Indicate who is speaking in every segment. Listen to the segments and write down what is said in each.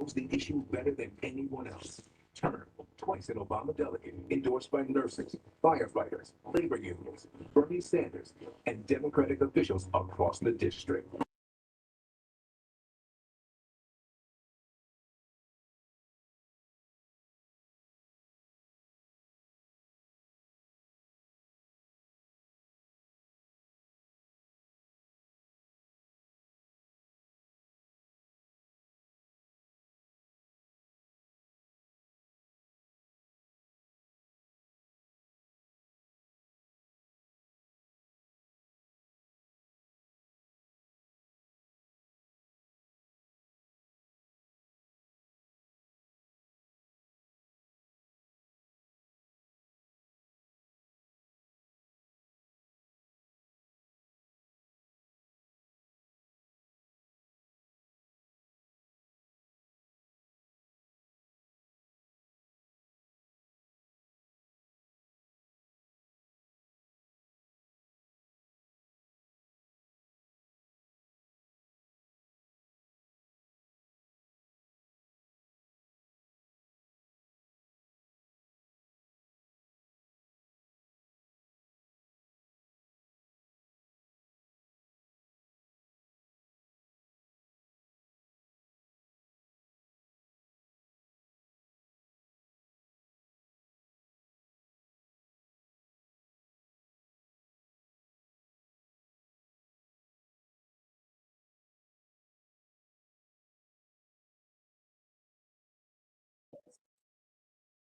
Speaker 1: knows the issue better than anyone else. Turner, twice an Obama delegate, endorsed by nurses, firefighters, labor unions, Bernie Sanders, and Democratic officials across the district.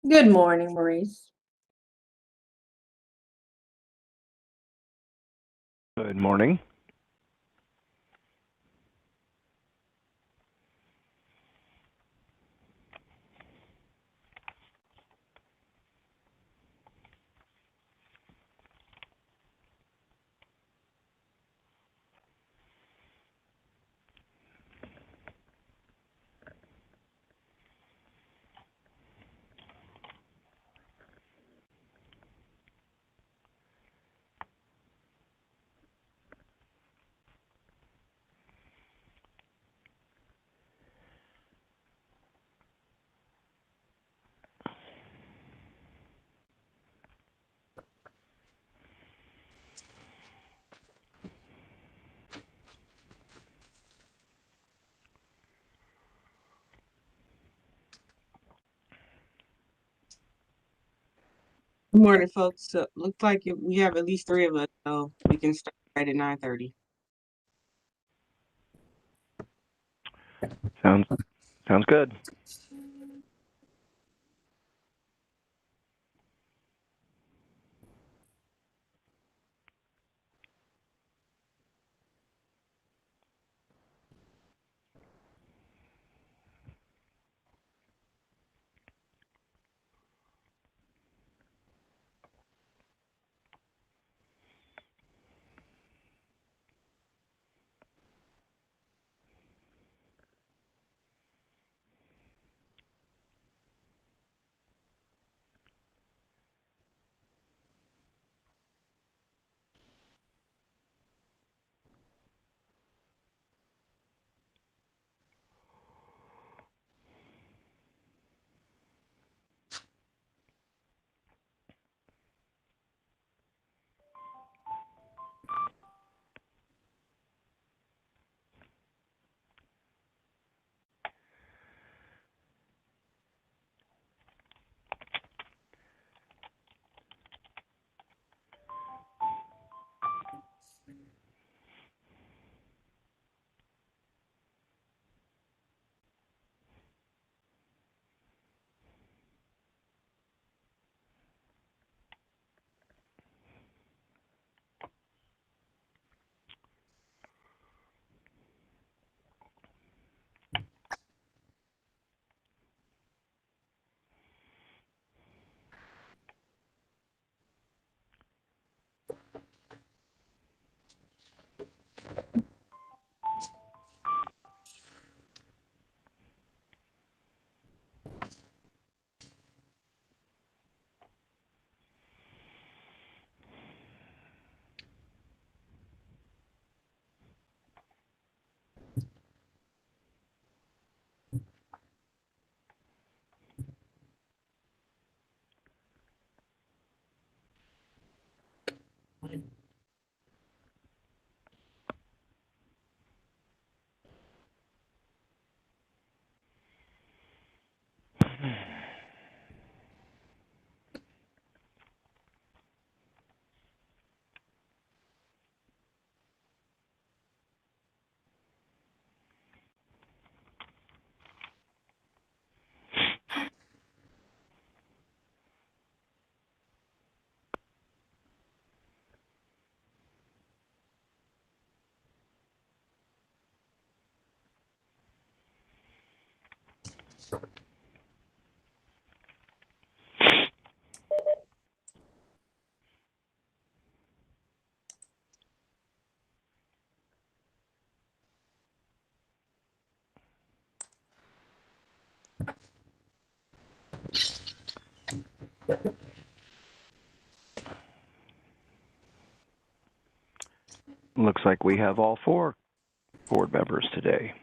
Speaker 2: Good morning, Maurice.
Speaker 3: Good morning.
Speaker 4: Good morning, folks. So, looks like we have at least 3 of us, so we can start right at 9:30.
Speaker 3: Sounds good. Looks like we have all 4 board members today.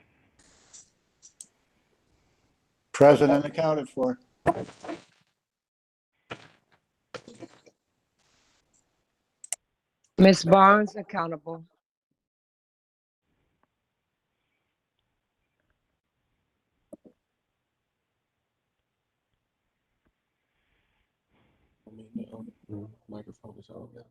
Speaker 5: Present and accounted for.
Speaker 6: Ms. Barnes, accountable.
Speaker 7: Microphone is on now.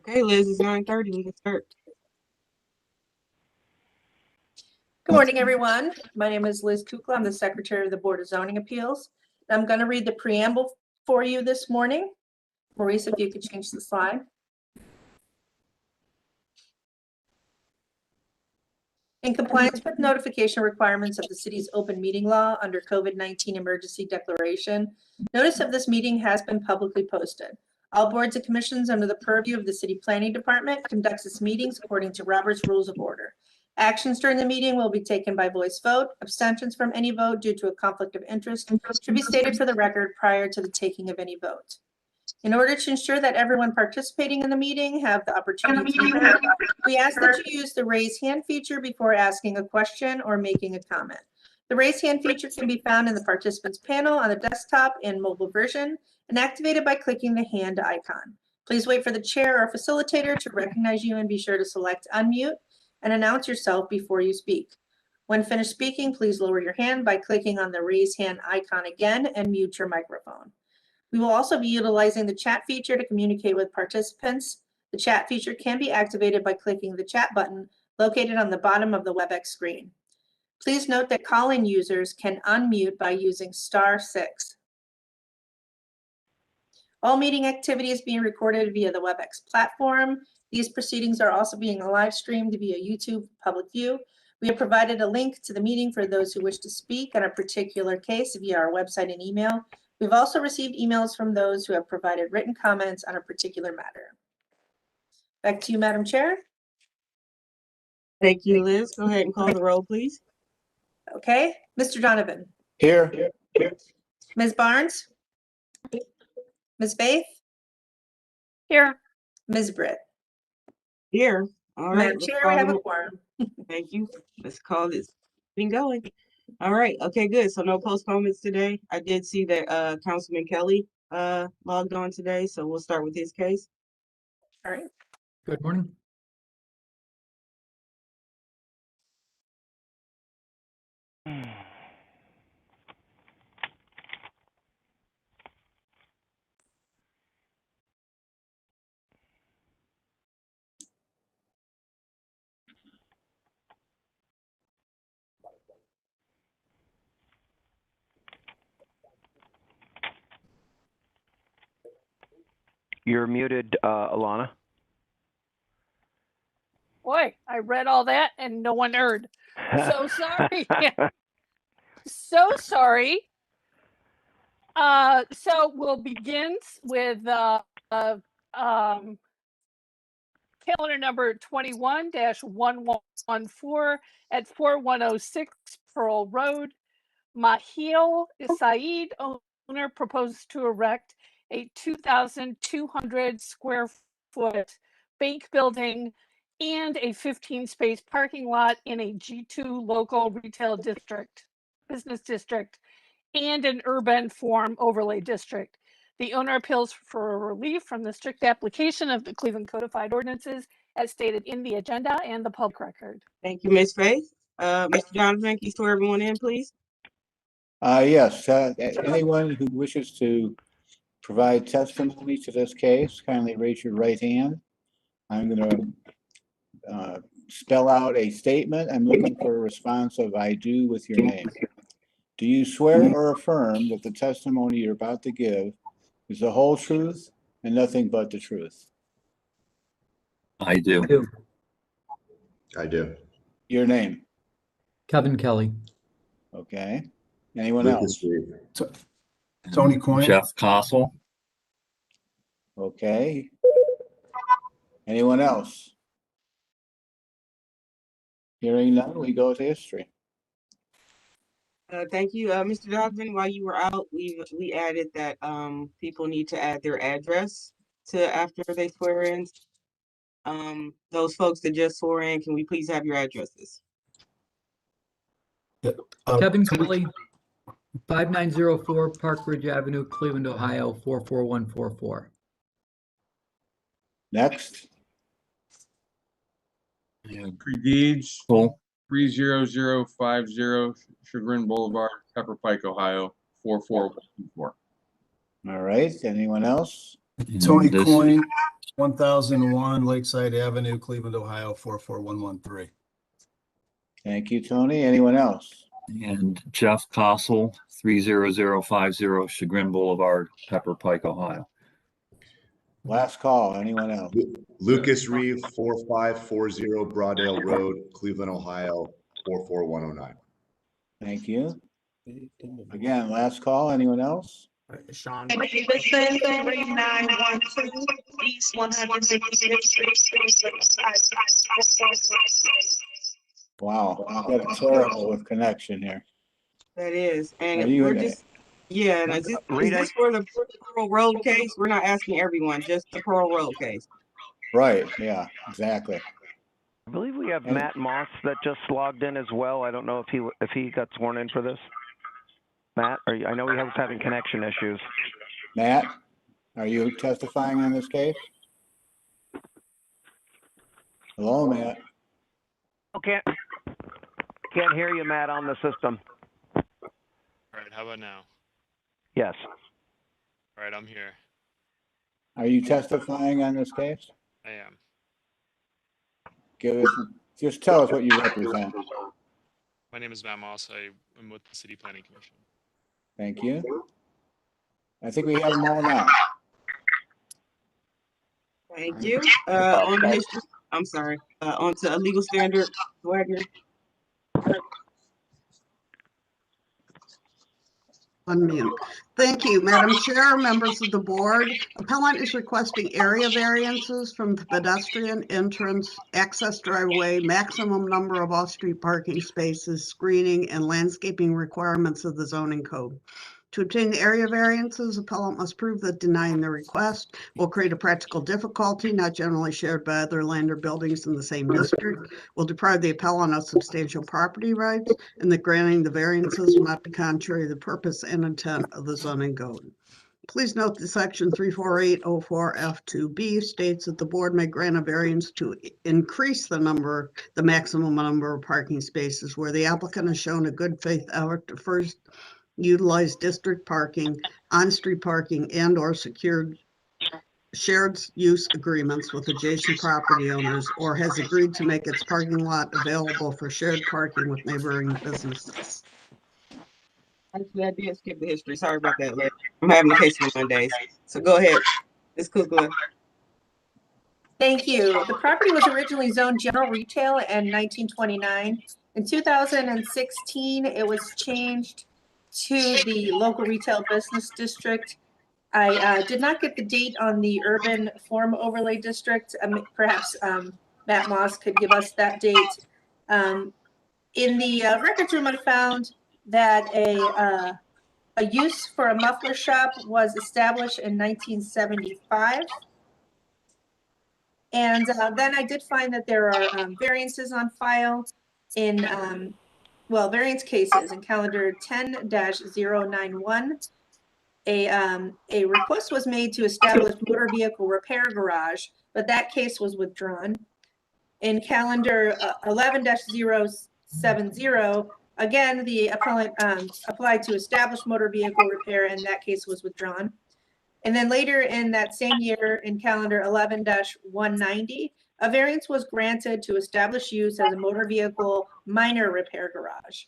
Speaker 4: Okay, Liz, it's 9:30. We can start.
Speaker 2: Good morning, everyone. My name is Liz Kukla. I'm the Secretary of the Board of Zoning Appeals. I'm going to read the preamble for you this morning. Maurice, if you could change the slide. In compliance with notification requirements of the city's open meeting law under COVID-19 emergency declaration, notice of this meeting has been publicly posted. All boards and commissions under the purview of the City Planning Department conducts its meetings according to Robert's Rules of Order. Actions during the meeting will be taken by voice vote. Abstentions from any vote due to a conflict of interest should be stated for the record prior to the taking of any vote. In order to ensure that everyone participating in the meeting have the opportunity to be heard, we ask that you use the raise hand feature before asking a question or making a comment. The raise hand feature can be found in the participants panel on the desktop and mobile version and activated by clicking the hand icon. Please wait for the chair or facilitator to recognize you and be sure to select unmute and announce yourself before you speak. When finished speaking, please lower your hand by clicking on the raise hand icon again and mute your microphone. We will also be utilizing the chat feature to communicate with participants. The chat feature can be activated by clicking the chat button located on the bottom of the WebEx screen. Please note that call-in users can unmute by using *6. All meeting activity is being recorded via the WebEx platform. These proceedings are also being live streamed via YouTube Public View. We have provided a link to the meeting for those who wish to speak on a particular case via our website and email. We've also received emails from those who have provided written comments on a particular matter. Back to you, Madam Chair.
Speaker 4: Thank you, Liz. Go ahead and call the roll, please.
Speaker 2: Okay, Mr. Donovan,
Speaker 5: Here.
Speaker 2: Ms. Barnes, Ms. Faith,
Speaker 6: Here.
Speaker 2: Ms. Britt.
Speaker 4: Here. All right.
Speaker 2: Madam
Speaker 4: let's
Speaker 2: Chair,
Speaker 4: call
Speaker 2: we have
Speaker 4: the
Speaker 2: a quorum.
Speaker 4: Thank you. Let's call this meeting going. All right. Okay, good. So no postponements today. I did see that Councilman Kelly logged on today, so we'll start with his case.
Speaker 2: All right.
Speaker 7: Good morning.
Speaker 3: You're muted, Alana.
Speaker 8: Boy, I read all that and no one heard. So sorry. So sorry. So we'll begin with calendar number 21-1114 at 4106 Pearl Road. Mahil Saeed, owner, proposes to erect a 2,200 square foot bank building and a 15-space parking lot in a G2 local retail district, business district, and an urban form overlay district. The owner appeals for relief from the strict application of the Cleveland Codified Ordinances as stated in the agenda and the public record.
Speaker 4: Thank you, Ms. Faith. Mr. Donovan, can you swear everyone in, please?
Speaker 5: Yes, anyone who wishes to provide testimony to this case, kindly raise your right hand. I'm going to spell out a statement. I'm looking for a response of I do with your name. Do you swear or affirm that the testimony you're about to give is the whole truth and nothing but the truth?
Speaker 9: I do.
Speaker 10: I do.
Speaker 5: Your name?
Speaker 7: Kevin Kelly.
Speaker 5: Okay. Anyone
Speaker 10: Lucas
Speaker 5: else?
Speaker 10: Reed.
Speaker 5: Tony Coyne?
Speaker 9: Jeff Castle.
Speaker 5: Okay. Anyone else? Hearing none, we go to history.
Speaker 4: Thank you, Mr. Donovan. While you were out, we added that people need to add their address to after they swear in. Those folks that just swore in, can we please have your addresses?
Speaker 7: Kevin Kelly, 5904 Park Ridge Avenue, Cleveland, Ohio, 44144.
Speaker 5: Next.
Speaker 11: Deeds,
Speaker 9: Cool.
Speaker 11: 30050 Chagrin Boulevard, Pepper Pike, Ohio, 44124.
Speaker 5: All right. Anyone else?
Speaker 9: Tony Coyne,
Speaker 12: 1001 Lakeside Avenue, Cleveland, Ohio, 44113.
Speaker 5: Thank you, Tony. Anyone else?
Speaker 9: And Jeff Castle, 30050 Chagrin Boulevard, Pepper Pike, Ohio.
Speaker 5: Last call. Anyone else?
Speaker 10: Lucas Reeve, 4540 Broadale Road, Cleveland, Ohio, 44109.
Speaker 5: Thank you. Again, last call. Anyone else?
Speaker 12: Sean.
Speaker 13: Davidson, 3912 East 156.
Speaker 5: Wow. That's terrible with connection here.
Speaker 4: That is, and
Speaker 5: Are you
Speaker 4: we're
Speaker 5: in
Speaker 4: just, yeah, and is this for the Pearl Road case? We're not asking everyone, just the Pearl Road case.
Speaker 5: Right. Yeah, exactly.
Speaker 3: I believe we have Matt Moss that just logged in as well. I don't know if he got sworn in for this. Matt, I know he was having connection issues.
Speaker 5: Matt, are you testifying on this case? Hello, Matt.
Speaker 3: Okay. Can't hear you, Matt, on the system.
Speaker 14: All right, how about now?
Speaker 3: Yes.
Speaker 14: All right, I'm here.
Speaker 5: Are you testifying on this case?
Speaker 14: I am.
Speaker 5: Just tell us what you represent.
Speaker 14: My name is Matt Moss. I am with the City Planning Commission.
Speaker 5: Thank you. I think we have them all now.
Speaker 4: Thank you. On to history, I'm sorry, on to a legal standard, Wagner.
Speaker 15: Unmute. Thank you, Madam Chair, members of the board. Appellant is requesting area variances from the pedestrian entrance, access driveway, maximum number of off-street parking spaces, screening, and landscaping requirements of the zoning code. To obtain the area variances, appellant must prove that denying the request will create a practical difficulty not generally shared by other land or buildings in the same district, will deprive the appellant of substantial property rights, and that granting the variances will not be contrary to the purpose and intent of the zoning code. Please note that section 34804F2B states that the board may grant a variance to increase the maximum number of parking spaces where the applicant has shown a good faith effort to first utilize district parking, on-street parking, and or secured shared use agreements with adjacent property owners, or has agreed to make its parking lot available for shared parking with neighboring businesses.
Speaker 4: Actually, I did skip the history. Sorry about that, Larry. I'm having a case on Mondays. So go ahead, Ms. Kukla.
Speaker 2: Thank you. The property was originally zoned general retail in 1929. In 2016, it was changed to the local retail business district. I did not get the date on the urban form overlay district. Perhaps Matt Moss could give us that date. In the records room, I found that a use for a muffler shop was established in 1975. And then I did find that there are variances on file in, variance cases in calendar 10-091. A request was made to establish motor vehicle repair garage, but that case was withdrawn. In calendar 11-070, again, the appellant applied to establish motor vehicle repair, and that case was withdrawn. And then later in that same year, in calendar 11-190, a variance was granted to establish use as a motor vehicle minor repair garage.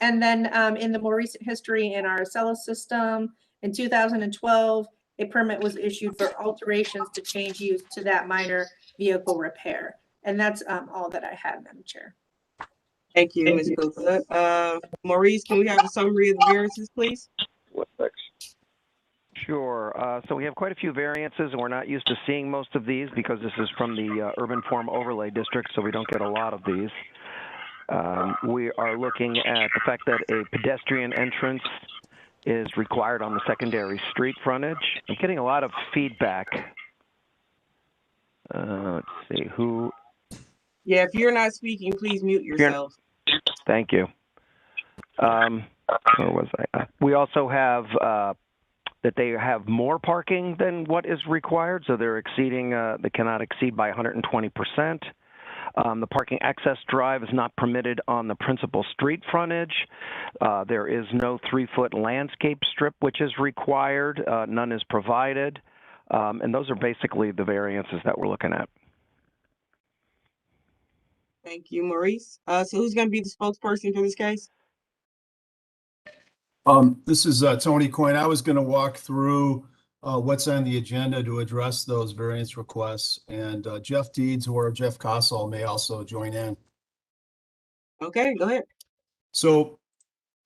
Speaker 2: And then in the more recent history in our Acela system, in 2012, a permit was issued for alterations to change use to that minor vehicle repair. And that's all that I have, Madam Chair.
Speaker 4: Thank you, Ms. Gupta. Maurice, can we have a summary of the variances, please?
Speaker 3: Sure. So we have quite a few variances, and we're not used to seeing most of these because this is from the urban form overlay district, so we don't get a lot of these. We are looking at the fact that a pedestrian entrance is required on the secondary street frontage. I'm getting a lot of feedback. Let's see, who?
Speaker 4: Yeah, if you're not speaking, please mute yourself.
Speaker 3: Thank you. Where was I? We also have that they have more parking than what is required, so they're exceeding, they cannot exceed by 120%. The parking access drive is not permitted on the principal street frontage. There is no 3-foot landscape strip, which is required. None is provided. And those are basically the variances that we're looking at.
Speaker 4: Thank you, Maurice. So who's going to be the spokesperson for this case?
Speaker 12: This is Tony Coyne. I was going to walk through what's on the agenda to address those variance requests, and Jeff Deeds or Jeff Kossel may also join in.
Speaker 4: Okay, go ahead.
Speaker 12: So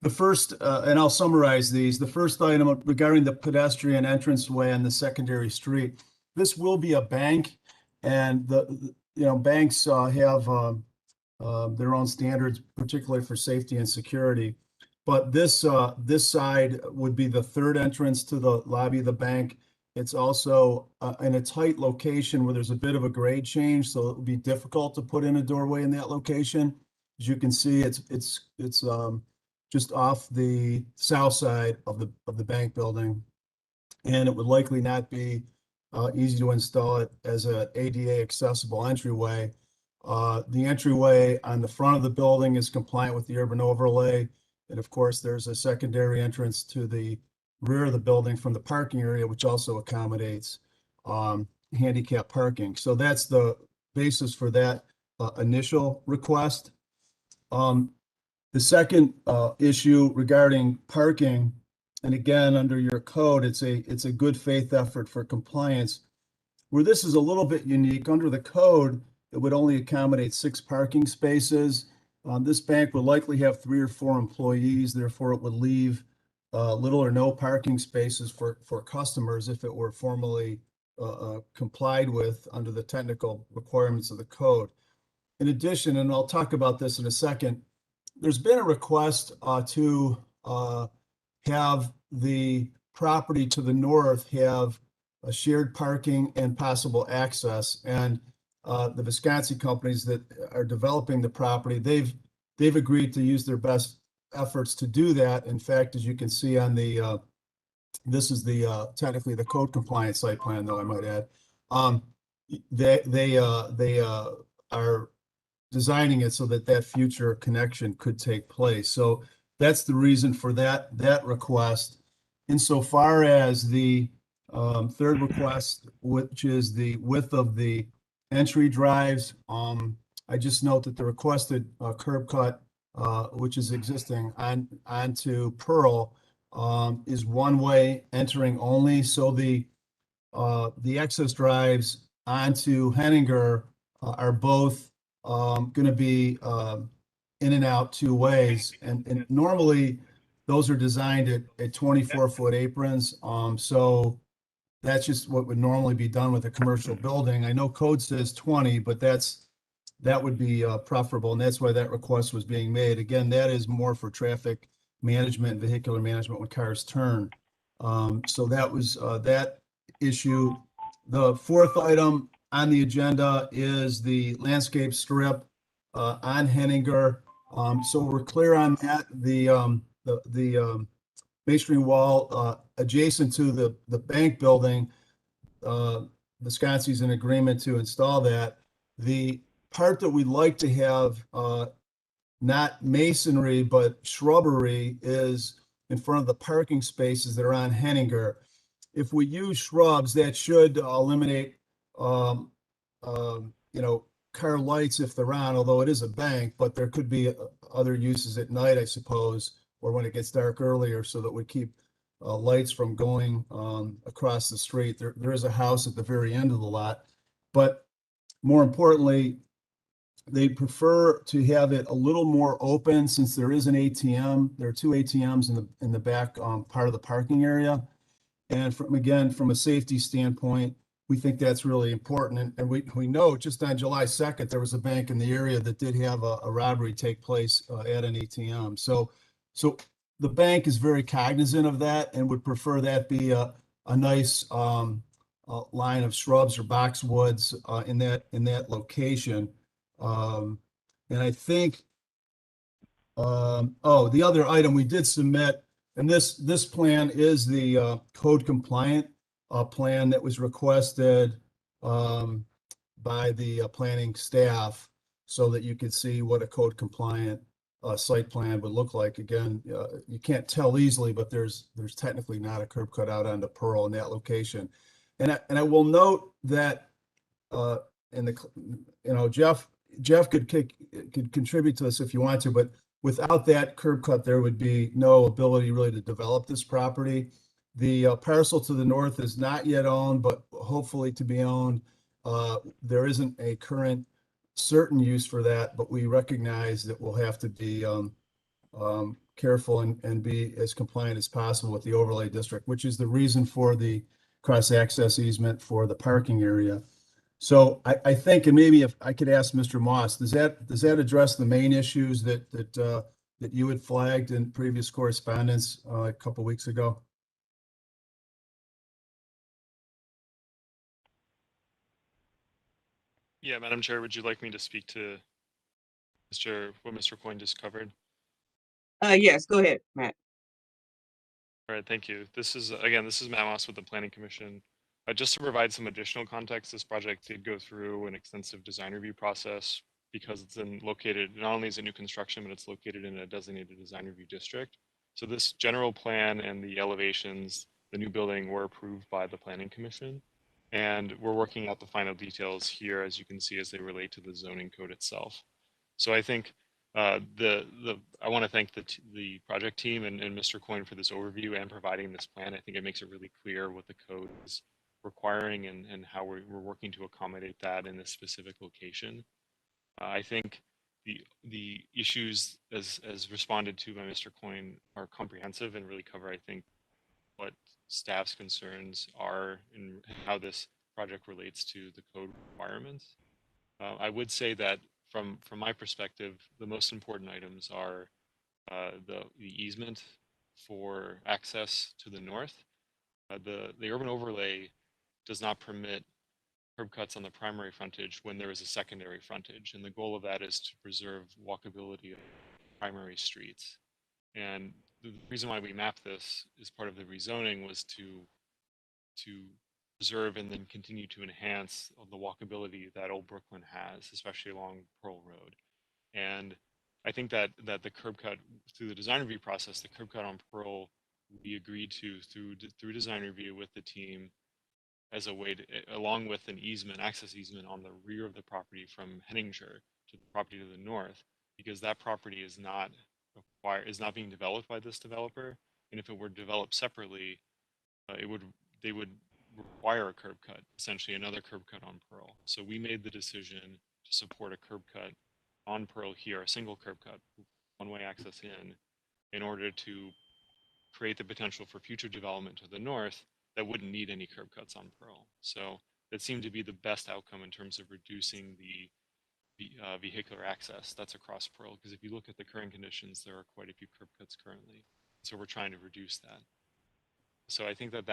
Speaker 12: the first, and I'll summarize these. The first item regarding the pedestrian entranceway on the secondary street. This will be a bank, and banks have their own standards, particularly for safety and security. But this side would be the third entrance to the lobby of the bank. It's also in a tight location where there's a bit of a grade change, so it would be difficult to put in a doorway in that location. As you can see, it's just off the south side of the bank building, and it would likely not be easy to install it as an ADA accessible entryway. The entryway on the front of the building is compliant with the urban overlay. And of course, there's a secondary entrance to the rear of the building from the parking area, which also accommodates handicap parking. So that's the basis for that initial request. The second issue regarding parking, and again, under your code, it's a good faith effort for compliance. Where this is a little bit unique, under the code, it would only accommodate 6 parking spaces. This bank would likely have 3 or 4 employees, therefore it would leave little or no parking spaces for customers if it were formally complied with under the technical requirements of the code. In addition, and I'll talk about this in a second, there's been a request to have the property to the north have a shared parking and possible access. And the Wisconsin companies that are developing the property, they've agreed to use their best efforts to do that. In fact, as you can see on the, this is the technically the code compliance site plan, though I might add. They are designing it so that future connection could take place. So that's the reason for that request. Insofar as the third request, which is the width of the entry drives, I just note that the requested curb cut, which is existing onto Pearl, is one-way entering only. So the access drives onto Henninger are both going to be in and out 2 ways. And normally those are designed at 24-foot aprons. So that's just what would normally be done with a commercial building. I know code says 20, but that would be preferable, and that's why that request was being made. Again, that is more for traffic management and vehicular management when cars turn. So that was that issue. The fourth item on the agenda is the landscape strip on Henninger. So we're clear on that. The masonry wall adjacent to the bank building, Visconsi's in agreement to install that. The part that we'd like to have, not masonry, but shrubbery, is in front of the parking spaces that are on Henninger. If we use shrubs, that should eliminate, car lights if they're on, although it is a bank, but there could be other uses at night, I suppose, or when it gets dark earlier, so that we keep lights from going across the street. There is a house at the very end of the lot, but more importantly, they prefer to have it a little more open since there is an ATM. There are two ATMs in the back part of the parking area. And from a safety standpoint, we think that's really important. And we know just on July 2nd, there was a bank in the area that did have a robbery take place at an ATM. So the bank is very cognizant of that and would prefer that be a nice line of shrubs or boxwoods in that location. And I think, the other item we did submit, and this plan is the code compliant plan that was requested by the planning staff, so that you could see what a code compliant site plan would look like. Again, you can't tell easily, but there's technically not a curb cut out onto Pearl in that location. And I will note that Jeff could contribute to this if you want to, but without that curb cut, there would be no ability really to develop this property. The parcel to the north is not yet owned, but hopefully to be owned. There isn't a current certain use for that, but we recognize that we'll have to be careful and be as compliant as possible with the overlay district, which is the reason for the cross-access easement for the parking area. So I think, and maybe if I could ask Mr. Moss, does that address the main issues that you had flagged in previous correspondence a couple weeks ago?
Speaker 14: Yeah, Madam Chair, would you like me to speak to what Mr. Coyne just covered?
Speaker 4: Yes, go ahead, Matt.
Speaker 14: All right, thank you. This is Matt Moss with the Planning Commission. Just to provide some additional context, this project did go through an extensive design review process because it's located, not only is it new construction, but it's located in a designated design review district. So this general plan and the elevations, the new building, were approved by the Planning Commission. And we're working out the final details here, as you can see, as they relate to the zoning code itself. So I think I want to thank the project team and Mr. Coyne for this overview and providing this plan. I think it makes it really clear what the code is requiring and how we're working to accommodate that in this specific location. I think the issues as responded to by Mr. Coyne are comprehensive and really cover, I think, what staff's concerns are and how this project relates to the code requirements. I would say that from my perspective, the most important items are the easement for access to the north. The urban overlay does not permit curb cuts on the primary frontage when there is a secondary frontage, and the goal of that is to preserve walkability of primary streets. And the reason why we mapped this as part of the rezoning was to preserve and then continue to enhance the walkability that Old Brooklyn has, especially along Pearl Road. And I think that the curb cut through the design review process, the curb cut on Pearl, we agreed to through design review with the team as a way to, along with an access easement on the rear of the property from Henninger to the property to the north, because that property is not being developed by this developer. And if it were developed separately, they would require a curb cut, essentially another curb cut on Pearl. So we made the decision to support a curb cut on Pearl here, a single curb cut, one-way access in order to create the potential for future development to the north that wouldn't need any curb cuts on Pearl. So that seemed to be the best outcome in terms of reducing the vehicular access that's across Pearl. Because if you look at the current conditions, there are quite a few curb cuts currently. So we're trying to reduce that. So I think that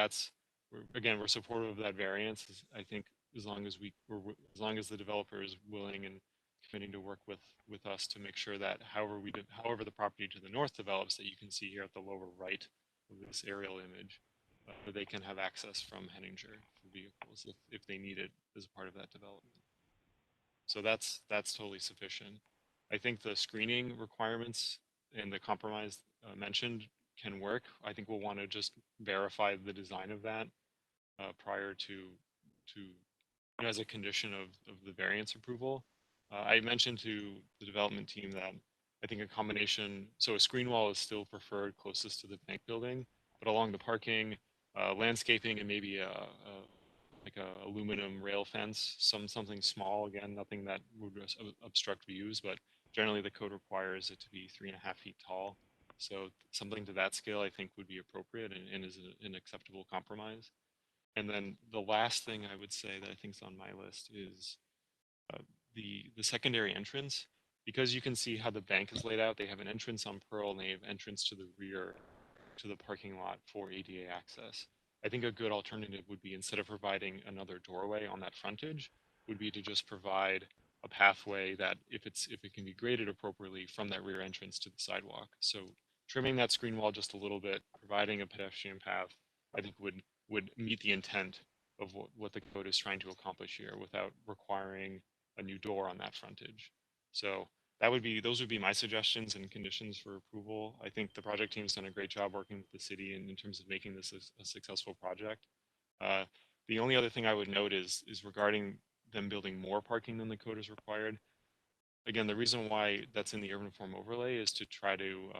Speaker 14: we're supportive of that variance. I think as long as the developer is willing and committing to work with us to make sure that however the property to the north develops, that you can see here at the lower right of this aerial image, they can have access from Henninger for vehicles if they need it as a part of that development. So that's totally sufficient. I think the screening requirements and the compromise mentioned can work. I think we'll want to just verify the design of that prior to as a condition of the variance approval. I mentioned to the development team that I think a combination, so a screen wall is still preferred closest to the bank building, but along the parking, landscaping, and maybe like a aluminum rail fence, something small, again, nothing that would obstruct views, but generally the code requires it to be 3.5 feet tall. So something to that scale, I think, would be appropriate and is an acceptable compromise. And then the last thing I would say that I think is on my list is the secondary entrance. Because you can see how the bank is laid out, they have an entrance on Pearl and they have entrance to the rear to the parking lot for ADA access. I think a good alternative would be, instead of providing another doorway on that frontage, would be to just provide a pathway that if it can be graded appropriately from that rear entrance to the sidewalk. So trimming that screen wall just a little bit, providing a pedestrian path, I think would meet the intent of what the code is trying to accomplish here without requiring a new door on that frontage. So those would be my suggestions and conditions for approval. I think the project team's done a great job working with the city in terms of making this a successful project. The only other thing I would note is regarding them building more parking than the code is required. Again, the reason why that's in the urban form overlay is to try to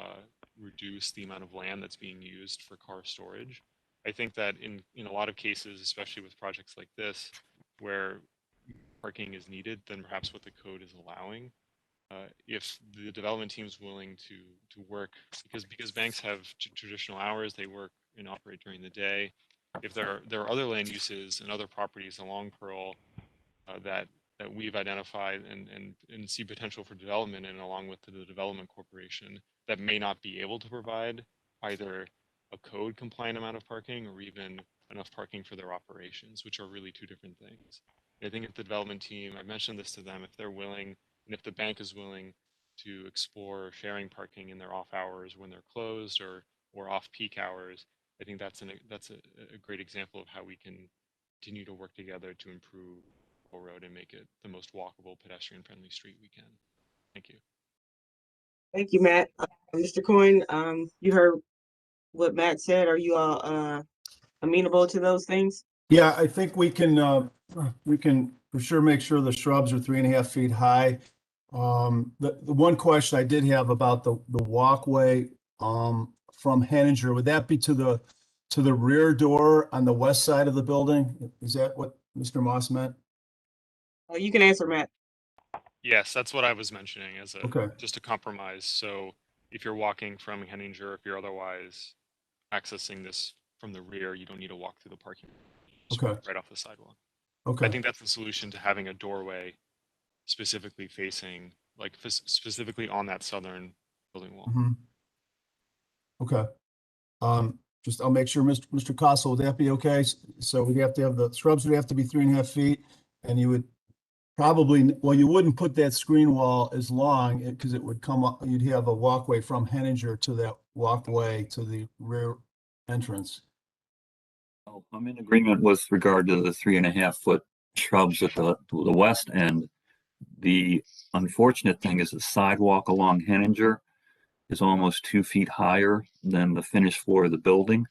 Speaker 14: reduce the amount of land that's being used for car storage. I think that in a lot of cases, especially with projects like this, where parking is needed than perhaps what the code is allowing, if the development team is willing to work, because banks have traditional hours, they work and operate during the day. If there are other land uses and other properties along Pearl that we've identified and see potential for development, and along with the development corporation, that may not be able to provide either a code compliant amount of parking or even enough parking for their operations, which are really two different things. I think if the development team, I mentioned this to them, if they're willing, and if the bank is willing to explore sharing parking in their off hours when they're closed or off peak hours, I think that's a great example of how we can continue to work together to improve the road and make it the most walkable, pedestrian friendly street we can. Thank you.
Speaker 4: Thank you, Matt. Mr. Coyne, you heard what Matt said. Are you all amenable to those things?
Speaker 12: Yeah, I think we can for sure make sure the shrubs are 3.5 feet high. The one question I did have about the walkway from Henninger, would that be to the rear door on the west side of the building? Is that what Mr. Moss meant?
Speaker 4: You can answer, Matt.
Speaker 14: Yes, that's what I was mentioning as
Speaker 12: Okay.
Speaker 14: just a compromise. So if you're walking from Henninger, if you're otherwise accessing this from the rear, you don't need to walk through the parking lot.
Speaker 12: Okay.
Speaker 14: Right off the sidewalk.
Speaker 12: Okay.
Speaker 14: I think that's the solution to having a doorway specifically facing, like specifically on that southern building wall.
Speaker 12: Mhm. Okay. Just I'll make sure, Mr. Castle, would that be okay? So we'd have to have the shrubs would have to be 3.5 feet, and you would probably, well, you wouldn't put that screen wall as long because it would come up, you'd have a walkway from Henninger to that walkway to the rear entrance.
Speaker 9: I'm in agreement with regard to the 3.5 foot shrubs at the west end. The unfortunate thing is the sidewalk along Henninger is almost 2 feet higher than the finished floor of the building.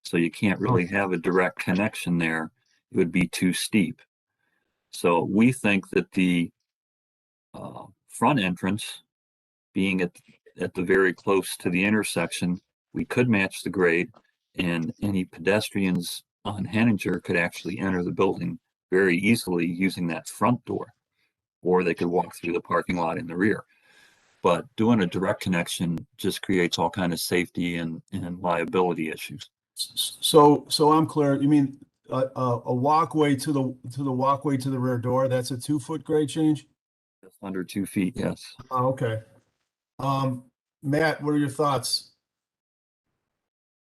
Speaker 9: So you can't really have a direct connection there. It would be too steep. So we think that the front entrance, being at the very close to the intersection, we could match the grade, and any pedestrians on Henninger could actually enter the building very easily using that front door, or they could walk through the parking lot in the rear. but doing a direct connection just creates all kind of safety and liability issues.
Speaker 12: So I'm clear. You mean a walkway to the walkway to the rear door? That's a 2-foot grade change?
Speaker 9: Just under 2 feet, yes.
Speaker 12: Oh, okay. Matt, what are your thoughts?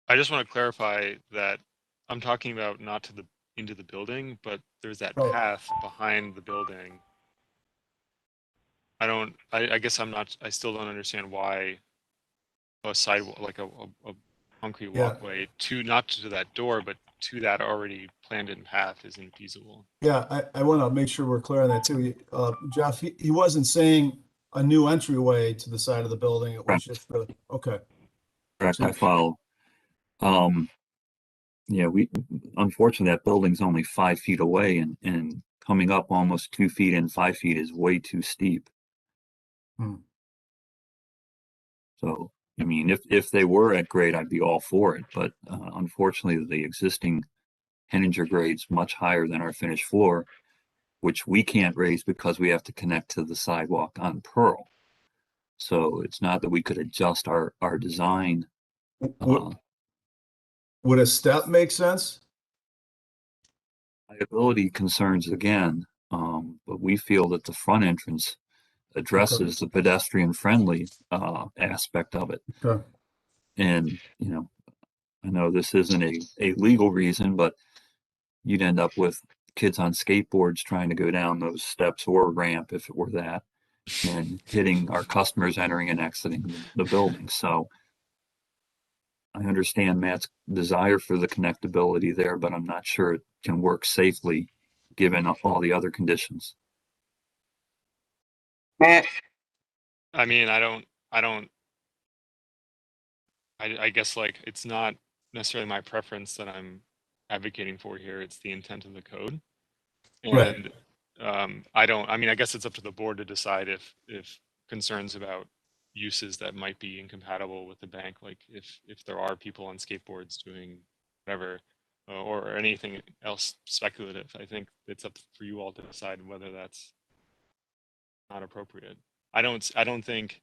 Speaker 14: I just want to clarify that I'm talking about not to the into the building, but there's that
Speaker 12: Oh.
Speaker 14: path behind the building. I guess I still don't understand why a sidewalk, like a concrete
Speaker 12: Yeah.
Speaker 14: walkway to, not to that door, but to that already planned in path is infeasible.
Speaker 12: Yeah, I want to make sure we're clear on that too. Jeff, he wasn't saying a new entryway to the side of the building. It was just the, okay.
Speaker 9: Correct, I follow. Yeah, unfortunately, that building's only 5 feet away, and coming up almost 2 feet and 5 feet is way too steep. So, I mean, if they were at grade, I'd be all for it. But unfortunately, the existing Henninger grade's much higher than our finished floor, which we can't raise because we have to connect to the sidewalk on Pearl. So it's not that we could adjust our design.
Speaker 12: Would a step make sense?
Speaker 9: Liability concerns again, but we feel that the front entrance addresses the pedestrian friendly aspect of it.
Speaker 12: Okay.
Speaker 9: And, you know, I know this isn't a legal reason, but you'd end up with kids on skateboards trying to go down those steps or ramp if it were that, and hitting our customers entering and exiting the building. So I understand Matt's desire for the connectability there, but I'm not sure it can work safely given all the other conditions.
Speaker 4: Matt,
Speaker 14: I mean, I guess like it's not necessarily my preference that I'm advocating for here. It's the intent of the code.
Speaker 12: Right.
Speaker 14: And I mean, I guess it's up to the board to decide if concerns about uses that might be incompatible with the bank, like if there are people on skateboards doing whatever, or anything else speculative. I think it's up for you all to decide whether that's not appropriate. I don't think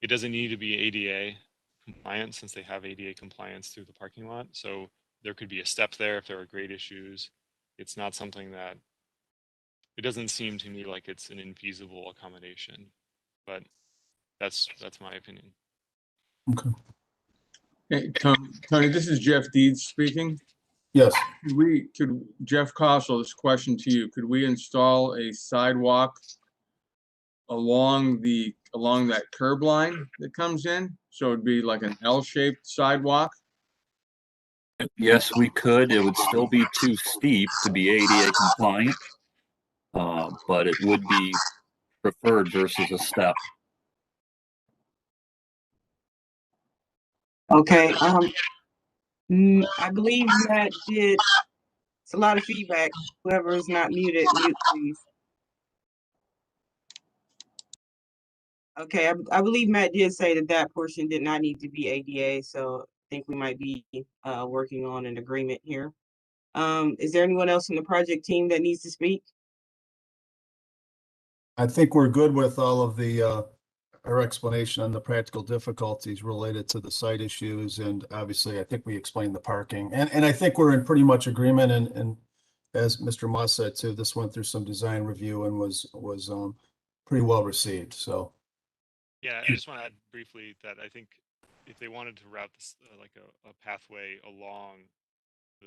Speaker 14: it doesn't need to be ADA compliant, since they have ADA compliance through the parking lot. So there could be a step there if there are grade issues. It's not something that, it doesn't seem to me like it's an infeasible accommodation, but that's my opinion.
Speaker 12: Okay.
Speaker 11: Hey, Tony, this is Jeff Deeds speaking.
Speaker 12: Yes.
Speaker 11: Could Jeff Kossel, this question to you, could we install a sidewalk along that curb line that comes in? So it'd be like an L-shaped sidewalk?
Speaker 9: Yes, we could. It would still be too steep to be ADA compliant, but it would be preferred versus a step.
Speaker 4: okay. I believe Matt did. It's a lot of feedback. Whoever is not muted, mute please. Okay, I believe Matt did say that that portion did not need to be ADA, so I think we might be working on an agreement here. Is there anyone else from the project team that needs to speak?
Speaker 12: I think we're good with all of our explanation on the practical difficulties related to the site issues. And obviously, I think we explained the parking. And I think we're in pretty much agreement. And as Mr. Moss said too, this went through some design review and was pretty well received. So.
Speaker 14: Yeah, I just want to add briefly that I think if they wanted to route this like a pathway along the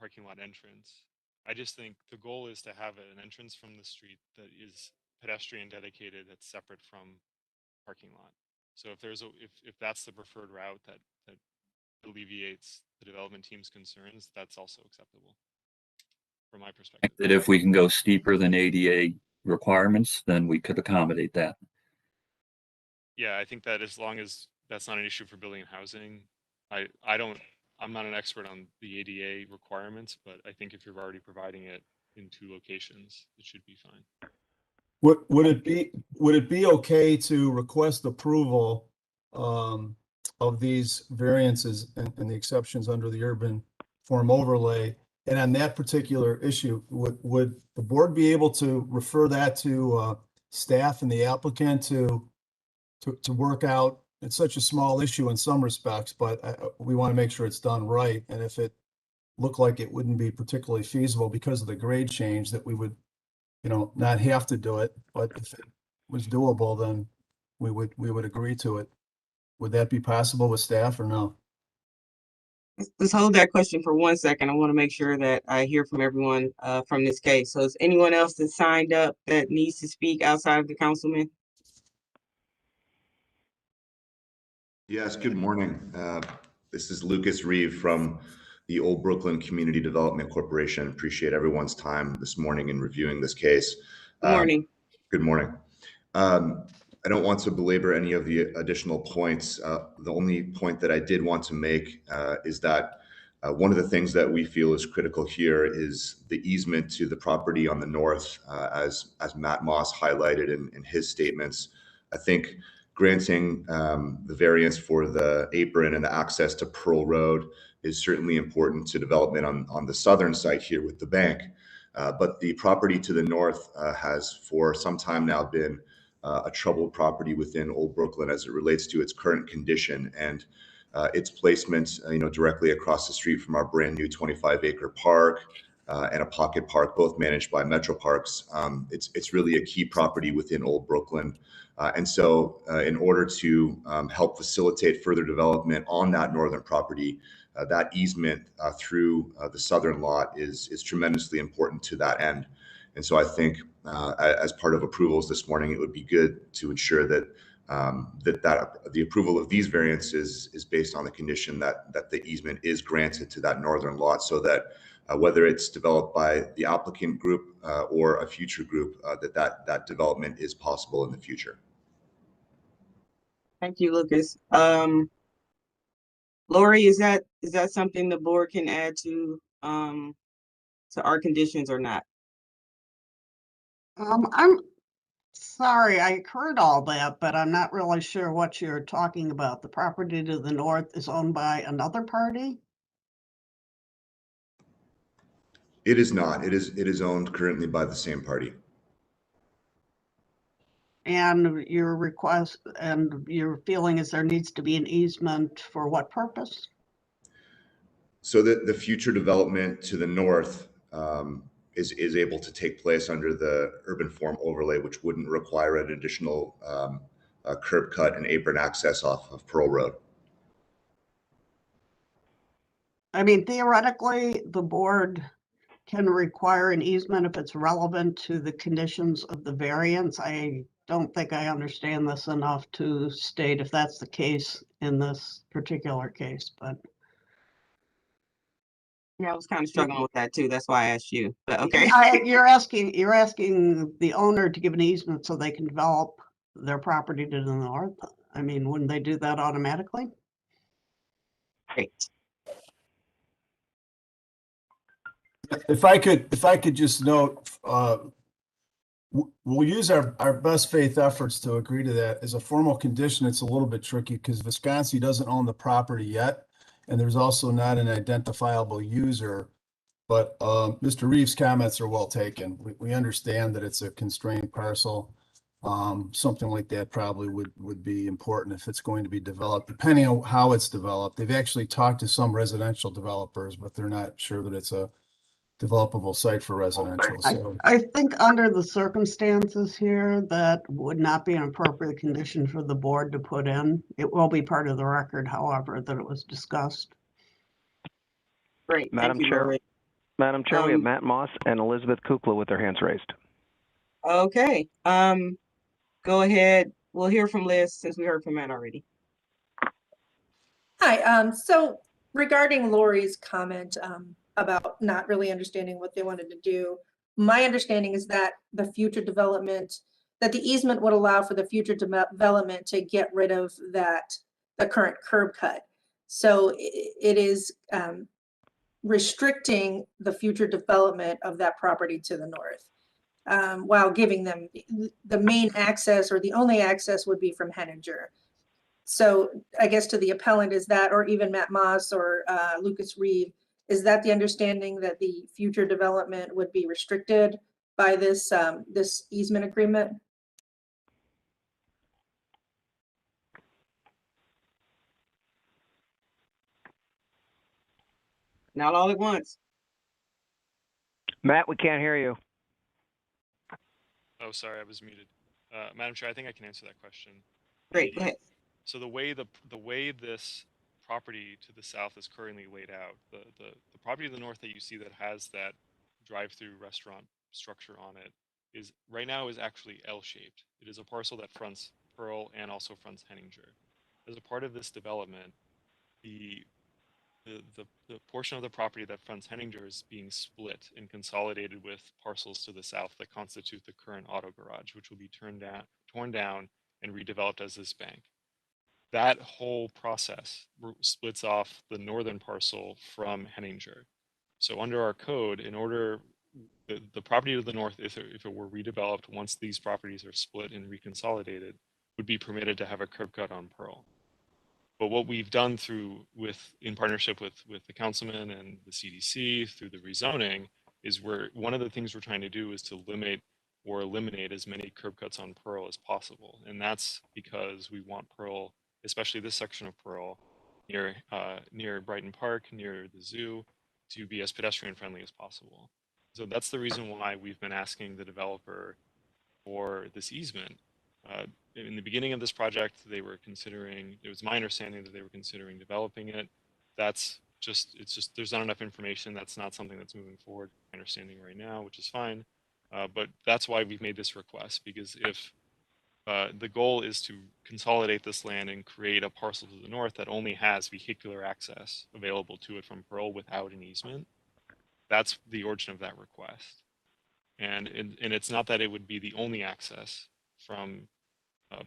Speaker 14: parking lot entrance, I just think the goal is to have an entrance from the street that is pedestrian dedicated, that's separate from parking lot. So if there's if that's the preferred route that alleviates the development team's concerns, that's also acceptable from my perspective.
Speaker 9: That if we can go steeper than ADA requirements, then we could accommodate that.
Speaker 14: Yeah, I think that as long as that's not an issue for building and housing, I'm not an expert on the ADA requirements, but I think if you're already providing it in 2 locations, it should be fine.
Speaker 12: Would it be okay to request approval of these variances and the exceptions under the urban form overlay? And on that particular issue, would the board be able to refer that to staff and the applicant to to work out. It's such a small issue in some respects, but we want to make sure it's done right. And if it looked like it wouldn't be particularly feasible because of the grade change, that we would, not have to do it. But if it was doable, then we would agree to it. Would that be possible with staff or no?
Speaker 4: Let's hold that question for 1 second. I want to make sure that I hear from everyone from this case. So is anyone else that signed up that needs to speak outside of the councilman?
Speaker 10: Yes, good morning. This is Lucas Reeve from the Old Brooklyn Community Development Corporation. Appreciate everyone's time this morning in reviewing this case.
Speaker 4: Good morning.
Speaker 10: Good morning. I don't want to belabor any of the additional points. The only point that I did want to make is that one of the things that we feel is critical here is the easement to the property on the north, as Matt Moss highlighted in his statements. I think granting the variance for the apron and the access to Pearl Road is certainly important to development on the southern site here with the bank. But the property to the north has for some time now been a troubled property within Old Brooklyn as it relates to its current condition and its placement, directly across the street from our brand new 25-acre park and a pocket park, both managed by Metro Parks. It's really a key property within Old Brooklyn. And so in order to help facilitate further development on that northern property, that easement through the southern lot is tremendously important to that end. And so I think as part of approvals this morning, it would be good to ensure that the approval of these variances is based on the condition that the easement is granted to that northern lot, so that whether it's developed by the applicant group or a future group, that development is possible in the future.
Speaker 4: Thank you, Lucas. Lori, is that something the board can add to our conditions or not?
Speaker 15: I'm sorry, I heard all that, but I'm not really sure what you're talking about. The property to the north is owned by another party?
Speaker 10: It is not. It is owned currently by the same party.
Speaker 15: And your request and your feeling is there needs to be an easement for what purpose?
Speaker 10: So that the future development to the north is able to take place under the urban form overlay, which wouldn't require an additional curb cut and apron access off of Pearl Road.
Speaker 15: I mean, theoretically, the board can require an easement if it's relevant to the conditions of the variance. I don't think I understand this enough to state if that's the case in this particular case, but.
Speaker 4: Yeah, I was kind of struggling with that too. That's why I asked you, but okay.
Speaker 15: You're asking the owner to give an easement so they can develop their property to the north. I mean, wouldn't they do that automatically?
Speaker 4: Great.
Speaker 12: If I could just note, we'll use our best faith efforts to agree to that. As a formal condition, it's a little bit tricky because Visconsi doesn't own the property yet, and there's also not an identifiable user. But Mr. Reeves' comments are well taken. We understand that it's a constrained parcel. Something like that probably would be important if it's going to be developed, depending on how it's developed. They've actually talked to some residential developers, but they're not sure that it's a developable site for residential. So
Speaker 15: I think under the circumstances here, that would not be an appropriate condition for the board to put in. It will be part of the record, however, that it was discussed.
Speaker 4: Great.
Speaker 3: Madam
Speaker 4: Thank you,
Speaker 3: Chair,
Speaker 4: Lori.
Speaker 3: Madam Chair, we have Matt Moss and Elizabeth Kukla with their hands raised.
Speaker 4: Okay. Go ahead. We'll hear from Liz since we heard from Matt already.
Speaker 2: Hi, so regarding Lori's comment about not really understanding what they wanted to do, my understanding is that the future development, that the easement would allow for the future development to get rid of the current curb cut. So it is restricting the future development of that property to the north, while giving them the main access, or the only access would be from Henninger. So I guess to the appellant, is that, or even Matt Moss or Lucas Reeve, is that the understanding that the future development would be restricted by this this easement agreement?
Speaker 4: Not all at once.
Speaker 3: Matt, we can't hear you.
Speaker 14: Oh, sorry, I was muted. Madam Chair, I think I can answer that question.
Speaker 4: Great, go ahead.
Speaker 14: So the way this property to the south is currently laid out, the property to the north that you see that has that drive-through restaurant structure on it is right now is actually L-shaped. It is a parcel that fronts Pearl and also fronts Henninger. As a part of this development, the portion of the property that fronts Henninger is being split and consolidated with parcels to the south that constitute the current auto garage, which will be torn down and redeveloped as this bank. That whole process splits off the northern parcel from Henninger. So under our code, in order the property to the north, if it were redeveloped once these properties are split and reconsolidated, would be permitted to have a curb cut on Pearl. But what we've done in partnership with the councilman and the CDC through the rezoning is one of the things we're trying to do is to limit or eliminate as many curb cuts on Pearl as possible. And that's because we want Pearl, especially this section of Pearl near Brighton Park, near the zoo, to be as pedestrian friendly as possible. So that's the reason why we've been asking the developer for this easement. In the beginning of this project, it was my understanding that they were considering developing it. It's just, there's not enough information. That's not something that's moving forward, my understanding right now, which is fine. But that's why we've made this request, because if the goal is to consolidate this land and create a parcel to the north that only has vehicular access available to it from Pearl without an easement, that's the origin of that request. And it's not that it would be the only access from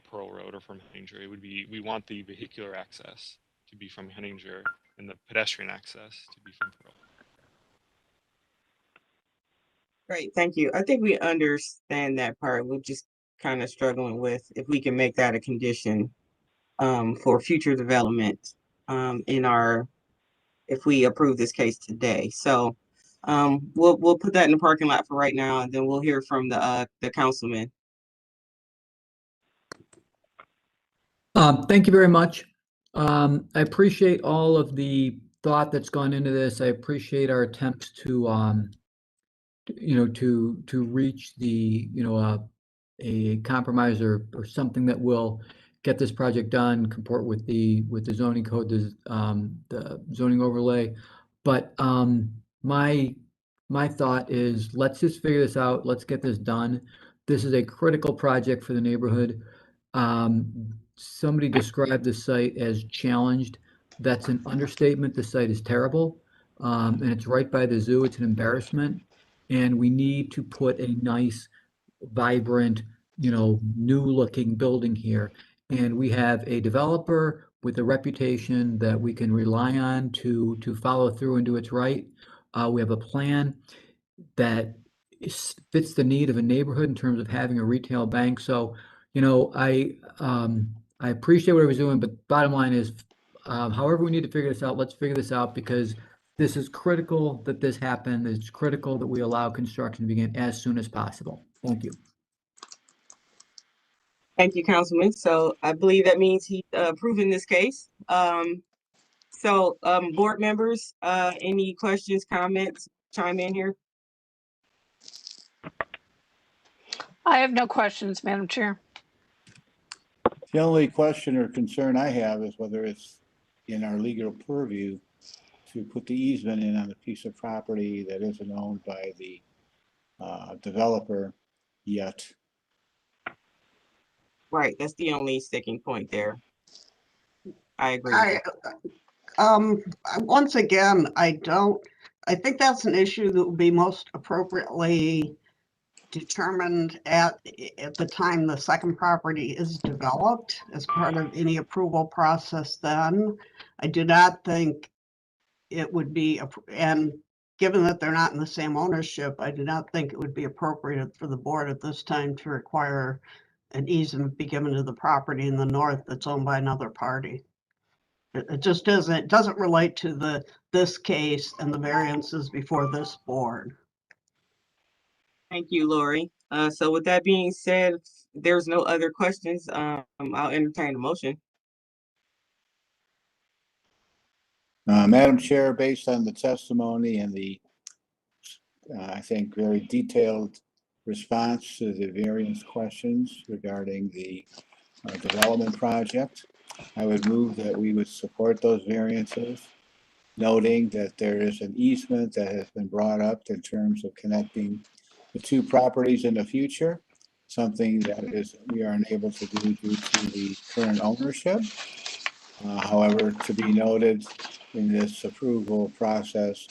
Speaker 14: Pearl Road or from Henninger. It would be, we want the vehicular access to be from Henninger and the pedestrian access to be from Pearl.
Speaker 4: Great, thank you. I think we understand that part. We're just kind of struggling with if we can make that a condition for future development if we approve this case today. So we'll put that in the parking lot for right now, and then we'll hear from the councilman.
Speaker 7: Thank you very much. I appreciate all of the thought that's gone into this. I appreciate our attempts to reach a compromise or something that will get this project done, comport with the zoning code, the zoning overlay. But my thought is, let's just figure this out. Let's get this done. This is a critical project for the neighborhood. Somebody described the site as challenged. That's an understatement. The site is terrible. And it's right by the zoo. It's an embarrassment. And we need to put a nice, vibrant, new looking building here. And we have a developer with a reputation that we can rely on to follow through and do what's right. We have a plan that fits the need of a neighborhood in terms of having a retail bank. So, I appreciate what everyone's doing, but bottom line is, however we need to figure this out, let's figure this out, because this is critical that this happen. It's critical that we allow construction to begin as soon as possible. Thank you.
Speaker 4: Thank you, Councilman. So I believe that means he's approving this case. Board members, any questions, comments, chime in here?
Speaker 8: I have no questions, Madam Chair.
Speaker 5: The only question or concern I have is whether it's in our legal purview to put the easement in on a piece of property that isn't owned by the developer yet.
Speaker 4: Right, that's the only sticking point there. I agree.
Speaker 15: Once again, I think that's an issue that would be most appropriately determined at the time the second property is developed as part of any approval process. Then I do not think it would be, and given that they're not in the same ownership, I do not think it would be appropriate for the board at this time to require an easement be given to the property in the north that's owned by another party. It just doesn't relate to this case and the variances before this board.
Speaker 4: Thank you, Lori. So with that being said, if there's no other questions, I'll entertain a motion.
Speaker 5: Madam Chair, based on the testimony and the, I think, very detailed response to the variance questions regarding the development project, I would move that we would support those variances, noting that there is an easement that has been brought up in terms of connecting the two properties in the future, something that we are unable to do due to the current ownership. However, to be noted in this approval process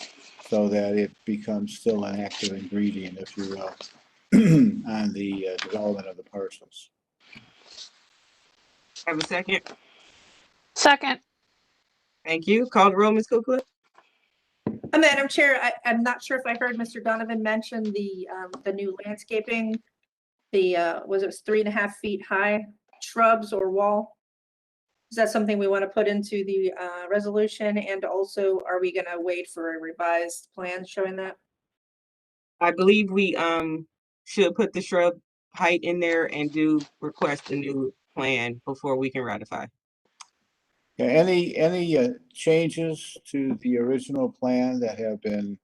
Speaker 5: so that it becomes still an active ingredient, if you will, on the development of the parcels.
Speaker 4: Have a second?
Speaker 8: Second.
Speaker 4: Thank you. Call the roll, Ms. Kukla.
Speaker 2: Madam Chair, I'm not sure if I heard Mr. Donovan mention the new landscaping. The was it 3.5 feet high shrubs or wall? Is that something we want to put into the resolution? And also, are we going to wait for a revised plan showing that?
Speaker 4: I believe we should put the shrub height in there and request a new plan before we can ratify.
Speaker 5: Yeah, any changes to the original plan that have been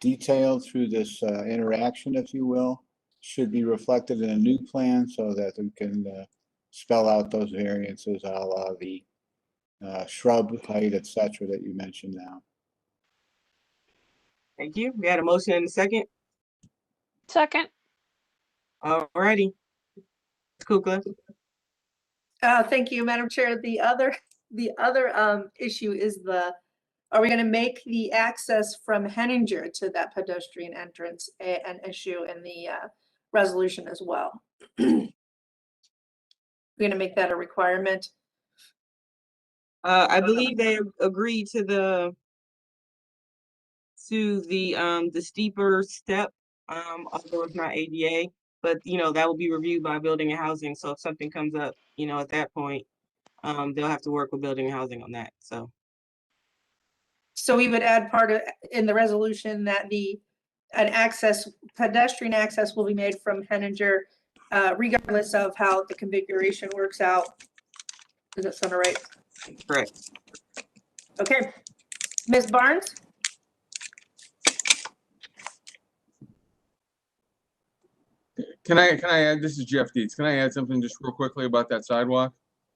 Speaker 5: detailed through this interaction, if you will, should be reflected in a new plan so that we can spell out those variances, a la the shrub height, et cetera, that you mentioned now.
Speaker 4: Thank you. We had a motion and a second.
Speaker 8: Second.
Speaker 4: All righty. Kukla.
Speaker 2: Thank you, Madam Chair. The other issue is are we going to make the access from Henninger to that pedestrian entrance an issue in the resolution as well? We're going to make that a requirement.
Speaker 4: I believe they agreed to the steeper step, although it's not ADA, but that will be reviewed by Building and Housing. So if something comes up, at that point, they'll have to work with Building and Housing on that.
Speaker 2: So we would add part of in the resolution that pedestrian access will be made from Henninger, regardless of how the configuration works out. Does that sound all right?
Speaker 4: Correct.
Speaker 2: Okay. Ms. Barnes?
Speaker 11: Can I add, this is Jeff Dietz. Can I add something just real quickly about that sidewalk?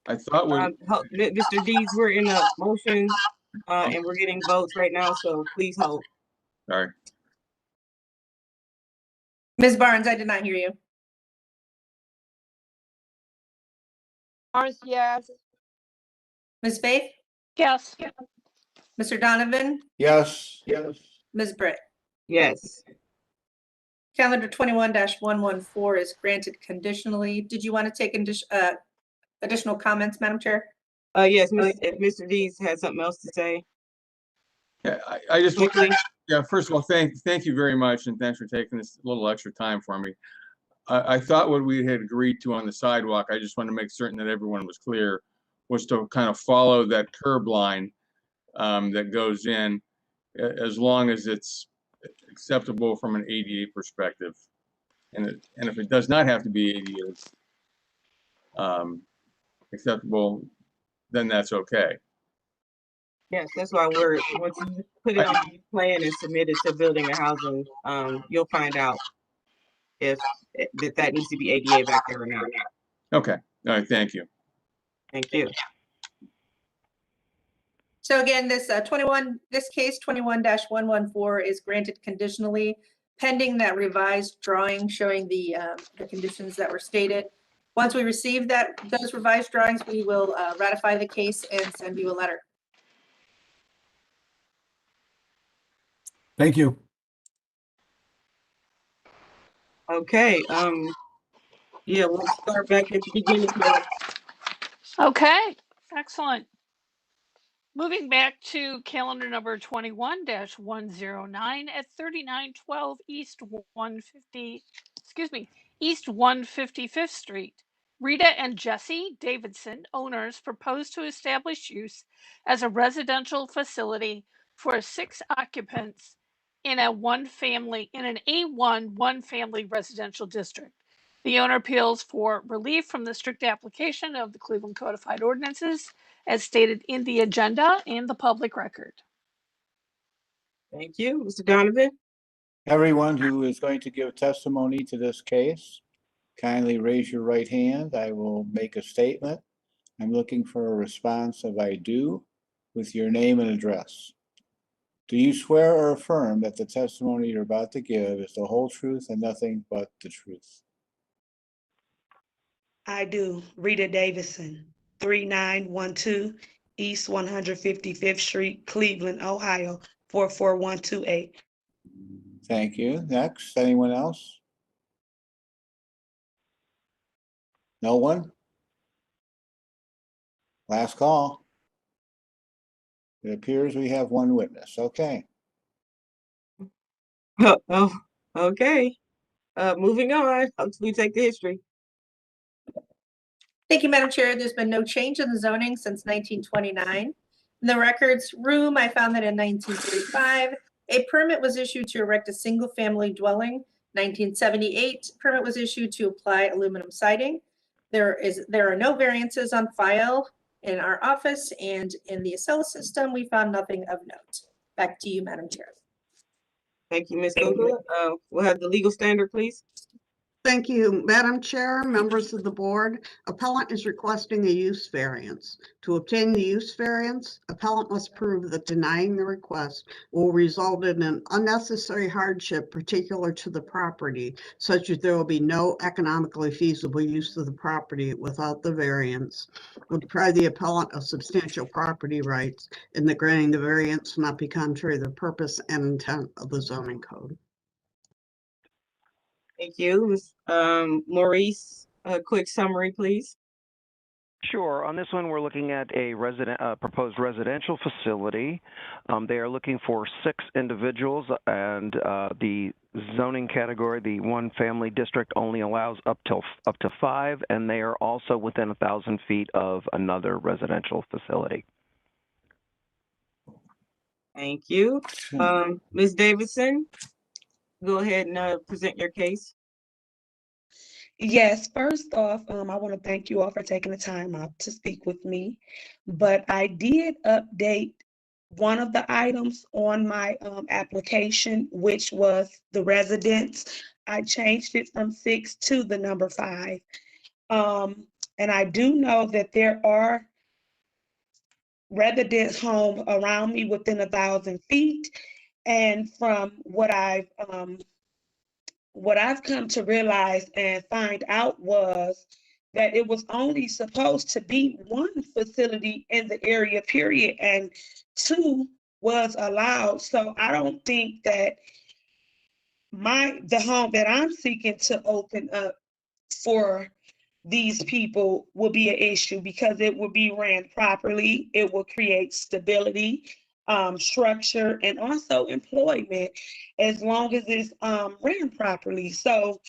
Speaker 11: I thought
Speaker 4: Mr. Dees, we're in a motion and we're getting votes right now, so please hold.
Speaker 11: Sorry.
Speaker 2: Ms. Barnes, I did not hear you.
Speaker 6: Barnes, yes.
Speaker 2: Ms. Faith?
Speaker 8: Yes.
Speaker 2: Mr. Donovan?
Speaker 5: Yes.
Speaker 2: Ms. Britt?
Speaker 4: Yes.
Speaker 2: Calendar 21-114 is granted conditionally. Did you want to take additional comments, Madam Chair?
Speaker 4: Yes, if Mr. Dees has something else to say.
Speaker 11: Yeah, I just first of all, thank you very much, and thanks for taking this little extra time for me. I thought what we had agreed to on the sidewalk, I just want to make certain that everyone was clear, was to kind of follow that curb line that goes in, as long as it's acceptable from an ADA perspective. And if it does not have to be ADA acceptable, then that's okay.
Speaker 4: Yes, that's why once you put it on the plan and submit it to Building and Housing, you'll find out if that needs to be ADA back there or not.
Speaker 11: Okay. All right. Thank you.
Speaker 4: Thank you.
Speaker 2: So again, this case 21-114 is granted conditionally pending that revised drawing showing the conditions that were stated. Once we receive those revised drawings, we will ratify the case and send you a letter.
Speaker 12: Thank you.
Speaker 4: Okay. Yeah, we'll start back at the beginning.
Speaker 8: Okay. Excellent. Moving back to calendar number 21-109 at 3912 East 155th Street. Rita and Jesse Davidson, owners, propose to establish use as a residential facility for 6 occupants in an A1 one-family residential district. The owner appeals for relief from the strict application of the Cleveland Codified Ordinances as stated in the agenda and the public record.
Speaker 4: Thank you. Mr. Donovan?
Speaker 5: Everyone who is going to give testimony to this case, kindly raise your right hand. I will make a statement. I'm looking for a response of I do with your name and address. Do you swear or affirm that the testimony you're about to give is the whole truth and nothing but the truth?
Speaker 13: I do. Rita Davidson, 3912 East 155th Street, Cleveland, Ohio, 44128.
Speaker 5: Thank you. Next, anyone else? No one? Last call. It appears we have one witness. Okay.
Speaker 4: Oh, okay. Moving on. We take the history.
Speaker 2: Thank you, Madam Chair. There's been no change in the zoning since 1929. In the records room, I found that in 1935, a permit was issued to erect a single-family dwelling. 1978, permit was issued to apply aluminum siding. There are no variances on file in our office, and in the Acela system, we found nothing of note. Back to you, Madam Chair.
Speaker 4: Thank you, Ms. Kugler. We'll have the legal standard, please.
Speaker 15: Thank you, Madam Chair, members of the board. Appellant is requesting a use variance. To obtain the use variance, appellant must prove that denying the request will result in an unnecessary hardship particular to the property, such that there will be no economically feasible use of the property without the variance, will deprive the appellant of substantial property rights, and the granting the variance will not be contrary to the purpose and intent of the zoning code.
Speaker 4: Thank you. Maurice, a quick summary, please.
Speaker 3: Sure. On this one, we're looking at a proposed residential facility. They are looking for 6 individuals, and the zoning category, the one family district, only allows up to 5, and they are also within 1,000 feet of another residential facility.
Speaker 4: Thank you. Ms. Davidson, go ahead and present your case.
Speaker 13: Yes, first off, I want to thank you all for taking the time out to speak with me. But I did update one of the items on my application, which was the residence. I changed it from 6 to the number 5. And I do know that there are residence homes around me within 1,000 feet. And from what I've come to realize and find out was that it was only supposed to be 1 facility in the area, period, and 2 was allowed. So I don't think that the home that I'm seeking to open up for these people will be an issue, because it will be ran properly. It will create stability, structure, and also employment, as long as it's ran properly. So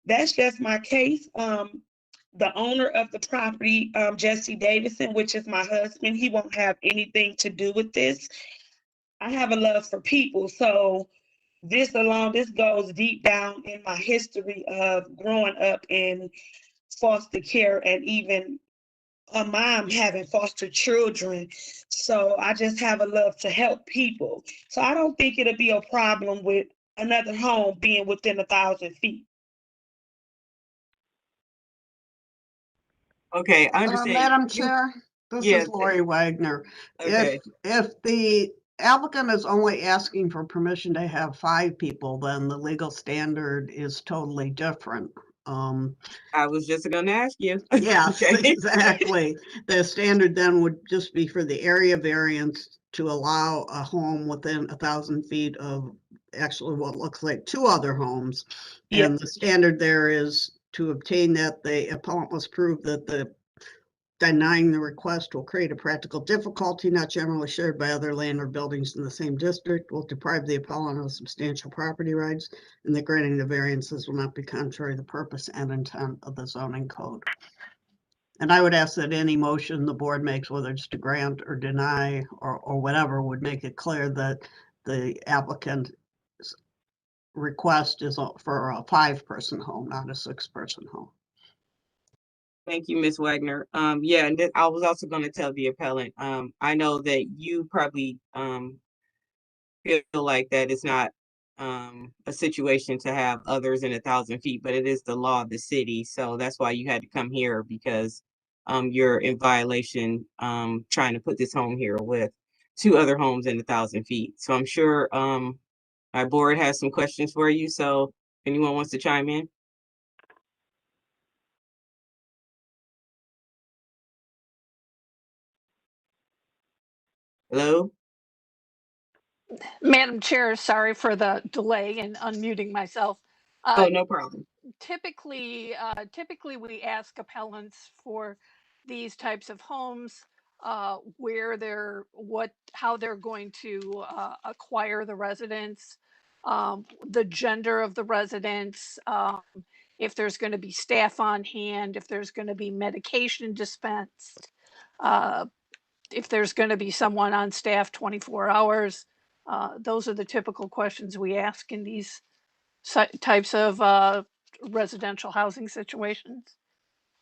Speaker 13: that's just my case. The owner of the property, Jesse Davidson, which is my husband, he won't have anything to do with this. I have a love for people, so this goes deep down in my history of growing up in foster care, and even a mom having foster children. So I just have a love to help people. So I don't think it'll be a problem with another home being within 1,000 feet.
Speaker 4: Okay, I understand.
Speaker 15: Madam Chair, this
Speaker 4: Yes.
Speaker 15: is Lori Wagner.
Speaker 4: Okay.
Speaker 15: If the applicant is only asking for permission to have 5 people, then the legal standard is totally different.
Speaker 4: I was just going to ask you.
Speaker 15: Yes,
Speaker 4: Okay.
Speaker 15: exactly. The standard then would just be for the area variance to allow a home within 1,000 feet of actually what looks like 2 other homes.
Speaker 13: Yep.
Speaker 15: And the standard there is to obtain that the appellant must prove that the denying the request will create a practical difficulty not generally shared by other land or buildings in the same district, will deprive the appellant of substantial property rights, and that granting the variances will not be contrary to the purpose and intent of the zoning code. And I would ask that any motion the board makes, whether it's to grant or deny or whatever, would make it clear that the applicant request is for a 5-person home, not a 6-person home.
Speaker 4: Thank you, Ms. Wagner. Yeah, and I was also going to tell the appellant, I know that you probably feel like that it's not a situation to have others in 1,000 feet, but it is the law of the city. So that's why you had to come here, because you're in violation trying to put this home here with 2 other homes in 1,000 feet. So I'm sure our board has some questions for you. So if anyone wants to chime in. Hello?
Speaker 8: Madam Chair, sorry for the delay in unmuting myself.
Speaker 4: Oh, no problem.
Speaker 8: Typically we ask appellants for these types of homes, where how they're going to acquire the residence, the gender of the residents, if there's going to be staff on hand, if there's going to be medication dispensed, if there's going to be someone on staff 24 hours. Those are the typical questions we ask in these types of residential housing situations.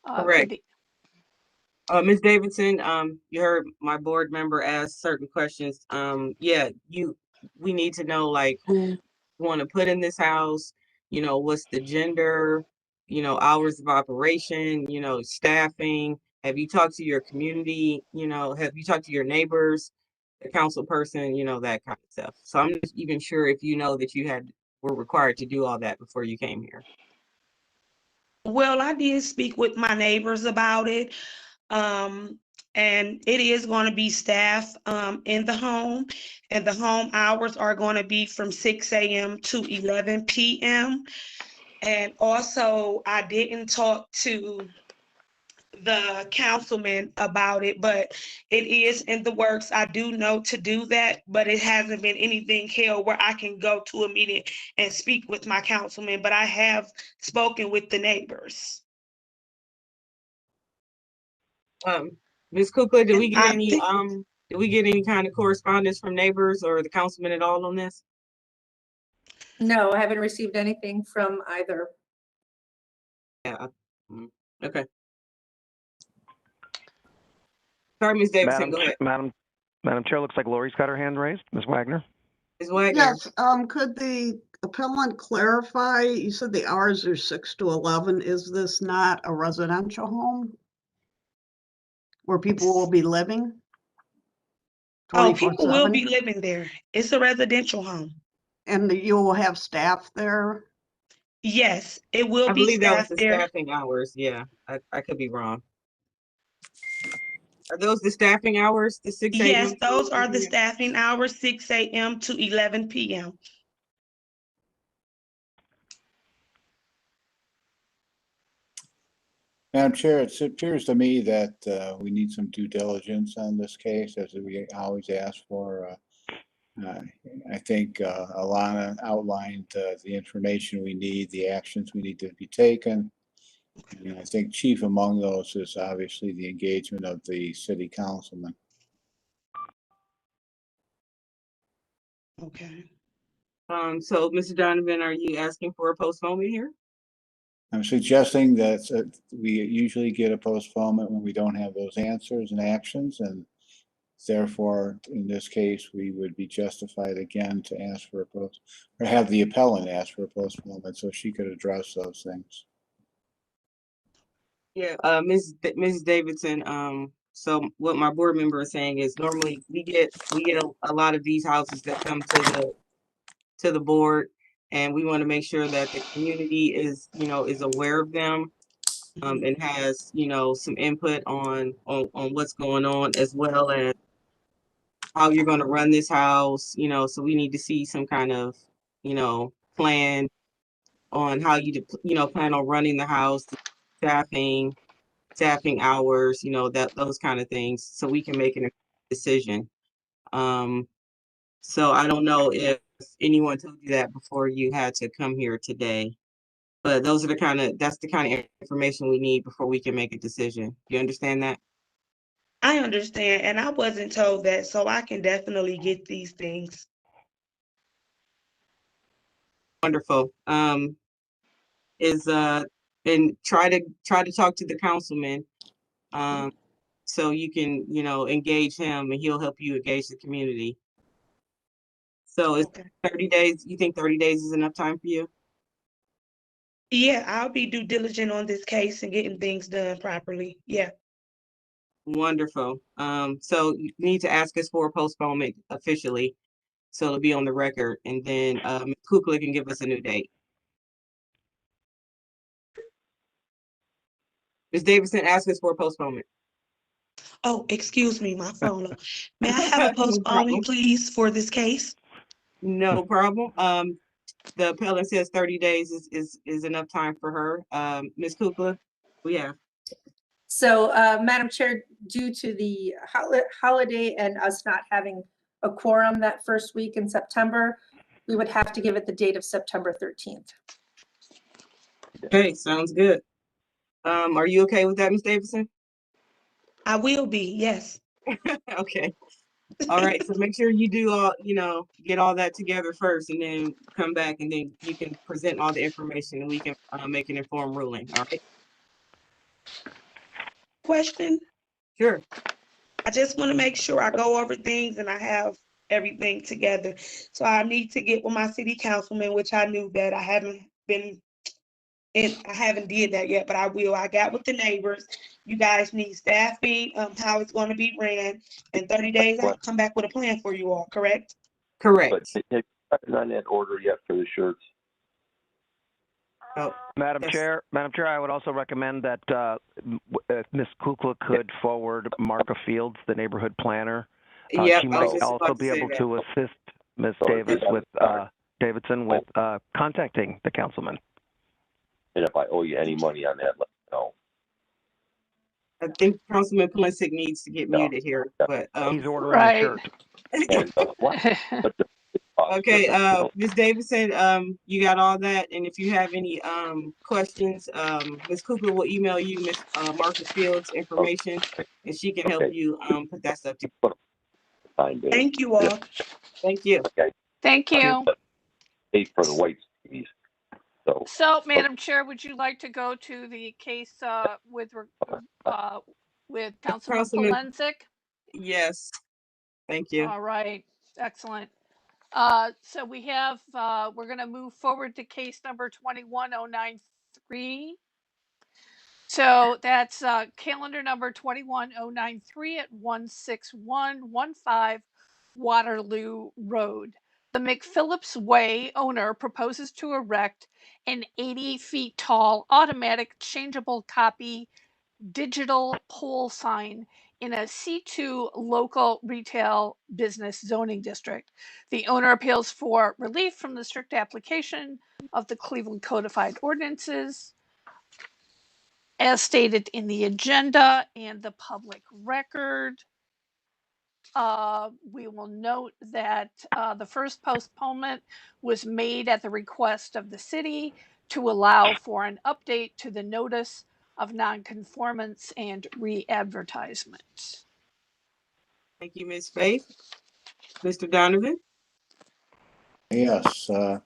Speaker 4: Correct. Ms. Davidson, you heard my board member ask certain questions. Yeah, we need to know like who want to put in this house, what's the gender, hours of operation, staffing. Have you talked to your community? Have you talked to your neighbors, the council person, that kind of stuff. So I'm not even sure if you know that were required to do all that before you came here.
Speaker 13: Well, I did speak with my neighbors about it. And it is going to be staff in the home, and the home hours are going to be from 6 a.m. to 11 p.m. And also, I didn't talk to the councilman about it, but it is in the works. I do know to do that, but it hasn't been anything held where I can go to a meeting and speak with my councilman, but I have spoken with the neighbors.
Speaker 4: Ms. Kukla, did we get any kind of correspondence from neighbors or the councilman at all on this?
Speaker 2: No, I haven't received anything from either.
Speaker 4: Yeah. Okay. Sorry, Ms. Davidson, go ahead.
Speaker 3: Madam Chair, looks like Lori's got her hand raised. Ms. Wagner?
Speaker 4: Ms. Wagner?
Speaker 15: Yes, could the appellant clarify, you said the hours are 6 to 11. Is this not a residential home where people will be living?
Speaker 13: Oh, people will be living there. It's a residential home.
Speaker 15: And you will have staff there?
Speaker 13: Yes, it will
Speaker 4: I
Speaker 13: be
Speaker 4: believe that was
Speaker 13: staff
Speaker 4: the
Speaker 13: there.
Speaker 4: staffing hours. Yeah, I could be wrong. Are those the staffing hours, the 6 a.m.?
Speaker 13: Yes, those are the staffing hours, 6 a.m. to 11 p.m.
Speaker 5: Madam Chair, it appears to me that we need some due diligence on this case, as we always ask for. I think Alana outlined the information we need, the actions we need to be taken. And I think chief among those is obviously the engagement of the city councilman.
Speaker 13: Okay.
Speaker 4: So Mr. Donovan, are you asking for a postponement here?
Speaker 5: I'm suggesting that we usually get a postponement when we don't have those answers and actions, and therefore, in this case, we would be justified again to ask for a or have the appellant ask for a postponement so she could address those things.
Speaker 4: Yeah, Ms. Davidson, so what my board member is saying is normally we get a lot of these houses that come to the board, and we want to make sure that the community is aware of them, and has, some input on what's going on, as well as how you're going to run this house, so we need to see some kind of, plan on how you plan on running the house, staffing hours, those kind of things, so we can make a decision. So I don't know if anyone told you that before you had to come here today, but that's the kind of information we need before we can make a decision. You understand that?
Speaker 13: I understand, and I wasn't told that, so I can definitely get these things.
Speaker 4: Wonderful. And try to talk to the councilman, so you can, engage him and he'll help you engage the community. So it's
Speaker 13: Okay.
Speaker 4: 30 days. You think 30 days is enough time for you?
Speaker 13: Yeah, I'll be due diligent on this case and getting things done properly. Yeah.
Speaker 4: Wonderful. So you need to ask us for a postponement officially, so it'll be on the record, and then Ms. Kukla can give us a new date. Ms. Davidson, ask us for a postponement.
Speaker 13: Oh, excuse me, my phone. May I have a
Speaker 4: No problem.
Speaker 13: postponement, please, for this case?
Speaker 4: No problem. The appellant says 30 days is enough time for her. Ms. Kukla, we have.
Speaker 2: So, Madam Chair, due to the holiday and us not having a quorum that first week in September, we would have to give it the date of September 13th.
Speaker 4: Okay, sounds good. Are you okay with that, Ms. Davidson?
Speaker 13: I will be, yes.
Speaker 4: Okay. All right, so make sure you do all, get all that together first and then come back and then you can present all the information and we can make an informed ruling, all right?
Speaker 13: Question?
Speaker 4: Sure.
Speaker 13: I just want to make sure I go over things and I have everything together. So I need to get with my city councilman, which I knew that I haven't did that yet, but I will. I got with the neighbors. You guys need staffing, how it's going to be ran. In 30 days, I'll come back with a plan for you all, correct?
Speaker 4: Correct.
Speaker 16: But have you gotten on that order yet for the shirts?
Speaker 4: Oh,
Speaker 3: Madam
Speaker 4: yes.
Speaker 3: Chair, I would also recommend that if Ms. Kukla could forward Marka Fields, the neighborhood planner.
Speaker 4: Yep,
Speaker 3: She
Speaker 4: I was
Speaker 3: might
Speaker 4: just
Speaker 3: also
Speaker 4: about to
Speaker 3: be
Speaker 4: say
Speaker 3: able
Speaker 4: that.
Speaker 3: to assist Ms. Davidson with contacting the councilman.
Speaker 16: And if I owe you any money on that, let me know.
Speaker 4: I think Councilman Pulisic needs to get
Speaker 16: No.
Speaker 4: muted here, but
Speaker 3: He's ordering
Speaker 8: Right.
Speaker 3: a shirt.
Speaker 16: And, but
Speaker 4: okay, Ms. Davidson, you got all that, and if you have any questions, Ms. Kukla will email you Ms. Marcus Fields information, and she can help you put that stuff together.
Speaker 13: Thank you all.
Speaker 4: Thank you.
Speaker 16: Okay.
Speaker 8: Thank you.
Speaker 16: Pay for the white skis.
Speaker 8: So, Madam Chair, would you like to go to the case with Councilman Polensek?
Speaker 4: Yes. Thank you.
Speaker 8: All right. Excellent. So we have, we're going to move forward to case number 21093. So that's calendar number 21093 at 16115 Waterloo Road. The McPhillips Way owner proposes to erect an 80 feet tall automatic changeable copy digital pole sign in a C2 local retail business zoning district. The owner appeals for relief from the strict application of the Cleveland Codified Ordinances as stated in the agenda and the public record. We will note that the first postponement was made at the request of the city to allow for an update to the notice of nonconformance and re-advertisement.
Speaker 4: Thank you, Ms. Faith. Mr. Donovan?
Speaker 5: Yes. Well,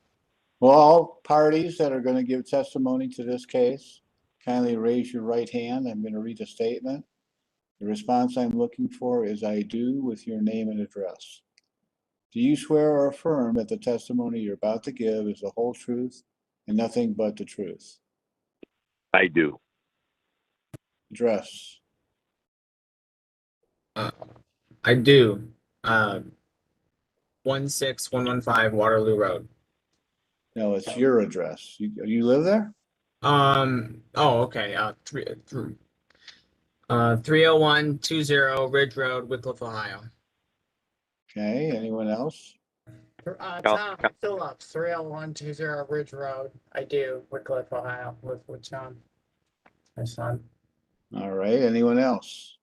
Speaker 5: all parties that are going to give testimony to this case, kindly raise your right hand. I'm going to read a statement. The response I'm looking for is I do with your name and address. Do you swear or affirm that the testimony you're about to give is the whole truth and nothing but the truth?
Speaker 16: I do.
Speaker 5: Address.
Speaker 17: I do. 16115 Waterloo Road.
Speaker 5: No, it's your address. You live there?
Speaker 17: Oh, okay. 30120 Ridge Road, Wickliffe, Ohio.
Speaker 5: Okay. Anyone else?
Speaker 17: Tom Phillips, 30120 Ridge Road. I do, Wickliffe, Ohio, with Tom, my son.
Speaker 5: All right. Anyone else?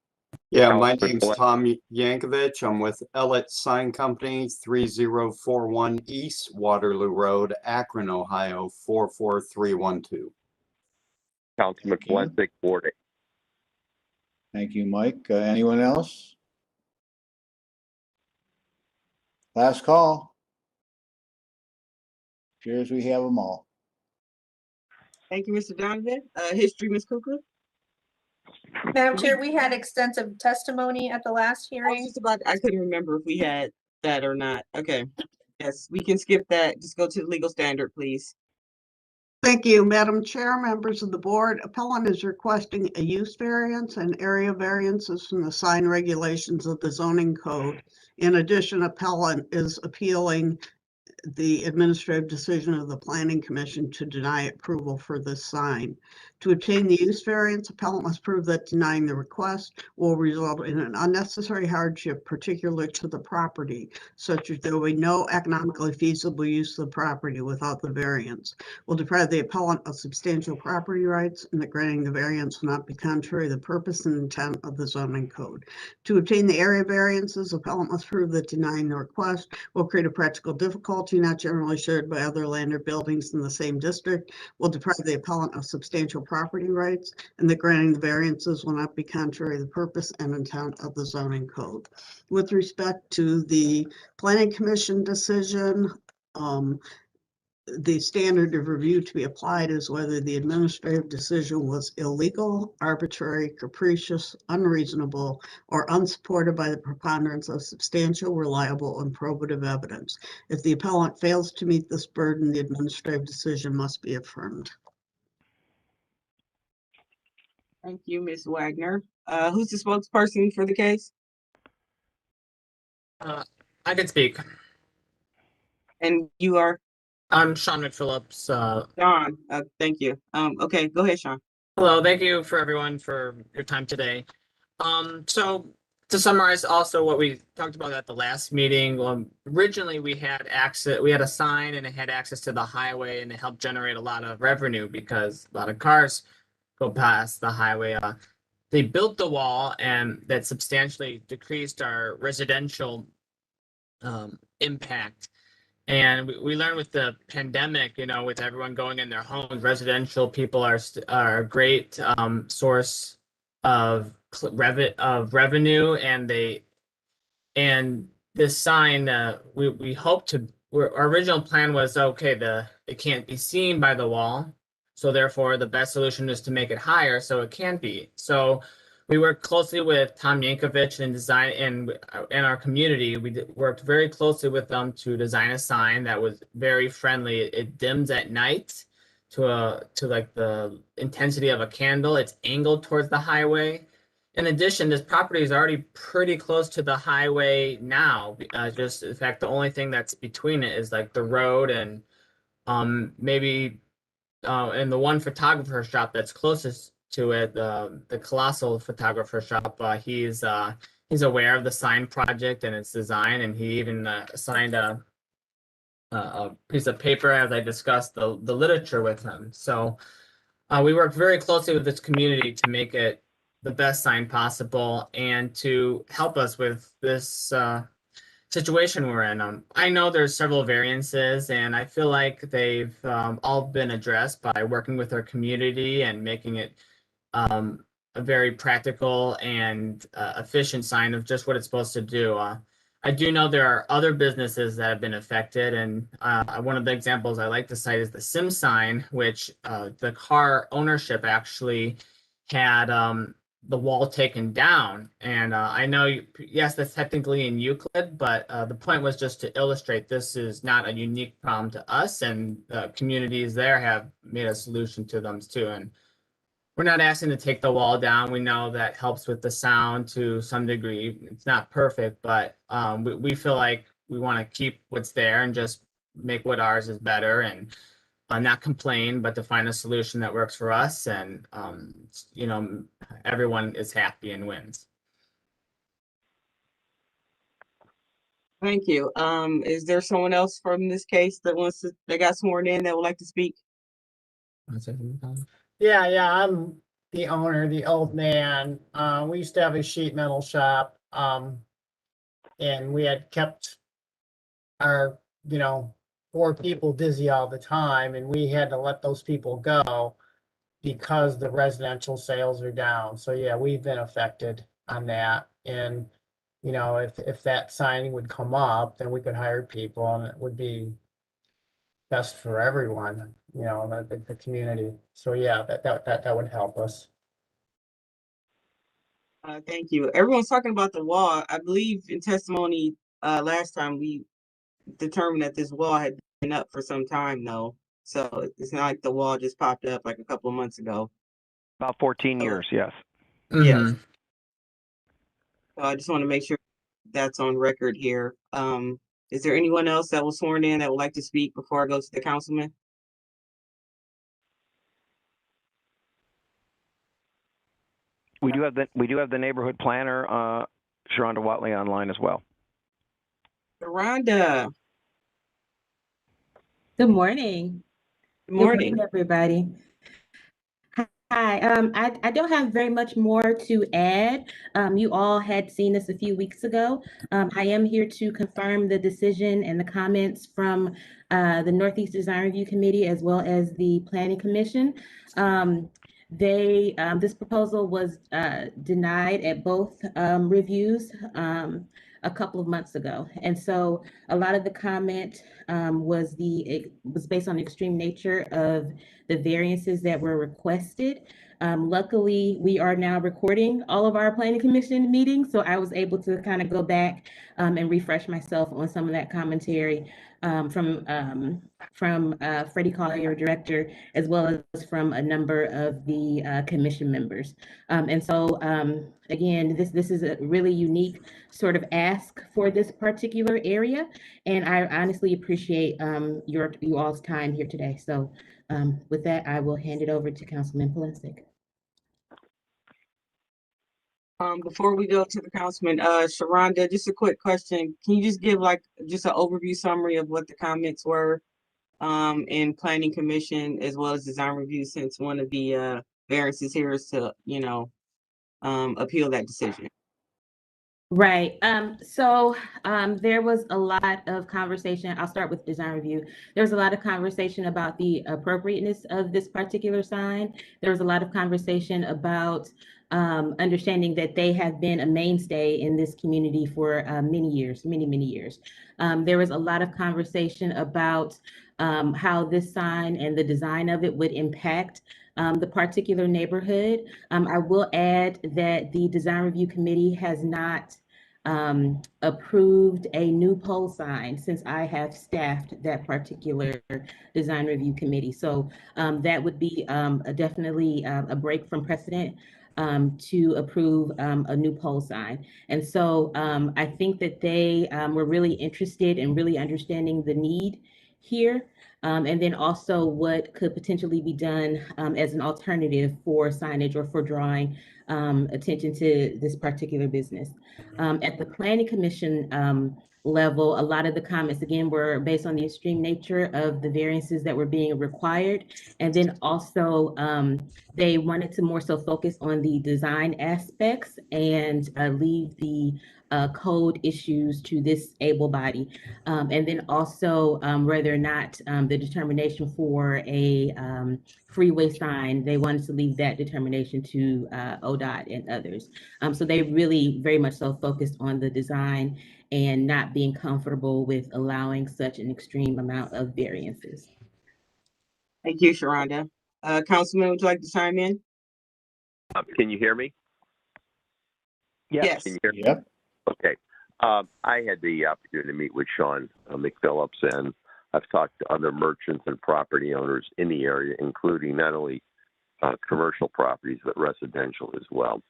Speaker 18: Yeah, my name's Tom Yankovich. I'm with Ellett Sign Company, 3041 East Waterloo Road, Akron, Ohio, 44312.
Speaker 16: Councilman Polensek, boarding.
Speaker 5: Thank you, Mike. Anyone else? Last call. Appears we have them all.
Speaker 4: Thank you, Mr. Donovan. History, Ms. Cooper?
Speaker 2: Madam Chair, we had extensive testimony at the last
Speaker 4: I was
Speaker 2: hearing.
Speaker 4: just about, I couldn't remember if we had that or not. Okay. Yes, we can skip that. Just go to the legal standard, please.
Speaker 15: Thank you, Madam Chair, members of the board. Appellant is requesting a use variance and area variances from the sign regulations of the zoning code. In addition, appellant is appealing the administrative decision of the Planning Commission to deny approval for this sign. To obtain the use variance, appellant must prove that denying the request will result in an unnecessary hardship particular to the property, such as there will be no economically feasible use of the property without the variance, will deprive the appellant of substantial property rights, and that granting the variance will not be contrary to the purpose and intent of the zoning code. To obtain the area variances, appellant must prove that denying the request will create a practical difficulty not generally shared by other land or buildings in the same district, will deprive the appellant of substantial property rights, and that granting the variances will not be contrary to the purpose and intent of the zoning code. With respect to the Planning Commission decision, the standard of review to be applied is whether the administrative decision was illegal, arbitrary, capricious, unreasonable, or unsupported by the preponderance of substantial, reliable, and probative evidence. If the appellant fails to meet this burden, the administrative decision must be affirmed.
Speaker 4: Thank you, Ms. Wagner. Who's the spokesperson for the case?
Speaker 19: I can speak.
Speaker 4: And you are?
Speaker 19: I'm Sean McPhillips.
Speaker 4: Sean, thank you. Okay, go ahead, Sean.
Speaker 19: Hello, thank you for everyone for your time today. So to summarize also what we talked about at the last meeting, originally we had a sign and it had access to the highway, and it helped generate a lot of revenue because a lot of cars go past the highway. They built the wall, and that substantially decreased our residential impact. And we learned with the pandemic, with everyone going in their homes, residential people are a great source of revenue, and this sign, we hope to. Our original plan was it can't be seen by the wall, so therefore the best solution is to make it higher so it can be. So we worked closely with Tom Yankovic and design and our community. We worked very closely with them to design a sign that was very friendly. It dims at night to like the intensity of a candle. It's angled towards the highway. In addition, this property is already pretty close to the highway now. Just in fact, the only thing that's between it is like the road and maybe and the one photographer shop that's closest to it, the Colossal photographer shop. He's aware of the sign project and its design, and he even signed a piece of paper as I discussed the literature with him. So we worked very closely with this community to make it the best sign possible and to help us with this situation we're in. I know there's several variances, and I feel like they've all been addressed by working with our community and making it a very practical and efficient sign of just what it's supposed to do. I do know there are other businesses that have been affected, and one of the examples I like to cite is the Sim sign, which the car ownership actually had the wall taken down. And I know, yes, that's technically in Euclid, but the point was just to illustrate this is not a unique problem to us, and communities there have made a solution to them too. And we're not asking to take the wall down. We know that helps with the sound to some degree. It's not perfect, but we feel like we want to keep what's there and just make what ours is better, and not complain, but to find a solution that works for us, and everyone is happy and wins.
Speaker 4: Thank you. Is there someone else from this case that got sworn in that would like to speak?
Speaker 17: Yeah, I'm the owner, the old man. We used to have a sheet metal shop, and we had kept our, 4 people dizzy all the time, and we had to let those people go because the residential sales are down. So yeah, we've been affected on that. And, if that signing would come up, then we could hire people, and it would be best for everyone, you know, the community. So yeah, that would help us.
Speaker 4: Thank you. Everyone's talking about the wall. I believe in testimony last time we determined that this wall had been up for some time though. So it's not like the wall just popped up like a couple of months ago.
Speaker 3: About 14 years, yes.
Speaker 4: Yes. So I just want to make sure that's on record here. Is there anyone else that was sworn in that would like to speak before I go to the councilman?
Speaker 3: We do have the neighborhood planner, Sharonda Watley, online as well.
Speaker 4: Rhonda.
Speaker 20: Good morning.
Speaker 4: Good morning.
Speaker 20: Everybody. Hi, I don't have very much more to add. You all had seen this a few weeks ago. I am here to confirm the decision and the comments from the Northeast Design Review Committee as well as the Planning Commission. This proposal was denied at both reviews a couple of months ago. And so a lot of the comment was based on the extreme nature of the variances that were requested. Luckily, we are now recording all of our planning commission meetings, so I was able to kind of go back and refresh myself on some of that commentary from Freddie Collier, director, as well as from a number of the commission members. And so again, this is a really unique sort of ask for this particular area, and I honestly appreciate you all's time here today. So with that, I will hand it over to Councilman Polensek.
Speaker 4: Before we go to the councilman, Sharonda, just a quick question. Can you just give like just an overview summary of what the comments were in planning commission as well as design review, since one of the variances here is to, you know, appeal that decision?
Speaker 20: Right. So there was a lot of conversation. I'll start with design review. There was a lot of conversation about the appropriateness of this particular sign. There was a lot of conversation about understanding that they have been a mainstay in this community for many years, many years. There was a lot of conversation about how this sign and the design of it would impact the particular neighborhood. I will add that the design review committee has not approved a new pole sign since I have staffed that particular design review committee. So that would be definitely a break from precedent to approve a new pole sign. And so I think that they were really interested in really understanding the need here. And then also what could potentially be done as an alternative for signage or for drawing attention to this particular business. At the Planning Commission level, a lot of the comments, again, were based on the extreme nature of the variances that were being required. And then also they wanted to more so focus on the design aspects and leave the code issues to this able body. And then also whether or not the determination for a freeway sign, they wanted to leave that determination to ODOT and others. So they really very much so focused on the design and not being comfortable with allowing such an extreme amount of variances.
Speaker 4: Thank you, Sharonda. Councilman, would you like to chime in?
Speaker 16: Can you hear me?
Speaker 4: Yes.
Speaker 16: Can you hear me?
Speaker 5: Yep.
Speaker 16: Okay. I had the opportunity to meet with Sean McPhillips, and I've talked to other merchants and property owners in the area, including not only commercial properties, but residential as well.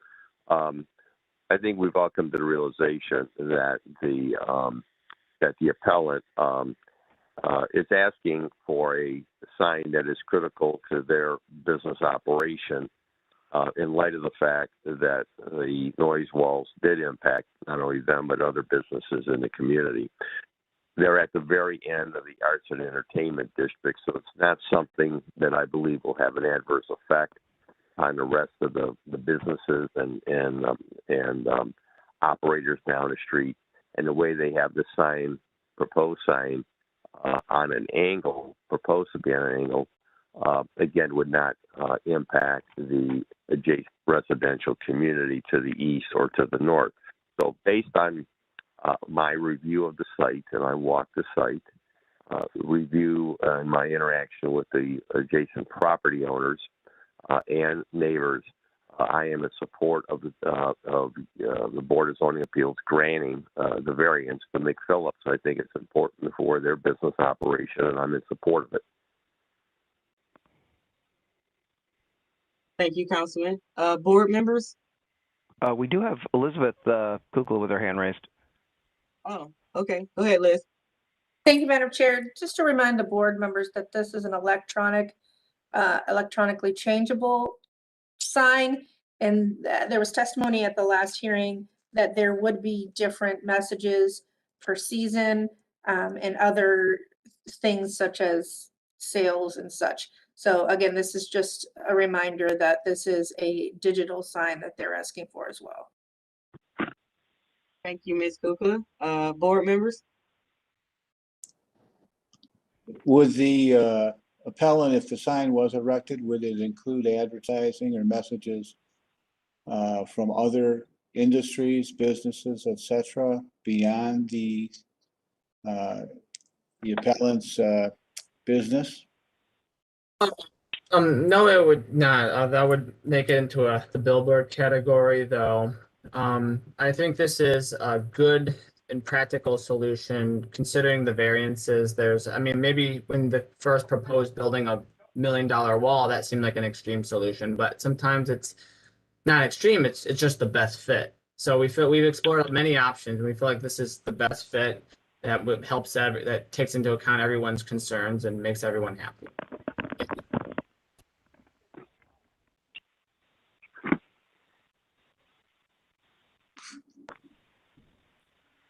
Speaker 16: I think we've all come to the realization that the appellant is asking for a sign that is critical to their business operation in light of the fact that the noise walls did impact not only them, but other businesses in the community. They're at the very end of the arts and entertainment district, so it's not something that I believe will have an adverse effect on the rest of the businesses and operators down the street. And the way they have the sign, proposed sign, on an angle, proposed to be on an angle, again, would not impact the adjacent residential community to the east or to the north. So based on my review of the site, and I walked the site, review and my interaction with the adjacent property owners and neighbors, I am in support of the Board of Zoning Appeals granting the variance to McPhillips. I think it's important for their business operation, and I'm in support of it.
Speaker 4: Thank you, Councilman. Board members?
Speaker 3: We do have Elizabeth Kukla with her hand raised.
Speaker 4: Oh, okay. Go ahead, Liz.
Speaker 2: Thank you, Madam Chair. Just to remind the board members that this is an electronically changeable sign. And there was testimony at the last hearing that there would be different messages per season and other things such as sales and such. So again, this is just a reminder that this is a digital sign that they're asking for as well.
Speaker 4: Thank you, Ms. Kukla. Board members?
Speaker 5: Would the appellant, if the sign was erected, would it include advertising or messages from other industries, businesses, etc., beyond the appellant's business?
Speaker 19: No, it would not. That would make it into the billboard category, though. I think this is a good and practical solution considering the variances. I mean, maybe when the first proposed building a $1 million wall, that seemed like an extreme solution, but sometimes it's not extreme. It's just the best fit. So we've explored many options, and we feel like this is the best fit that helps that takes into account everyone's concerns and makes everyone happy.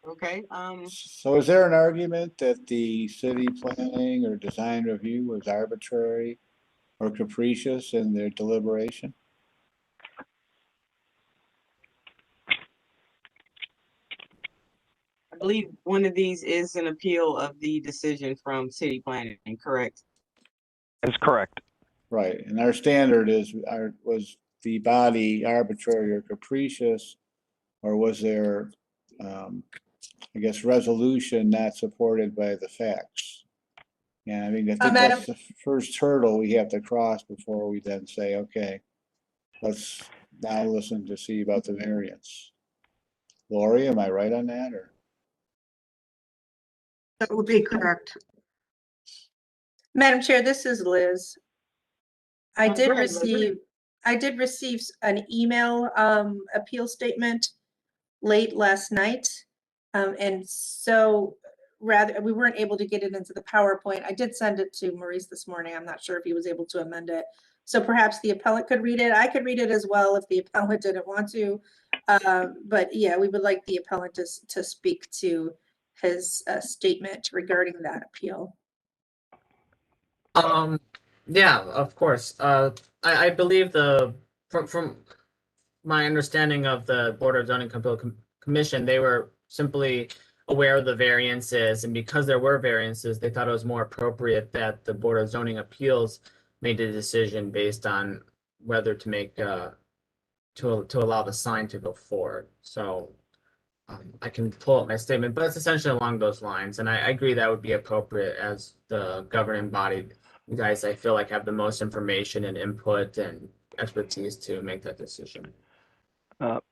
Speaker 4: Okay.
Speaker 5: So is there an argument that the city planning or design review was arbitrary or capricious in their deliberation?
Speaker 4: I believe one of these is an appeal of the decision from city planning, correct?
Speaker 3: That's correct.
Speaker 5: Right, and our standard was the body arbitrary or capricious, or was there, I guess, resolution not supported by the facts? And I mean, I think that's the first hurdle we have to cross before we then say, okay, let's now listen to see about the variance. Lori, am I right on that, or?
Speaker 15: That would be correct.
Speaker 2: Madam Chair, this is Liz. I did
Speaker 4: Go ahead, Liz.
Speaker 2: receive an email appeal statement late last night. And so we weren't able to get it into the PowerPoint. I did send it to Maurice this morning. I'm not sure if he was able to amend it. So perhaps the appellant could read it. I could read it as well if the appellant didn't want to. But yeah, we would like the appellant to speak to his statement regarding that appeal.
Speaker 19: Yeah, of course. I believe from my understanding of the Board of Zoning Appeal Commission, they were simply aware of the variances, and because there were variances, they thought it was more appropriate that the Board of Zoning Appeals made a decision based on whether to make to allow the sign to go forward. So I can pull up my statement, but it's essentially along those lines, and I agree that would be appropriate as the governing body. You guys, I feel like, have the most information and input and expertise to make that decision.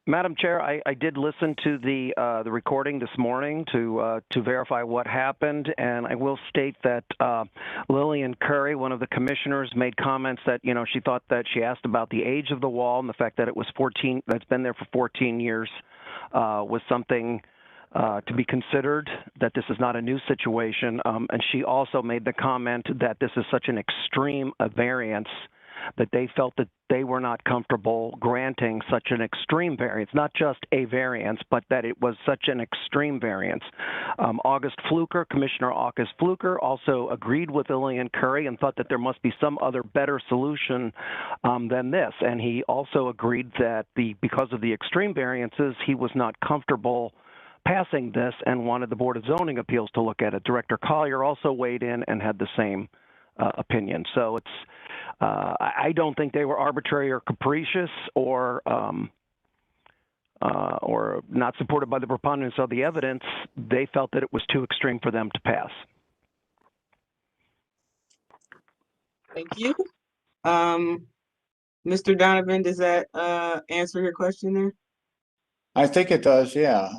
Speaker 3: Madam Chair, I did listen to the recording this morning to verify what happened, and I will state that Lillian Curry, one of the commissioners, made comments that she thought that she asked about the age of the wall and the fact that it was that's been there for 14 years was something to be considered, that this is not a new situation. And she also made the comment that this is such an extreme variance that they felt that they were not comfortable granting such an extreme variance, not just a variance, but that it was such an extreme variance. Commissioner August Fluker also agreed with Lillian Curry and thought that there must be some other better solution than this. And he also agreed that because of the extreme variances, he was not comfortable passing this and wanted the Board of Zoning Appeals to look at it. Director Collier also weighed in and had the same opinion. So it's I don't think they were arbitrary or capricious or not supported by the preponderance of the evidence. They felt that it was too extreme for them to pass.
Speaker 4: Thank you. Mr. Donovan, does that answer your question there?
Speaker 5: I think it does, yeah.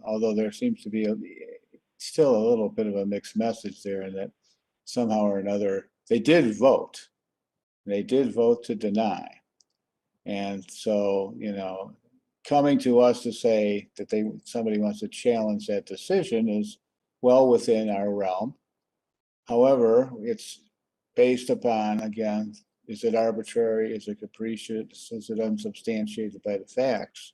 Speaker 5: Although there seems to be still a little bit of a mixed message there, in that somehow or another they did vote. They did vote to deny, and so coming to us to say that somebody wants to challenge that decision is well within our realm. However, it's based upon, again, is it arbitrary? Is it capricious? Is it unsubstantiated by the facts?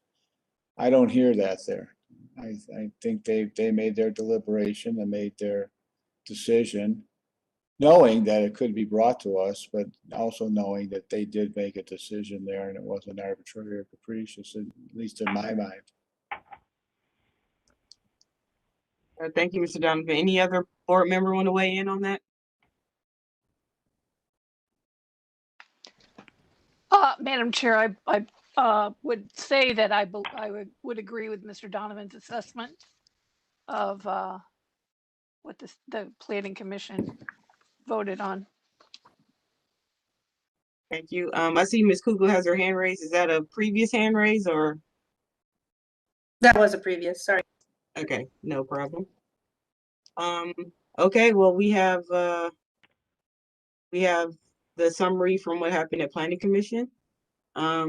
Speaker 5: I don't hear that there. I think they made their deliberation and made their decision, knowing that it could be brought to us, but also knowing that they did make a decision there and it wasn't arbitrary or capricious, at least in my mind.
Speaker 4: Thank you, Mr. Donovan. Any other board member want to weigh in on that?
Speaker 8: Madam Chair, I would say that I would agree with Mr. Donovan's assessment of what the Planning Commission voted on.
Speaker 4: Thank you. I see Ms. Kugel has her hand raised. Is that a previous hand raise or?
Speaker 2: That was a previous, sorry.
Speaker 4: Okay, no problem. Okay, well, we have the summary from what happened at Planning Commission.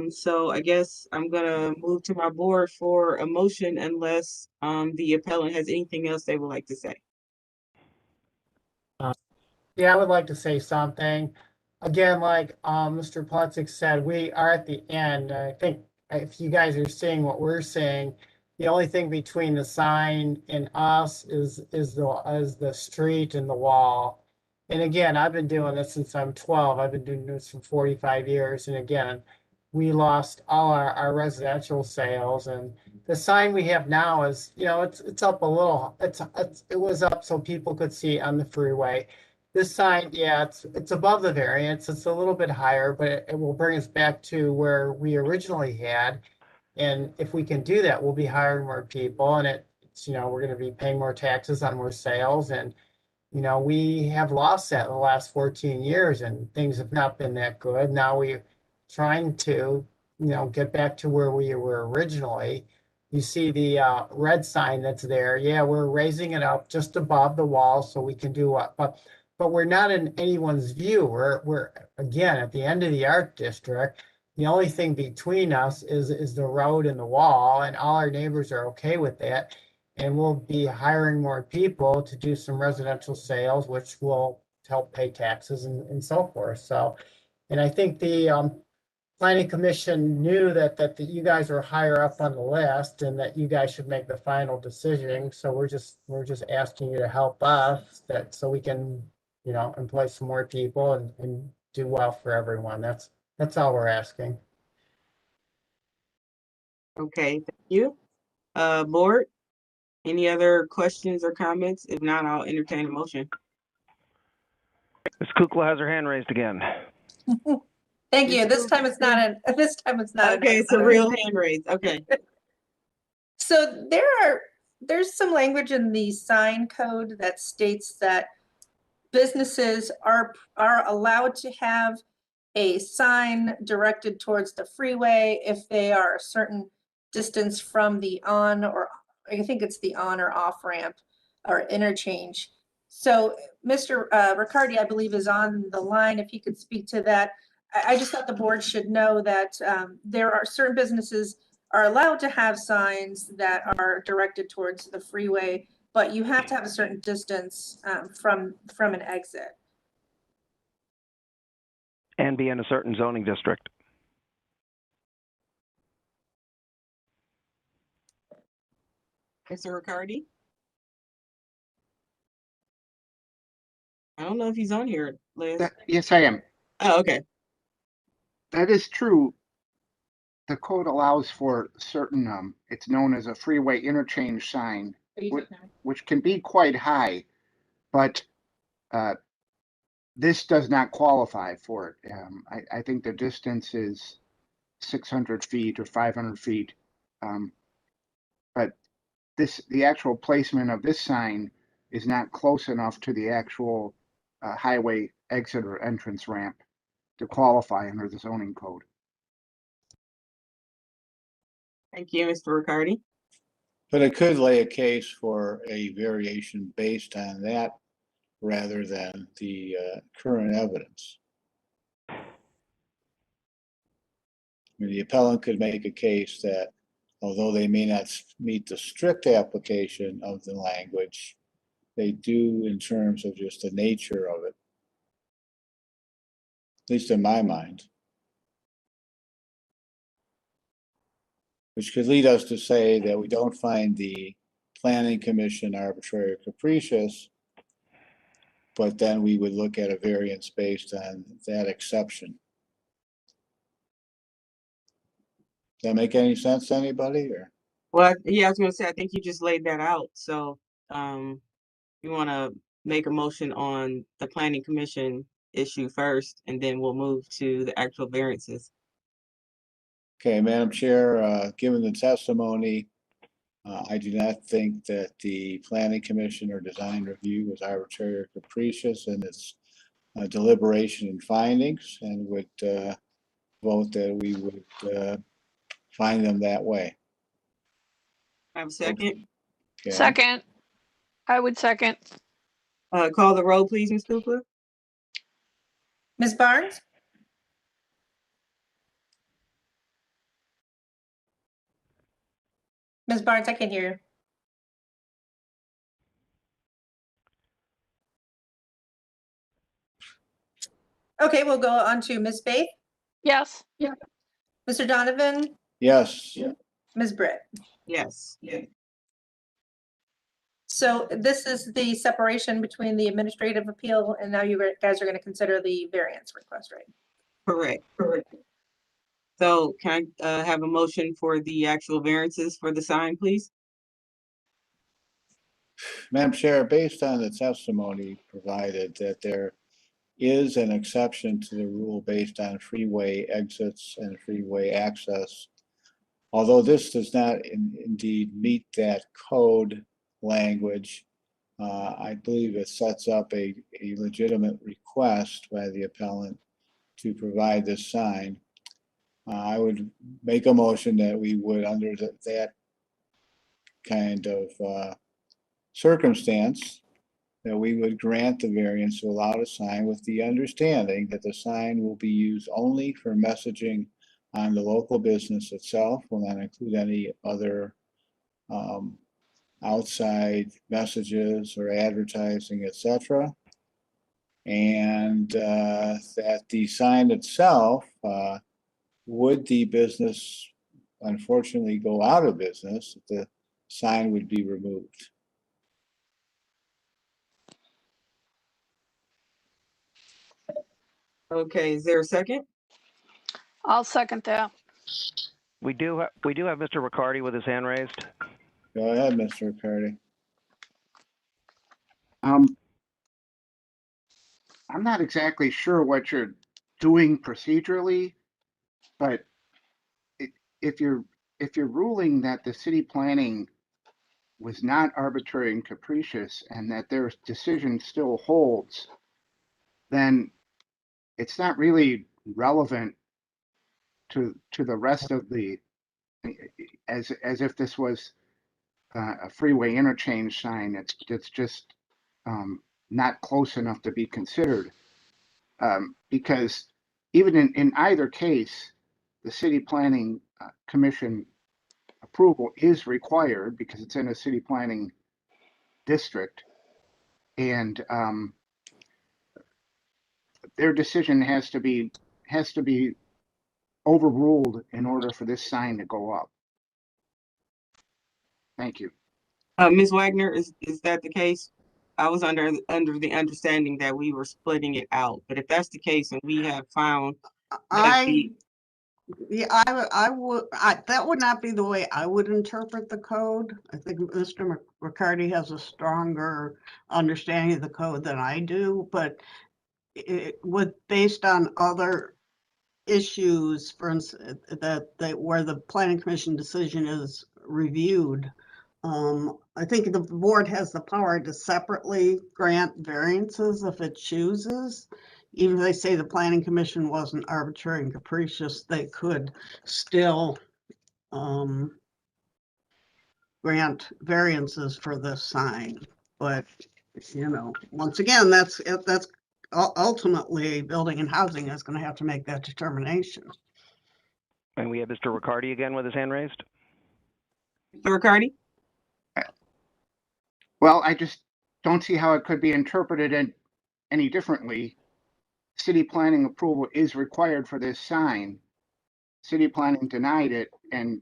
Speaker 4: So I guess I'm gonna move to my board for a motion unless the appellant has anything else they would like to say.
Speaker 17: Yeah, I would like to say something. Again, like Mr. Plotzik said, we are at the end. I think if you guys are seeing what we're seeing, the only thing between the sign and us is the street and the wall. And again, I've been doing this since I'm 12. I've been doing this for 45 years. And again, we lost all our residential sales, and the sign we have now is, it's up a little. It was up so people could see on the freeway. This sign, yeah, it's above the variance. It's a little bit higher, but it will bring us back to where we originally had. And if we can do that, we'll be hiring more people, and it's we're going to be paying more taxes on more sales. And we have lost that in the last 14 years, and things have not been that good. Now we're trying to, get back to where we were originally. You see the red sign that's there. Yeah, we're raising it up just above the wall so we can do what, but we're not in anyone's view. We're again at the end of the art district. The only thing between us is the road and the wall, and all our neighbors are okay with that. And we'll be hiring more people to do some residential sales, which will help pay taxes and so forth. So, and I think the Planning Commission knew that you guys are higher up on the list and that you guys should make the final decision. So we're just asking you to help us so we can, employ some more people and do well for everyone. That's all we're asking.
Speaker 4: Okay, thank you. Board, any other questions or comments? If not, I'll entertain a motion.
Speaker 3: Ms. Kukla has her hand raised again.
Speaker 2: Thank you. This time it's not
Speaker 4: Okay, it's a real hand raise. Okay.
Speaker 2: So there's some language in the sign code that states that businesses are allowed to have a sign directed towards the freeway if they are a certain distance from the on, or I think it's the on or off ramp or interchange. So Mr. Riccardi, I believe, is on the line. If he could speak to that. I just thought the board should know that there are certain businesses are allowed to have signs that are directed towards the freeway, but you have to have a certain distance from an exit.
Speaker 3: And be in a certain zoning district.
Speaker 4: Mr. Riccardi? I don't know if he's on here, Liz.
Speaker 21: Yes, I am.
Speaker 4: Oh, okay.
Speaker 21: That is true. The code allows for certain, it's known as a freeway interchange sign, which can be quite high, but this does not qualify for it. I think the distance is 600 feet or 500 feet. But the actual placement of this sign is not close enough to the actual a highway exit or entrance ramp to qualify under the zoning code.
Speaker 4: Thank you, Mr. Riccardi.
Speaker 5: But it could lay a case for a variation based on that rather than the current evidence. I mean, the appellant could make a case that although they may not meet the strict application of the language, they do in terms of just the nature of it, at least in my mind. Which could lead us to say that we don't find the planning commission arbitrary or capricious, but then we would look at a variance based on that exception. Does that make any sense to anybody, or?
Speaker 4: Well, yeah, I was gonna say, I think you just laid that out. So, you wanna make a motion on the planning commission issue first, and then we'll move to the actual variances.
Speaker 5: Okay, Madam Chair, given the testimony, I do not think that the planning commission or design review was arbitrary or capricious in its deliberation and findings, and would vote that we would find them that way.
Speaker 4: Have a second?
Speaker 5: Okay.
Speaker 8: Second. I would second.
Speaker 4: Call the roll, please, Ms. Kukla.
Speaker 2: Ms. Barnes? Ms. Barnes, I can hear you. Okay, we'll go on to Ms. Faith,
Speaker 8: Yes.
Speaker 2: Mr. Donovan,
Speaker 5: Yes.
Speaker 2: Ms. Britt.
Speaker 4: Yes.
Speaker 2: So this is the separation between the administrative appeal, and now you guys are going to consider the variance request, right?
Speaker 4: Correct. So can I have a motion for the actual variances for the sign, please?
Speaker 5: Madam Chair, based on the testimony provided that there is an exception to the rule based on freeway exits and freeway access, although this does not indeed meet that code language, I believe it sets up a legitimate request by the appellant to provide this sign. I would make a motion that we would, under that kind of circumstance, that we would grant the variance to allow the sign with the understanding that the sign will be used only for messaging on the local business itself, will not include any other outside messages or advertising, etc. And that the sign itself, would the business unfortunately go out of business, the sign would be removed.
Speaker 4: Okay, is there a second?
Speaker 8: I'll second that.
Speaker 3: We do have Mr. Riccardi with his hand raised.
Speaker 5: Go ahead, Mr. Riccardi.
Speaker 21: I'm not exactly sure what you're doing procedurally, but if you're ruling that the city planning was not arbitrary and capricious and that their decision still holds, then it's not really relevant to the rest of the, as if this was a freeway interchange sign. It's just not close enough to be considered, because even in either case, the city planning commission approval is required because it's in a city planning district, and their decision has to be overruled in order for this sign to go up. Thank you.
Speaker 4: Ms. Wagner, is that the case? I was under the understanding that we were splitting it out, but if that's the case, and we have found that
Speaker 15: that would not be the way I would interpret the code. I think Mr. Riccardi has a stronger understanding of the code than I do, but based on other issues, for instance, that where the planning commission decision is reviewed, I think the board has the power to separately grant variances if it chooses. Even if they say the planning commission wasn't arbitrary and capricious, they could still grant variances for this sign. But, you know, once again, that's ultimately building and housing is going to have to make that determination.
Speaker 3: And we have Mr. Riccardi again with his hand raised.
Speaker 4: Mr. Riccardi?
Speaker 21: Well, I just don't see how it could be interpreted any differently. City planning approval is required for this sign. City planning denied it, and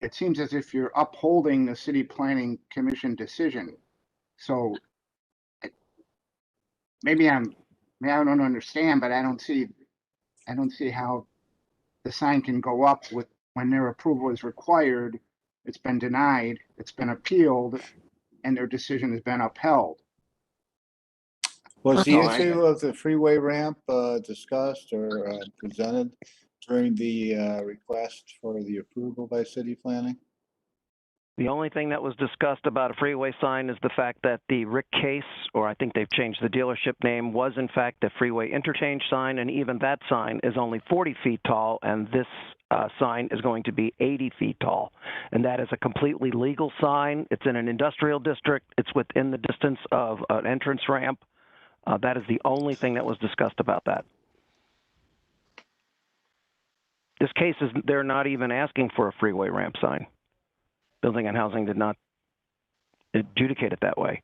Speaker 21: it seems as if you're upholding the city planning commission decision. So maybe I don't understand, but I don't see how the sign can go up with when their approval is required. It's been denied, it's been appealed, and their decision has been upheld.
Speaker 5: Was the issue of the freeway ramp discussed or presented during the request for the approval by city planning?
Speaker 3: The only thing that was discussed about a freeway sign is the fact that the Rick Case, or I think they've changed the dealership name, was in fact a freeway interchange sign, and even that sign is only 40 feet tall, and this sign is going to be 80 feet tall. And that is a completely legal sign. It's in an industrial district. It's within the distance of an entrance ramp. That is the only thing that was discussed about that. This case is, they're not even asking for a freeway ramp sign. Building and Housing did not adjudicate it that way.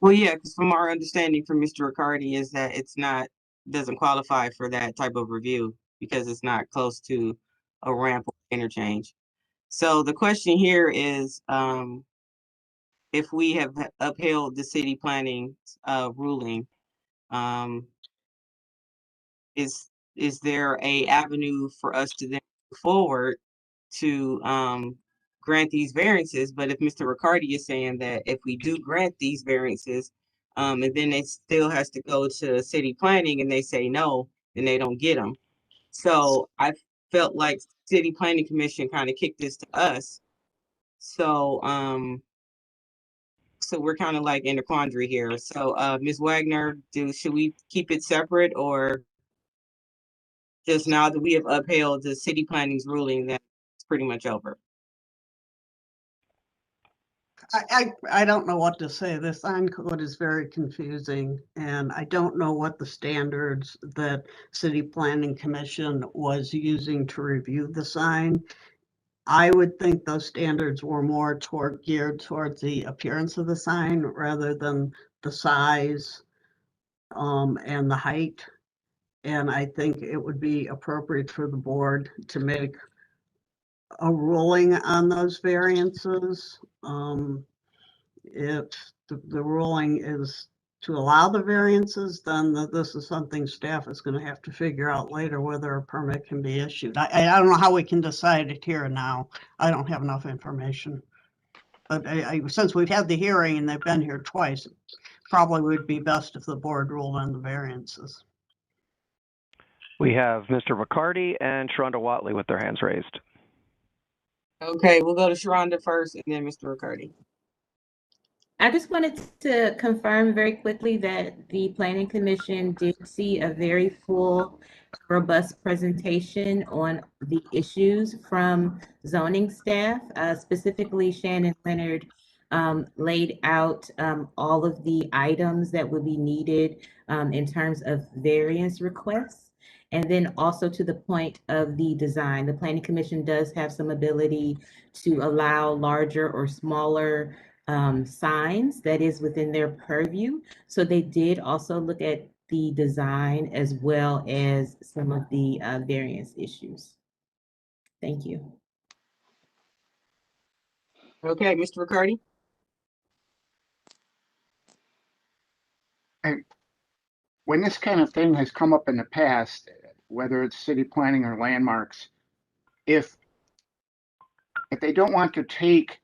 Speaker 4: Well, yeah, because from our understanding from Mr. Riccardi is that doesn't qualify for that type of review because it's not close to a ramp or interchange. So the question here is, if we have upheld the city planning ruling, is there a avenue for us to then move forward to grant these variances? But if Mr. Riccardi is saying that if we do grant these variances, and then it still has to go to city planning and they say no, then they don't get them. So I felt like city planning commission kind of kicked this to us. So so we're kind of like in a quandary here. So Ms. Wagner, should we keep it separate, or just now that we have upheld the city planning's ruling that it's pretty much over?
Speaker 15: I don't know what to say. This sign code is very confusing, and I don't know what the standards that City Planning Commission was using to review the sign. I would think those standards were more geared towards the appearance of the sign rather than the size and the height. And I think it would be appropriate for the board to make a ruling on those variances. If the ruling is to allow the variances, then this is something staff is going to have to figure out later whether a permit can be issued. I don't know how we can decide it here and now. I don't have enough information. But since we've had the hearing and they've been here twice, it probably would be best if the board ruled on the variances.
Speaker 3: We have Mr. Riccardi and Sharonda Watley with their hands raised.
Speaker 4: Okay, we'll go to Sharonda first and then Mr. Riccardi.
Speaker 20: I just wanted to confirm very quickly that the Planning Commission did see a very full, robust presentation on the issues from zoning staff. Specifically, Shannon Leonard laid out all of the items that would be needed in terms of variance requests. And then also to the point of the design, the Planning Commission does have some ability to allow larger or smaller signs that is within their purview. So they did also look at the design as well as some of the variance issues. Thank you.
Speaker 4: Okay, Mr. Riccardi.
Speaker 21: When this kind of thing has come up in the past, whether it's city planning or landmarks, if they don't want to take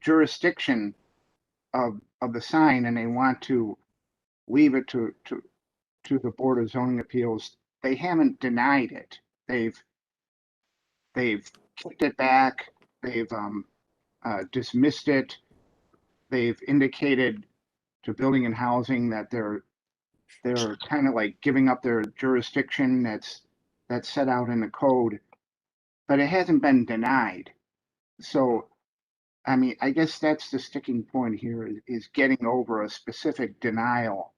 Speaker 21: jurisdiction of the sign and they want to leave it to the Board of Zoning Appeals, they haven't denied it. They've kicked it back. They've dismissed it. They've indicated to Building and Housing that they're kind of like giving up their jurisdiction that's set out in the code, but it hasn't been denied. So, I mean, I guess that's the sticking point here is getting over a specific denial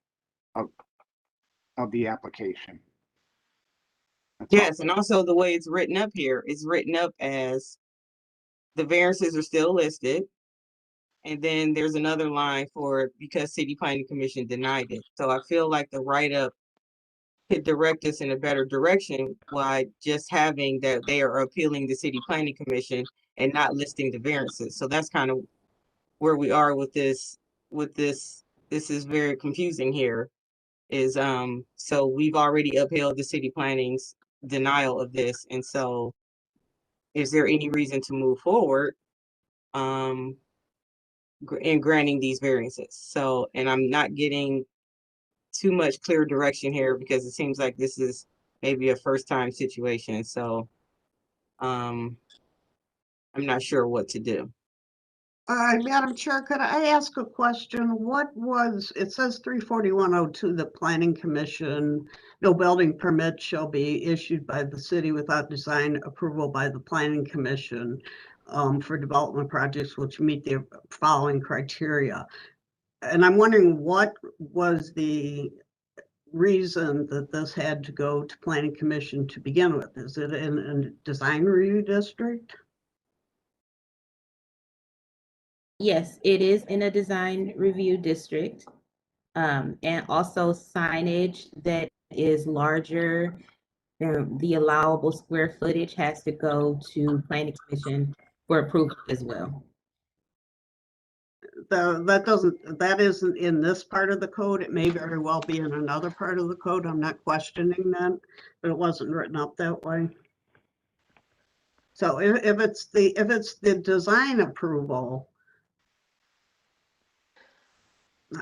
Speaker 21: of the application. That's all.
Speaker 4: Yes, and also the way it's written up here, it's written up as the variances are still listed. And then there's another line for because City Planning Commission denied it. So I feel like the write-up could direct us in a better direction while just having that they are appealing the City Planning Commission and not listing the variances. So that's kind of where we are with this. This is very confusing here. So we've already upheld the city planning's denial of this, and so is there any reason to move forward in granting these variances? So, and I'm not getting too much clear direction here because it seems like this is maybe a first time situation. So I'm not sure what to do.
Speaker 15: Madam Chair, could I ask a question? It says 34102, the Planning Commission, no building permit shall be issued by the city without design approval by the Planning Commission for development projects which meet the following criteria. And I'm wondering what was the reason that this had to go to Planning Commission to begin with? Is it in a design review district?
Speaker 20: Yes, it is in a design review district. And also signage that is larger than the allowable square footage has to go to Planning Commission for approval as well.
Speaker 15: That isn't in this part of the code. It may very well be in another part of the code. I'm not questioning that, but it wasn't written up that way. So if it's the design approval,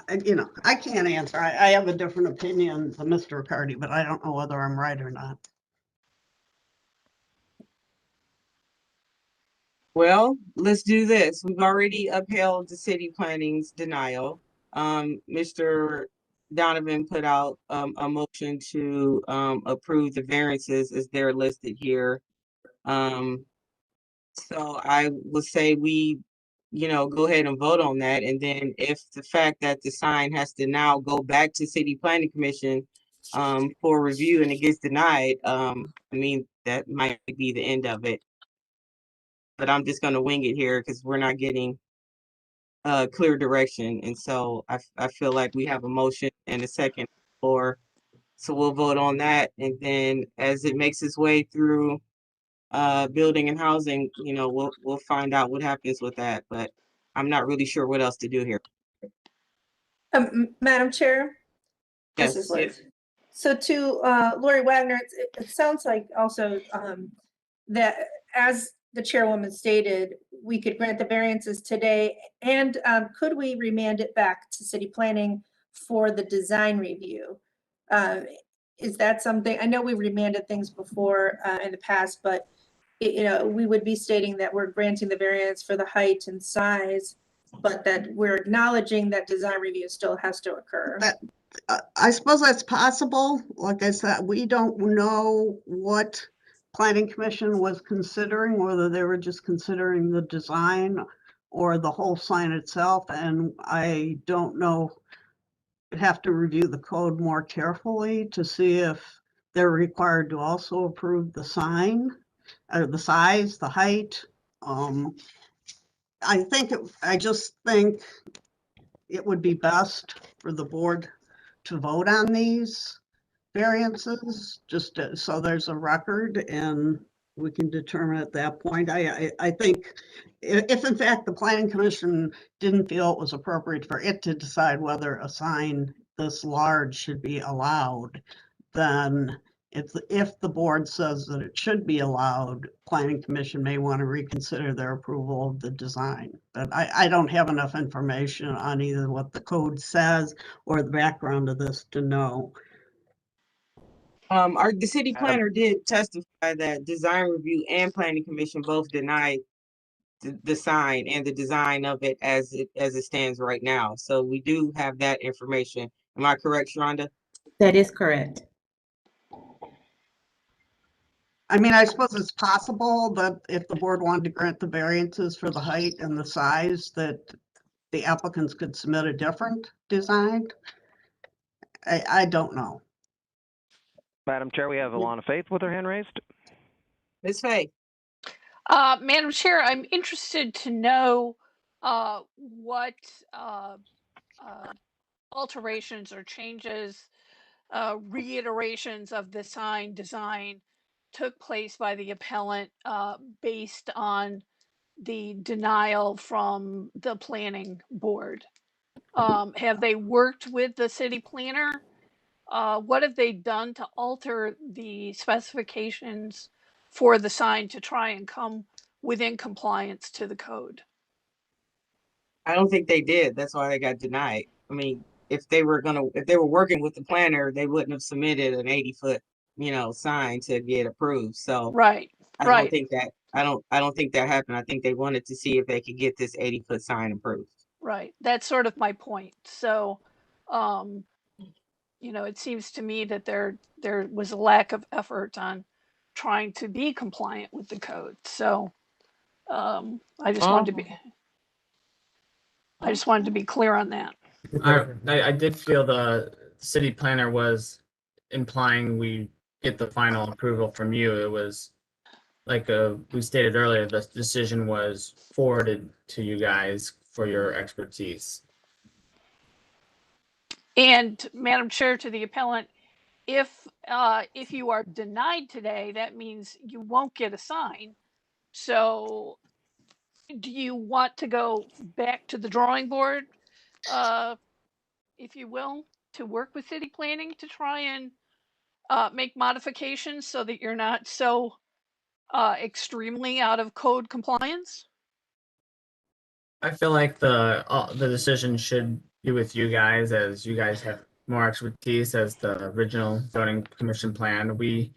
Speaker 15: I can't answer. I have a different opinion than Mr. Riccardi, but I don't know whether I'm right or not.
Speaker 4: Well, let's do this. We've already upheld the city planning's denial. Mr. Donovan put out a motion to approve the variances as they're listed here. So I would say we, go ahead and vote on that. And then if the fact that the sign has to now go back to City Planning Commission for review and it gets denied, I mean, that might be the end of it. But I'm just gonna wing it here because we're not getting clear direction. And so I feel like we have a motion and a second floor. So we'll vote on that. And then as it makes its way through Building and Housing, we'll find out what happens with that. But I'm not really sure what else to do here.
Speaker 2: Madam Chair?
Speaker 4: Yes.
Speaker 2: This is Liz. So to Lori Wagner, it sounds like also that as the chairwoman stated, we could grant the variances today, and could we remand it back to city planning for the design review? Is that something, I know we remanded things before in the past, but we would be stating that we're granting the variance for the height and size, but that we're acknowledging that design review still has to occur.
Speaker 15: I suppose that's possible. Like I said, we don't know what Planning Commission was considering, whether they were just considering the design or the whole sign itself. And I don't know, I'd have to review the code more carefully to see if they're required to also approve the sign, the size, the height. I just think it would be best for the board to vote on these variances, just so there's a record and we can determine at that point. I think if in fact the Planning Commission didn't feel it was appropriate for it to decide whether a sign this large should be allowed, then if the board says that it should be allowed, Planning Commission may want to reconsider their approval of the design. But I don't have enough information on either what the code says or the background of this to know.
Speaker 4: The city planner did testify that design review and Planning Commission both denied the sign and the design of it as it stands right now. So we do have that information. Am I correct, Sharonda?
Speaker 20: That is correct.
Speaker 15: I mean, I suppose it's possible that if the board wanted to grant the variances for the height and the size, that the applicants could submit a different design. I don't know.
Speaker 3: Madam Chair, we have Alana Faith with her hand raised.
Speaker 4: Ms. Faith.
Speaker 8: Madam Chair, I'm interested to know what alterations or changes, reiterations of the sign design took place by the appellant based on the denial from the planning board. Have they worked with the city planner? What have they done to alter the specifications for the sign to try and come within compliance to the code?
Speaker 4: I don't think they did. That's why they got denied. I mean, if they were working with the planner, they wouldn't have submitted an 80-foot, sign to get approved. So
Speaker 8: right,
Speaker 4: I don't think that I don't think that happened. I think they wanted to see if they could get this 80-foot sign approved.
Speaker 8: Right. That's sort of my point. So, it seems to me that there was a lack of effort on trying to be compliant with the code. So, I just wanted to be clear on that.
Speaker 19: I did feel the city planner was implying we get the final approval from you. It was like we stated earlier, the decision was forwarded to you guys for your expertise.
Speaker 8: And Madam Chair, to the appellant, if you are denied today, that means you won't get a sign. So do you want to go back to the drawing board, if you will, to work with city planning to try and make modifications so that you're not so extremely out of code compliance?
Speaker 19: I feel like the decision should be with you guys, as you guys have more expertise as the original zoning commission plan. We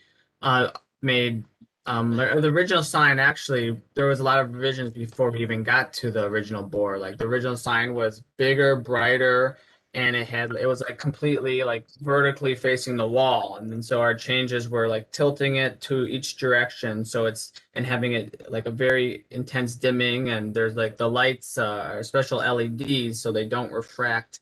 Speaker 19: made the original sign. Actually, there was a lot of revisions before we even got to the original board. Like the original sign was bigger, brighter, and it was like completely like vertically facing the wall. And then so our changes were like tilting it to each direction, so it's and having it like a very intense dimming, and there's like the lights are special LEDs so they don't refract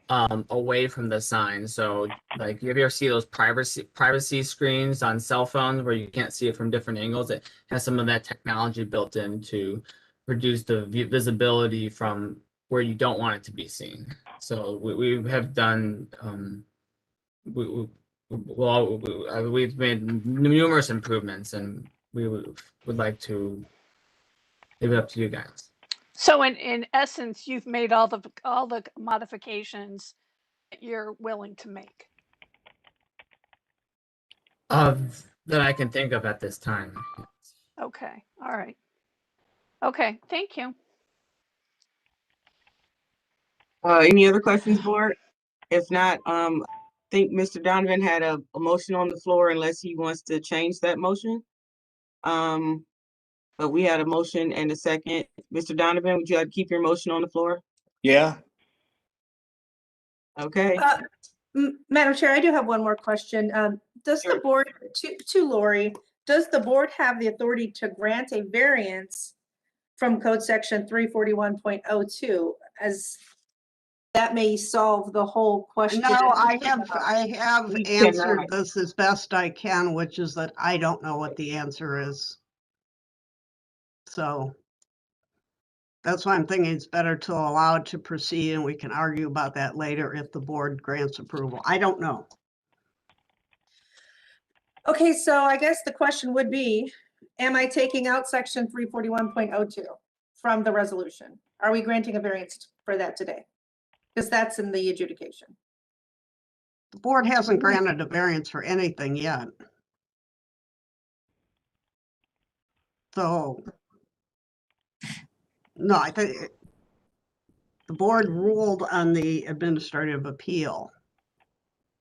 Speaker 19: away from the sign. So like you ever see those privacy screens on cell phones where you can't see it from different angles? It has some of that technology built in to reduce the visibility from where you don't want it to be seen. So we have done we've made numerous improvements, and we would like to leave it up to you guys.
Speaker 8: So in essence, you've made all the modifications that you're willing to make.
Speaker 19: That I can think of at this time.
Speaker 8: Okay. All right. Okay. Thank you.
Speaker 4: Any other questions, board? If not, I think Mr. Donovan had a motion on the floor, unless he wants to change that motion. But we had a motion and a second. Mr. Donovan, would you like to keep your motion on the floor?
Speaker 5: Yeah.
Speaker 4: Okay.
Speaker 2: Madam Chair, I do have one more question. Does the board, to Lori, does the board have the authority to grant a variance from code section 341.02, as that may solve the whole question?
Speaker 15: No, I have answered this as best I can, which is that I don't know what the answer is. So that's why I'm thinking it's better to allow it to proceed, and we can argue about that later if the board grants approval. I don't know.
Speaker 2: Okay, so I guess the question would be, am I taking out section 341.02 from the resolution? Are we granting a variance for that today? Because that's in the adjudication.
Speaker 15: The board hasn't granted a variance for anything yet. So, no, I think the board ruled on the administrative appeal.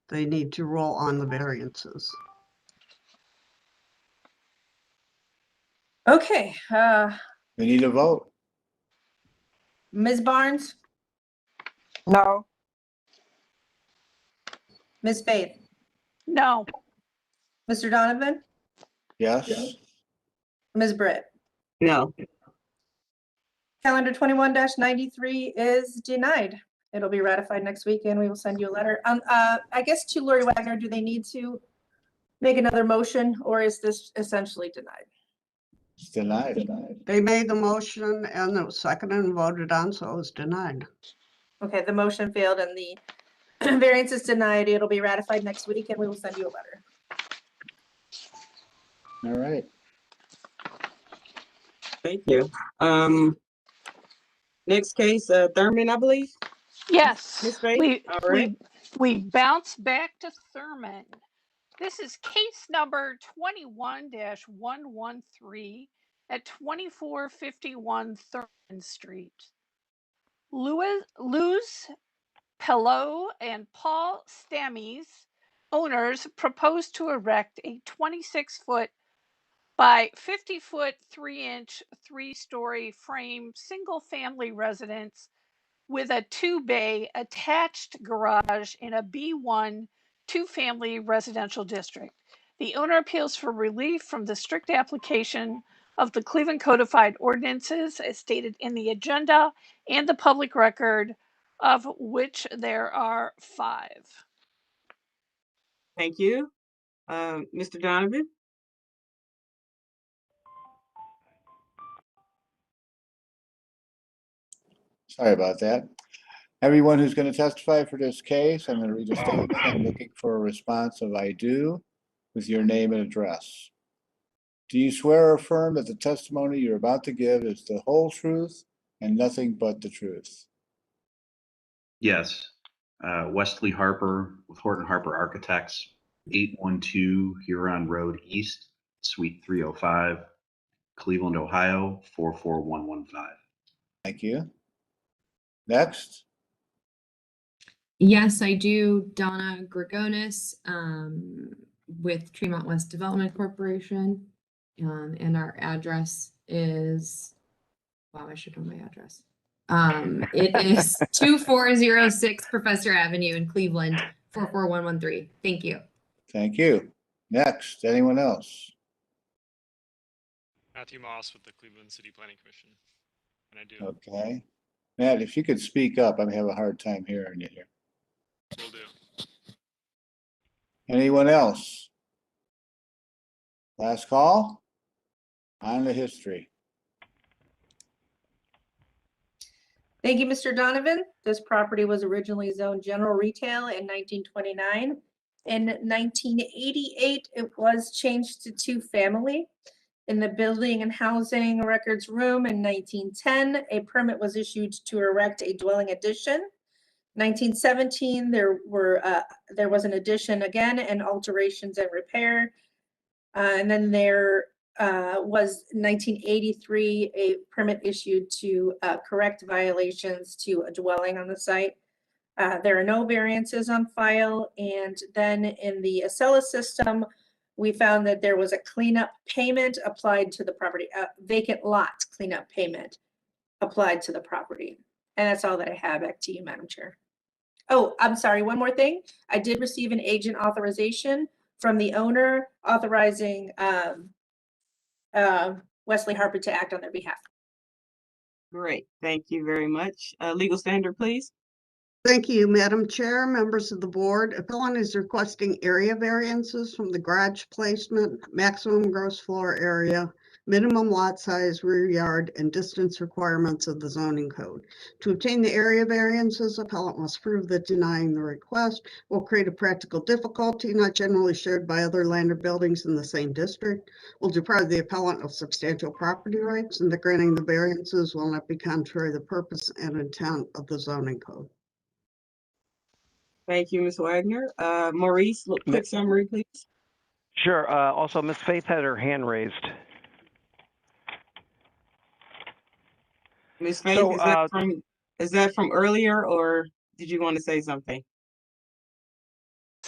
Speaker 15: They need to rule on the variances.
Speaker 2: Okay,
Speaker 5: We need a vote.
Speaker 2: Ms. Barnes,
Speaker 6: No.
Speaker 2: Ms. Faith,
Speaker 8: No.
Speaker 2: Mr. Donovan,
Speaker 5: Yes?
Speaker 2: Ms. Britt.
Speaker 4: No.
Speaker 2: Calendar 21-93 is denied. It'll be ratified next week and we will send you a letter. I guess to Lori Wagner, do they need to make another motion or is this essentially denied?
Speaker 5: It's denied.
Speaker 15: They made the motion and it was seconded and voted on, so it was denied.
Speaker 2: Okay, the motion failed and the variance is denied. It'll be ratified next week and we will send you a letter.
Speaker 5: All right.
Speaker 4: Thank you. Next case, Thurman, I believe.
Speaker 8: Yes,
Speaker 4: Ms. Faith? All right.
Speaker 8: we bounce back to Thurman. This is case number 21-113 at 2451 Thurman Street. Luz Pelot and Paul Stammies, owners, proposed to erect a 26-foot by 50-foot 3-inch 3-story frame single-family residence with a 2-bay attached garage in a B1 two-family residential district. The owner appeals for relief from the strict application of the Cleveland Codified Ordinances as stated in the agenda and the public record, of which there are 5.
Speaker 4: Thank you. Mr. Donovan?
Speaker 5: Sorry about that. Everyone who's going to testify for this case, I'm going to read a statement. I'm looking for a response of I do with your name and address. Do you swear or affirm that the testimony you're about to give is the whole truth and nothing but the truth?
Speaker 1: Yes. Wesley Harper with Horton Harper Architects, 812 Huron Road East, Suite 305, Cleveland, Ohio, 44115.
Speaker 5: Thank you. Next.
Speaker 22: Yes, I do. Donna Gregonis with Tremont West Development Corporation. And our address is, wow, I should know my address. It is 2406 Professor Avenue in Cleveland, 44113. Thank you.
Speaker 5: Thank you. Next, anyone else?
Speaker 14: Matthew Moss with the Cleveland City Planning Commission. And I do.
Speaker 5: Okay. Matt, if you could speak up, I'm having a hard time hearing you here.
Speaker 14: Will do.
Speaker 5: Anyone else? Last call on the history.
Speaker 2: Thank you, Mr. Donovan. This property was originally zoned general retail in 1929. In 1988, it was changed to two-family. In the Building and Housing Records Room in 1910, a permit was issued to erect a dwelling addition. 1917, there was an addition again and alterations and repair. And then there was 1983, a permit issued to correct violations to a dwelling on the site. There are no variances on file. And then in the Acela system, we found that there was a cleanup payment applied to the property, vacant lot cleanup payment applied to the property. And that's all that I have. Back to you, Madam Chair. Oh, I'm sorry, one more thing. I did receive an agent authorization from the owner authorizing Wesley Harper to act on their behalf.
Speaker 4: Great. Thank you very much. Legal standard, please.
Speaker 15: Thank you, Madam Chair, members of the board. Appellant is requesting area variances from the garage placement, maximum gross floor area, minimum lot size, rear yard, and distance requirements of the zoning code. To obtain the area variances, appellant must prove that denying the request will create a practical difficulty not generally shared by other land or buildings in the same district, will deprive the appellant of substantial property rights, and that granting the variances will not be contrary to the purpose and intent of the zoning code.
Speaker 4: Thank you, Ms. Wagner. Maurice, quick summary, please.
Speaker 3: Sure. Also, Ms. Faith had her hand raised.
Speaker 4: Ms. Faith,
Speaker 3: So,
Speaker 4: is that from earlier, or did you want to say something?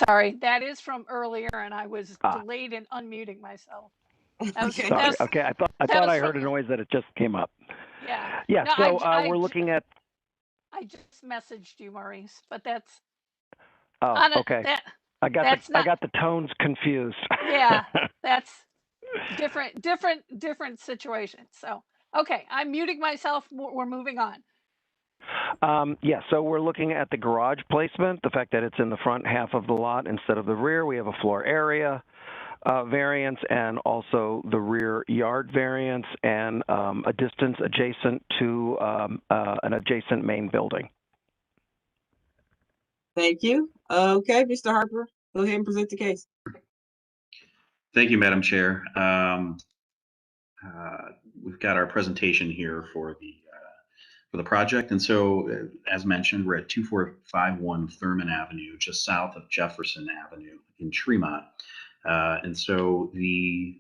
Speaker 8: Sorry, that is from earlier and I was delayed in unmuting myself.
Speaker 4: Okay.
Speaker 3: Sorry.
Speaker 8: that's,
Speaker 3: Okay, I thought
Speaker 8: was
Speaker 3: I
Speaker 8: from-
Speaker 3: heard a noise that it just came up.
Speaker 8: yeah.
Speaker 3: Yeah.
Speaker 8: No,
Speaker 3: So
Speaker 8: I
Speaker 3: we're looking at.
Speaker 8: I just messaged you, Maurice, but that's
Speaker 3: Oh,
Speaker 8: on it.
Speaker 3: okay. I got
Speaker 8: That's not.
Speaker 3: I got the tones confused.
Speaker 8: Yeah, that's different situation. So, okay, I'm muting myself. We're moving on.
Speaker 3: Yeah, so we're looking at the garage placement, the fact that it's in the front half of the lot instead of the rear. We have a floor area variance and also the rear yard variance and a distance adjacent to an adjacent main building.
Speaker 4: Thank you. Okay, Mr. Harper, go ahead and present the case.
Speaker 1: Thank you, Madam Chair. We've got our presentation here for the project, and so as mentioned, we're at 2451 Thurman Avenue, just south of Jefferson Avenue in Tremont, and so the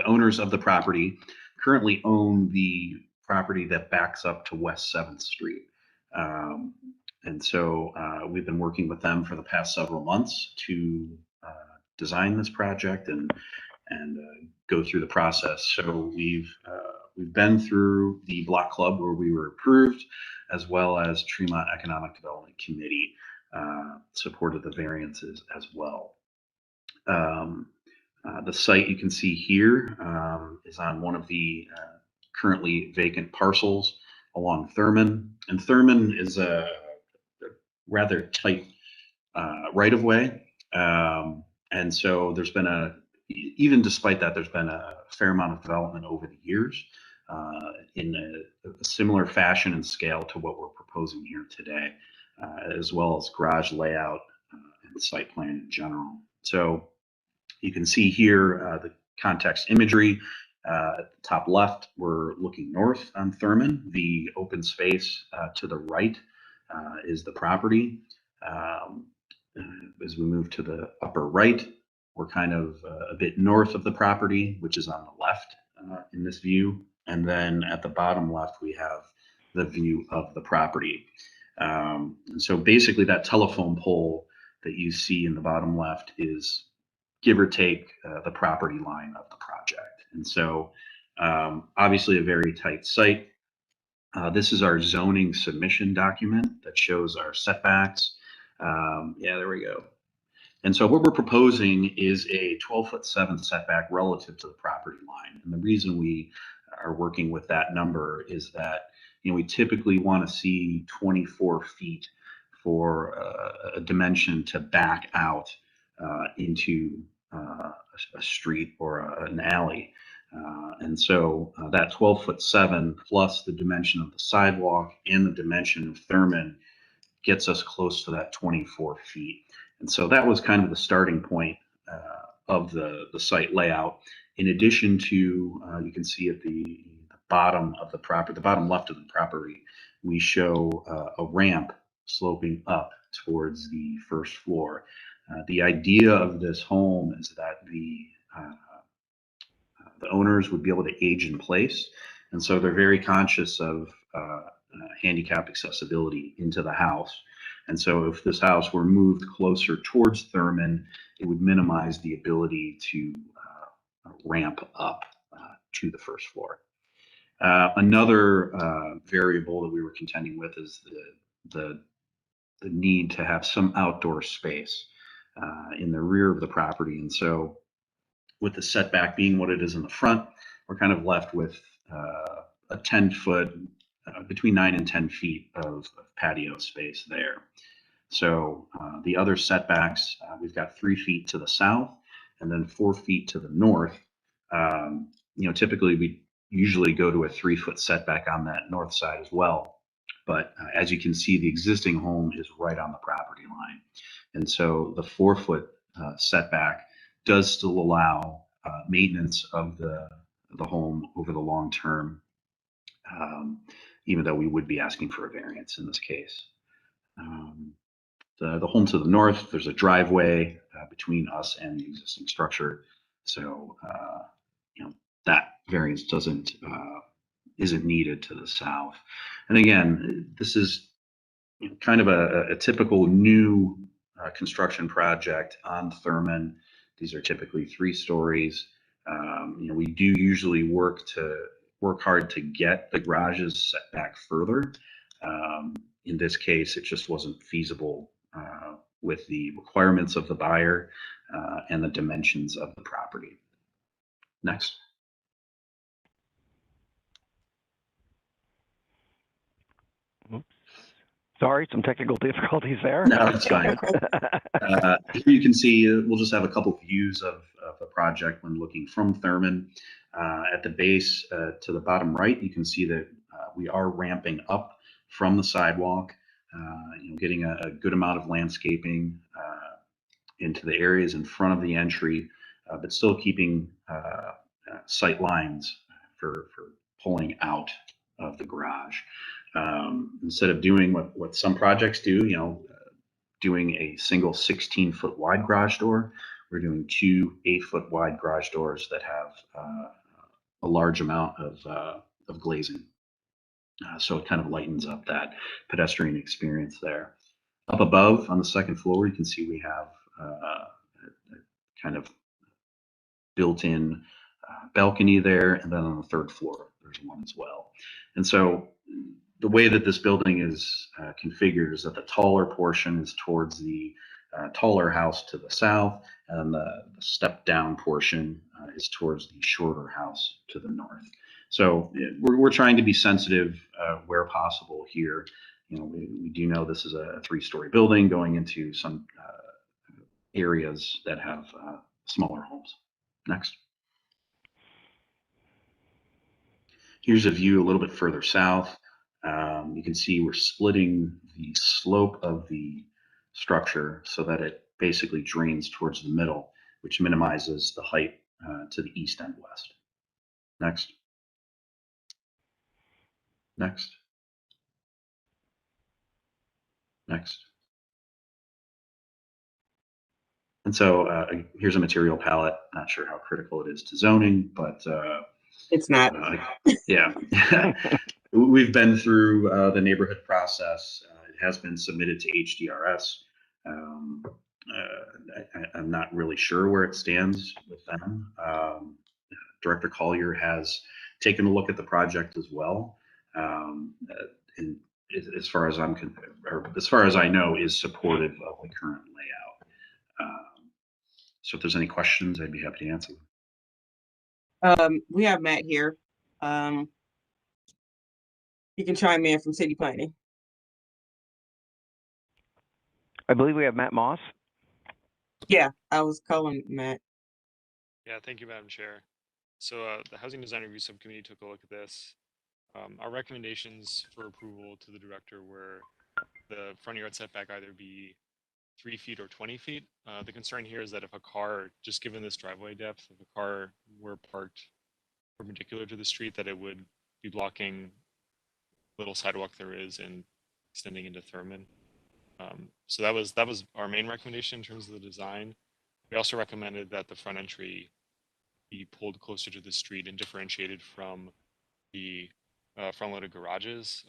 Speaker 1: owners of the property currently own the property that backs up to West 7th Street. And so we've been working with them for the past several months to design this project and go through the process. So we've been through the block club where we were approved, as well as Tremont Economic Development Committee supported the variances as well. The site you can see here is on one of the currently vacant parcels along Thurman, and Thurman is a rather tight right-of-way, and so there's been even despite that, there's been a fair amount of development over the years in a similar fashion and scale to what we're proposing here today, as well as garage layout and site plan in general. So you can see here the context imagery. At the top left, we're looking north on Thurman. The open space to the right is the property. As we move to the upper right, we're kind of a bit north of the property, which is on the left in this view. And then at the bottom left, we have the view of the property. And so basically that telephone pole that you see in the bottom left is give or take the property line of the project. And so obviously a very tight site. This is our zoning submission document that shows our setbacks. Yeah, there we go. And so what we're proposing is a 12'7" setback relative to the property line. And the reason we are working with that number is that, you know, we typically want to see 24 feet for a dimension to back out into a street or an alley. And so that 12'7" plus the dimension of the sidewalk and the dimension of Thurman gets us close to that 24 feet. And so that was kind of the starting point of the site layout. In addition to, you can see at the bottom of the property, the bottom left of the property, we show a ramp sloping up towards the first floor. The idea of this home is that the owners would be able to age in place. And so they're very conscious of handicap accessibility into the house. And so if this house were moved closer towards Thurman, it would minimize the ability to ramp up to the first floor. Another variable that we were contending with is the need to have some outdoor space in the rear of the property. And so with the setback being what it is in the front, we're kind of left with a 10-foot, between 9 and 10 feet of patio space there. So the other setbacks, we've got 3 feet to the south and then 4 feet to the north. You know, typically we usually go to a 3-foot setback on that north side as well. But as you can see, the existing home is right on the property line. And so the 4-foot setback does still allow maintenance of the home over the long term, even though we would be asking for a variance in this case. The home to the north, there's a driveway between us and the existing structure. So, you know, that variance isn't needed to the south. And again, this is kind of a typical new construction project on Thurman. These are typically 3 stories. We do usually work hard to get the garages set back further. In this case, it just wasn't feasible with the requirements of the buyer and the dimensions of the property. Next.
Speaker 3: Sorry, some technical difficulties there.
Speaker 1: No, it's fine. Here you can see we'll just have a couple views of the project when looking from Thurman. At the base to the bottom right, you can see that we are ramping up from the sidewalk, getting a good amount of landscaping into the areas in front of the entry, but still keeping sight lines for pulling out of the garage. Instead of doing what some projects do, doing a single 16-foot wide garage door, we're doing 2 8-foot wide garage doors that have a large amount of glazing. So it kind of lightens up that pedestrian experience there. Up above on the second floor, you can see we have a kind of built-in balcony there, and then on the third floor, there's one as well. And so the way that this building is configured is that the taller portion is towards the taller house to the south, and the step down portion is towards the shorter house to the north. So we're trying to be sensitive where possible here. We do know this is a 3-story building going into some areas that have smaller homes. Next. Here's a view a little bit further south. You can see we're splitting the slope of the structure so that it basically drains towards the middle, which minimizes the height to the east and west. Next. Next. Next. And so here's a material palette. Not sure how critical it is to zoning, but
Speaker 4: it's not.
Speaker 1: Yeah. We've been through the neighborhood process. It has been submitted to HDRS. I'm not really sure where it stands with them. Director Collier has taken a look at the project as well. And as far as as far as I know, is supportive of the current layout. So if there's any questions, I'd be happy to answer them.
Speaker 4: We have Matt here. You can chime in from City Planning.
Speaker 3: I believe we have Matt Moss.
Speaker 4: Yeah, I was calling Matt.
Speaker 14: Yeah, thank you, Madam Chair. So the Housing Design Review Subcommittee took a look at this. Our recommendations for approval to the director were the front yard setback either be 3 feet or 20 feet. The concern here is that if a car, just given this driveway depth, if a car were parked perpendicular to the street, that it would be blocking little sidewalk there is and extending into Thurman. So that was our main recommendation in terms of the design. We also recommended that the front entry be pulled closer to the street and differentiated from the front-loaded garages.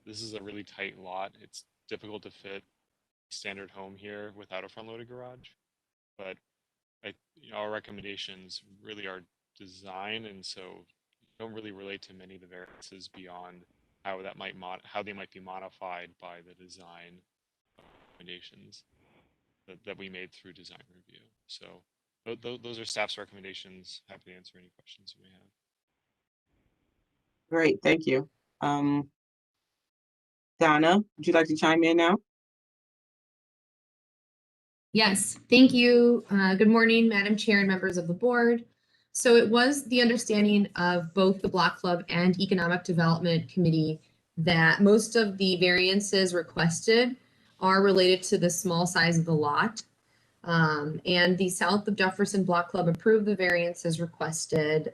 Speaker 14: This is a really tight lot. It's difficult to fit a standard home here without a front-loaded garage. But our recommendations really are design, and so don't really relate to many of the variances beyond how they might be modified by the design recommendations that we made through design review. So those are staff's recommendations. Happy to answer any questions you may have.
Speaker 4: Great, thank you. Donna, would you like to chime in now?
Speaker 22: Yes, thank you. Good morning, Madam Chair and members of the board. So it was the understanding of both the Block Club and Economic Development Committee that most of the variances requested are related to the small size of the lot. And the South of Jefferson Block Club approved the variances requested.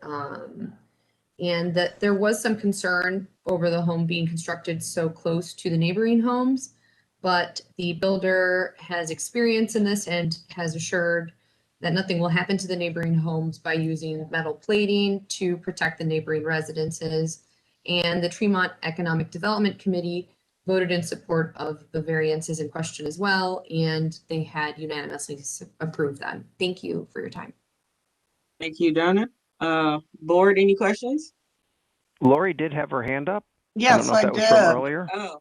Speaker 22: And that there was some concern over the home being constructed so close to the neighboring homes, but the builder has experience in this and has assured that nothing will happen to the neighboring homes by using metal plating to protect the neighboring residences. And the Tremont Economic Development Committee voted in support of the variances in question as well, and they had unanimously approved them. Thank you for your time.
Speaker 4: Thank you, Donna. Board, any questions?
Speaker 3: Lori did have her hand up. I don't
Speaker 15: Yes,
Speaker 3: know if
Speaker 15: I
Speaker 3: that was from
Speaker 15: did.
Speaker 3: earlier.
Speaker 4: Oh,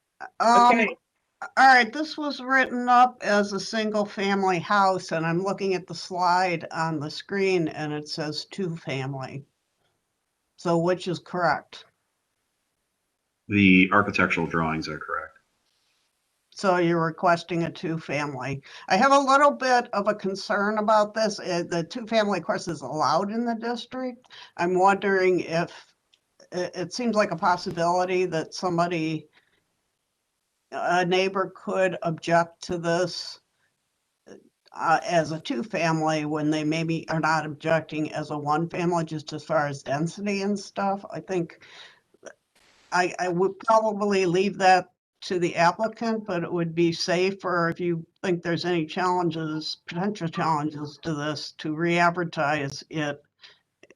Speaker 15: All right, this was written up as a single family house, and I'm looking at the slide on the screen and it says 2-family. So which is correct?
Speaker 1: The architectural drawings are correct.
Speaker 15: So you're requesting a 2-family. I have a little bit of a concern about this. The 2-family, of course, is allowed in the district. I'm wondering if it seems like a possibility that a neighbor could object to this as a 2-family when they maybe are not objecting as a 1-family, just as far as density and stuff. I think I would probably leave that to the applicant, but it would be safer if you think there's any potential challenges to this, to re-advertise it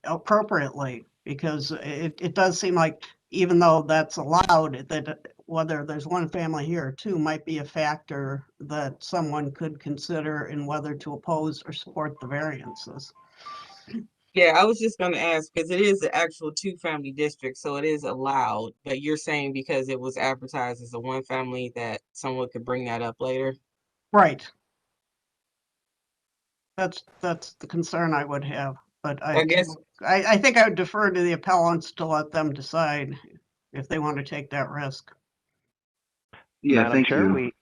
Speaker 15: appropriately, because it does seem like even though that's allowed, that whether there's 1 family here or 2 might be a factor that someone could consider in whether to oppose or support the variances.
Speaker 4: yeah, I was just gonna ask, because it is the actual 2-family district, so it is allowed, but you're saying because it was advertised as a 1-family that someone could bring that up later?
Speaker 15: Right. That's the concern I would have, but
Speaker 4: I guess,
Speaker 15: I think I would defer to the appellants to let them decide if they want to take that risk.
Speaker 1: Yeah,
Speaker 3: Madam
Speaker 1: thank
Speaker 3: Chair,
Speaker 1: you.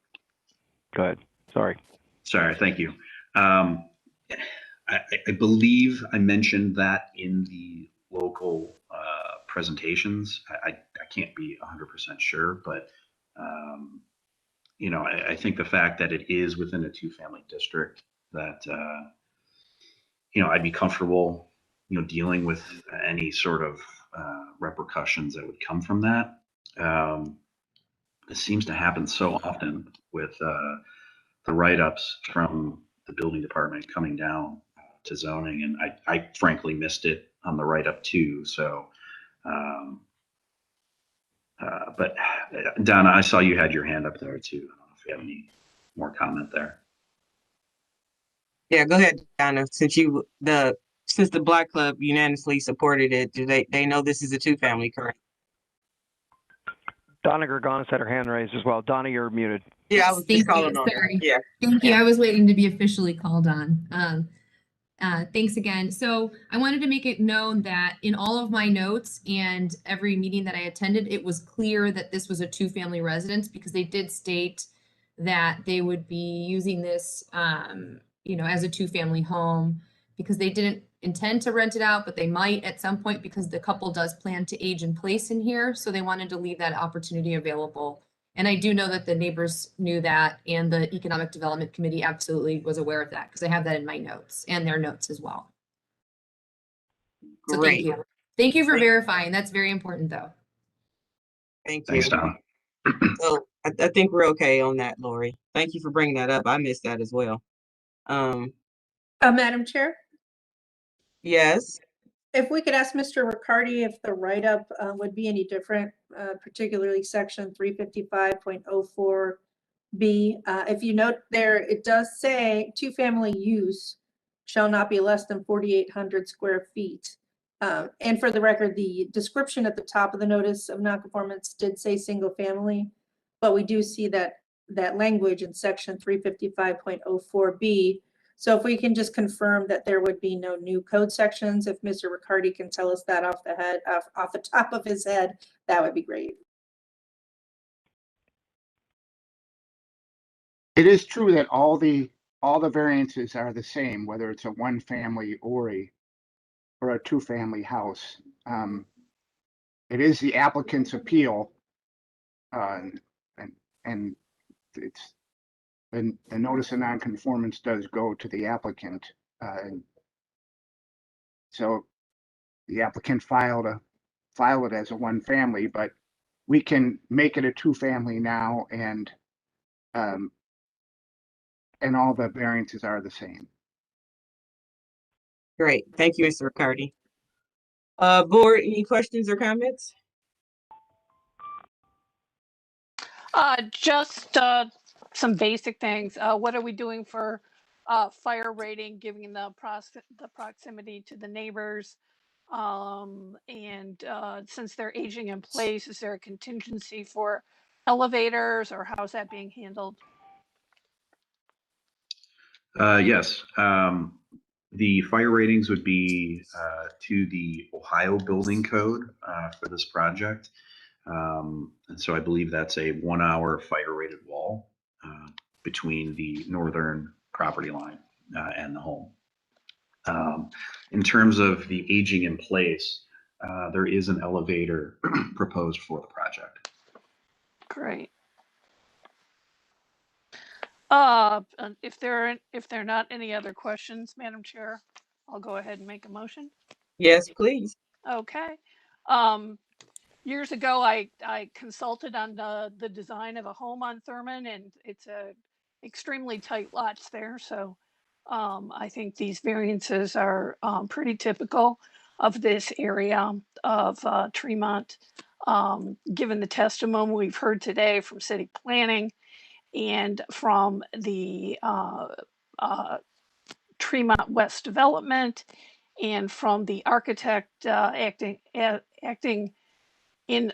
Speaker 3: Go ahead. Sorry.
Speaker 1: Sorry, thank you. I believe I mentioned that in the local presentations. I can't be 100% sure, but I think the fact that it is within a 2-family district that I'd be comfortable dealing with any sort of repercussions that would come from that. This seems to happen so often with the write-ups from the building department coming down to zoning, and I frankly missed it on the write-up too. So, but Donna, I saw you had your hand up there too. I don't know if you have any more comment there.
Speaker 4: yeah, go ahead, Donna, since the Black Club unanimously supported it, do they know this is a 2-family, correct?
Speaker 3: Donna Gerganis had her hand raised as well. Donna, you're muted.
Speaker 4: Yeah, I was just
Speaker 22: Thank
Speaker 4: calling
Speaker 22: you.
Speaker 4: on her.
Speaker 22: Sorry.
Speaker 4: Yeah.
Speaker 22: Thank you.
Speaker 4: Yeah.
Speaker 22: I was waiting to be officially called on. Thanks again. So I wanted to make it known that in all of my notes and every meeting that I attended, it was clear that this was a 2-family residence because they did state that they would be using this, as a 2-family home because they didn't intend to rent it out, but they might at some point because the couple does plan to age in place in here. So they wanted to leave that opportunity available. And I do know that the neighbors knew that, and the Economic Development Committee absolutely was aware of that because I have that in my notes and their notes as well. So thank
Speaker 4: Great.
Speaker 22: you. Thank you for verifying. That's very important, though.
Speaker 4: Thank you.
Speaker 1: Thanks, Donna.
Speaker 4: So I think we're okay on that, Lori. Thank you for bringing that up. I missed that as well.
Speaker 2: Madam Chair,
Speaker 4: Yes.
Speaker 2: if we could ask Mr. Riccardi if the write-up would be any different, particularly section 355.04B. If you note there, it does say 2-family use shall not be less than 4,800 square feet. And for the record, the description at the top of the notice of nonconformance did say single family, but we do see that language in section 355.04B. So if we can just confirm that there would be no new code sections, if Mr. Riccardi can tell us that off the top of his head, that would be great.
Speaker 21: It is true that all the variances are the same, whether it's a 1-family or a 2-family house. It is the applicant's appeal, and it's the notice of nonconformance does go to the applicant. So the applicant filed it as a 1-family, but we can make it a 2-family now, and all the variances are the same.
Speaker 4: Great. Thank you, Mr. Riccardi. Board, any questions or comments?
Speaker 8: Just some basic things. What are we doing for fire rating, given the proximity to the neighbors? Since they're aging in place, is there a contingency for elevators, or how's that being handled?
Speaker 1: Yes. The fire ratings would be to the Ohio Building Code for this project. And so I believe that's a 1 hour fire rated wall between the northern property line and the home. In terms of the aging in place, there is an elevator proposed for the project.
Speaker 8: Great. And if there are not any other questions, Madam Chair, I'll go ahead and make a motion.
Speaker 4: Yes, please.
Speaker 8: Okay. Years ago, I consulted on the design of a home on Thurman, and it's a extremely tight lots there. So I think these variances are pretty typical of this area of Tremont. Given the testimony we've heard today from city planning and from the Tremont West Development and from the architect acting in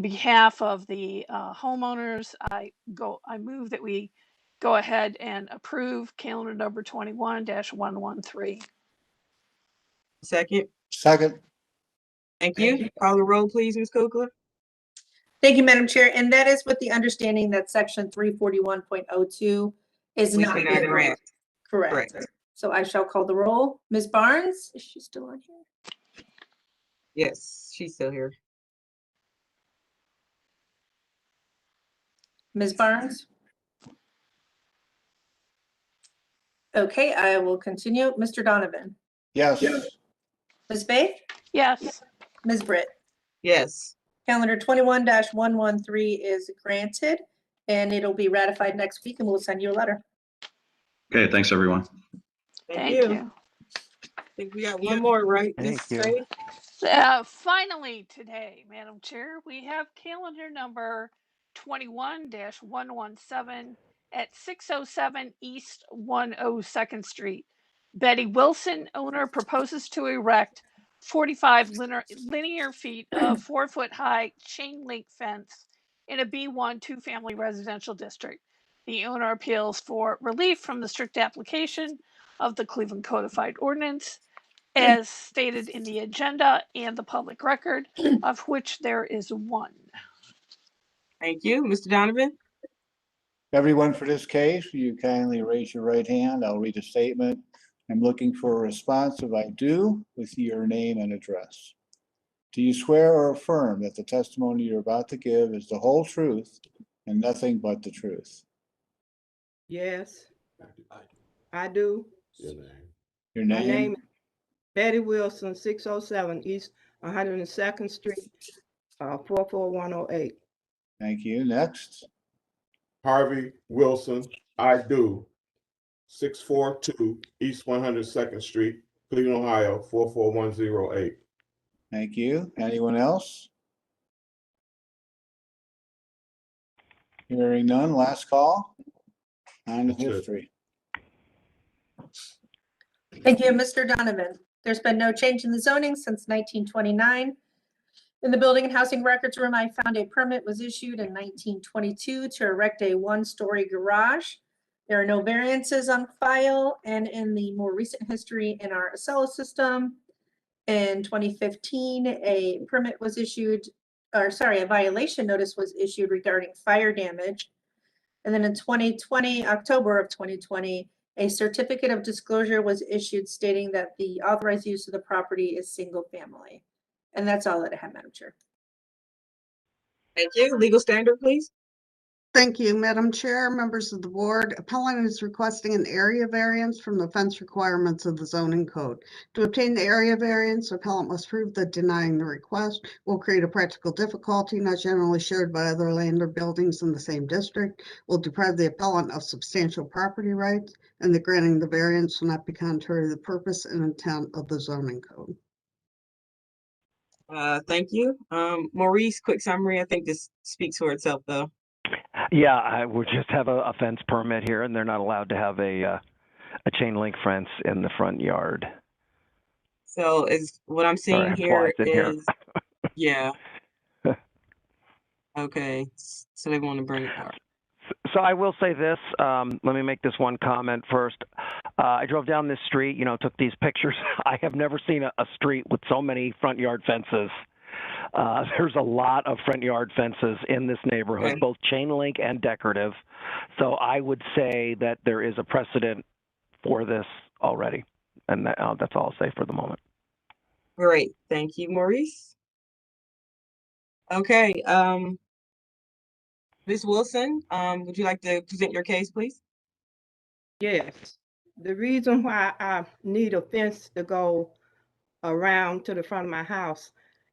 Speaker 8: behalf of the homeowners, I move that we go ahead and approve calendar number 21-113.
Speaker 4: Second.
Speaker 5: Second.
Speaker 4: Thank you. Call the roll, please, Ms. Kukla.
Speaker 2: Thank you, Madam Chair. And that is with the understanding that section 341.02 is not being read. Correct. So I shall call the roll. Ms. Barnes, is she still on here?
Speaker 4: Yes, she's still here.
Speaker 2: Ms. Barnes? Okay, I will continue. Mr. Donovan?
Speaker 5: Yes.
Speaker 2: Ms. Faith?
Speaker 8: Yes.
Speaker 2: Ms. Britt?
Speaker 4: Yes.
Speaker 2: Calendar 21-113 is granted, and it'll be ratified next week, and we'll send you a letter.
Speaker 1: Okay, thanks everyone.
Speaker 4: Thank you. I think we got one more, right?
Speaker 3: Thank
Speaker 4: Ms.
Speaker 3: you.
Speaker 4: Faith?
Speaker 8: Finally today, Madam Chair, we have calendar number 21-117 at 607 East 102nd Street. Betty Wilson, owner, proposes to erect 45 linear feet of 4-foot high chain link fence in a B1 two-family residential district. The owner appeals for relief from the strict application of the Cleveland Codified Ordinance as stated in the agenda and the public record, of which there is one.
Speaker 4: Thank you. Mr. Donovan?
Speaker 5: Everyone, for this case, will you kindly raise your right hand? I'll read a statement. I'm looking for a response. If I do, with your name and address. Do you swear or affirm that the testimony you're about to give is the whole truth and nothing but the truth?
Speaker 6: Yes, I do.
Speaker 5: Your
Speaker 6: My
Speaker 5: name?
Speaker 6: name is Betty Wilson, 607 East 102nd Street, 44108.
Speaker 5: Thank you. Next.
Speaker 9: Harvey Wilson, I do. 642 East 102nd Street, Cleveland, Ohio, 44108.
Speaker 5: Thank you. Anyone else? Hearing none, last call. On to history.
Speaker 2: Thank you, Mr. Donovan. There's been no change in the zoning since 1929. In the Building and Housing Records Room, I found a permit was issued in 1922 to erect a one-story garage. There are no variances on file, and in the more recent history in our Acela system, in 2015, a permit was issued, or sorry, a violation notice was issued regarding fire damage. And then in 2020, October of 2020, a certificate of disclosure was issued stating that the authorized use of the property is single family. And that's all that I have, Madam Chair.
Speaker 4: Thank you. Legal standard, please.
Speaker 15: Thank you, Madam Chair, members of the board. Appellant is requesting an area variance from the fence requirements of the zoning code. To obtain the area variance, appellant must prove that denying the request will create a practical difficulty not generally shared by other land or buildings in the same district, will deprive the appellant of substantial property rights, and that granting the variance will not be contrary to the purpose and intent of the zoning code.
Speaker 4: Thank you. Maurice, quick summary. I think this speaks for itself, though.
Speaker 3: Yeah, I would just have a fence permit here, and they're not allowed to have a chain link fence in the front yard.
Speaker 4: So is what I'm
Speaker 3: Sorry,
Speaker 4: seeing
Speaker 3: I
Speaker 4: here
Speaker 3: flies in here.
Speaker 4: is, yeah, okay, so they want to bring, all right.
Speaker 3: So I will say this. Let me make this one comment first. I drove down this street, took these pictures. I have never seen a street with so many front yard fences. There's a lot of front yard fences in this neighborhood,
Speaker 4: Okay.
Speaker 3: both chain link and decorative. So I would say that there is a precedent for this already. And that's all I'll say for the moment.
Speaker 4: Great, thank you, Maurice. Okay, Ms. Wilson, would you like to present your case, please?
Speaker 6: Yes. The reason why I need a fence to go around to the front of my house,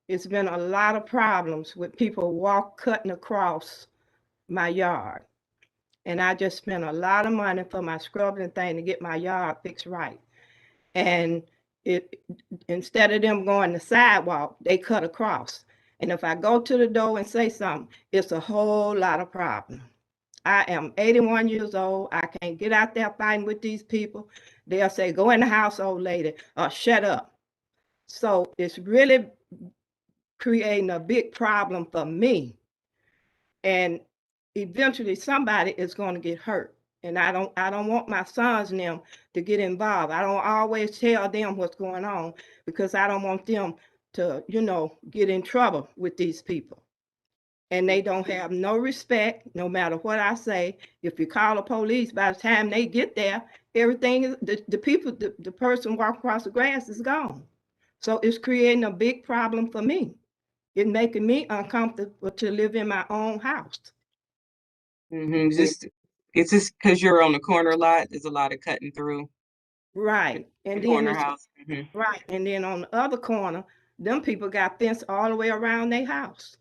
Speaker 6: it's been a lot of problems with people cutting across my yard. And I just spent a lot of money for my scrubbing thing to get my yard fixed right. And instead of them going the sidewalk, they cut across. And if I go to the door and say something, it's a whole lot of problem. I am 81 years old. I can't get out there fighting with these people. They'll say, go in the house, old lady, or shut up. So it's really creating a big problem for me. And eventually somebody is going to get hurt. And I don't want my sons and them to get involved. I don't always tell them what's going on because I don't want them to, get in trouble with these people. And they don't have no respect, no matter what I say. If you call the police, by the time they get there, everything is the person walking across the grass is gone. So it's creating a big problem for me. It's making me uncomfortable to live in my own house.
Speaker 4: Mm-hmm. It's just because you're on the corner lot, there's a lot of cutting through.
Speaker 6: Right. And
Speaker 4: the
Speaker 6: then
Speaker 4: corner house. Mm-hmm.
Speaker 6: right. And then on the other corner, them people got fence all the way around their house.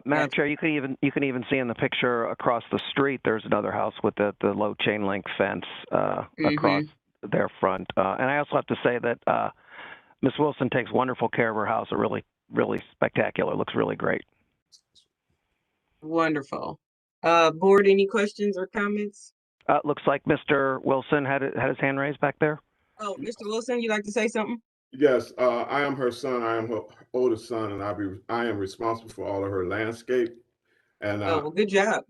Speaker 3: Madam Chair, you can even see in the picture across the street, there's another house with the low chain link fence across their front. And I also have to say that Ms. Wilson takes wonderful care of her house. It really, really spectacular. It looks really great.
Speaker 4: Wonderful. Board, any questions or comments?
Speaker 3: Looks like Mr. Wilson had his hand raised back there.
Speaker 4: Oh, Mr. Wilson, you'd like to say something?
Speaker 9: Yes, I am her son. I am her oldest son, and I am responsible for all of her landscape. And
Speaker 4: oh, well, good job.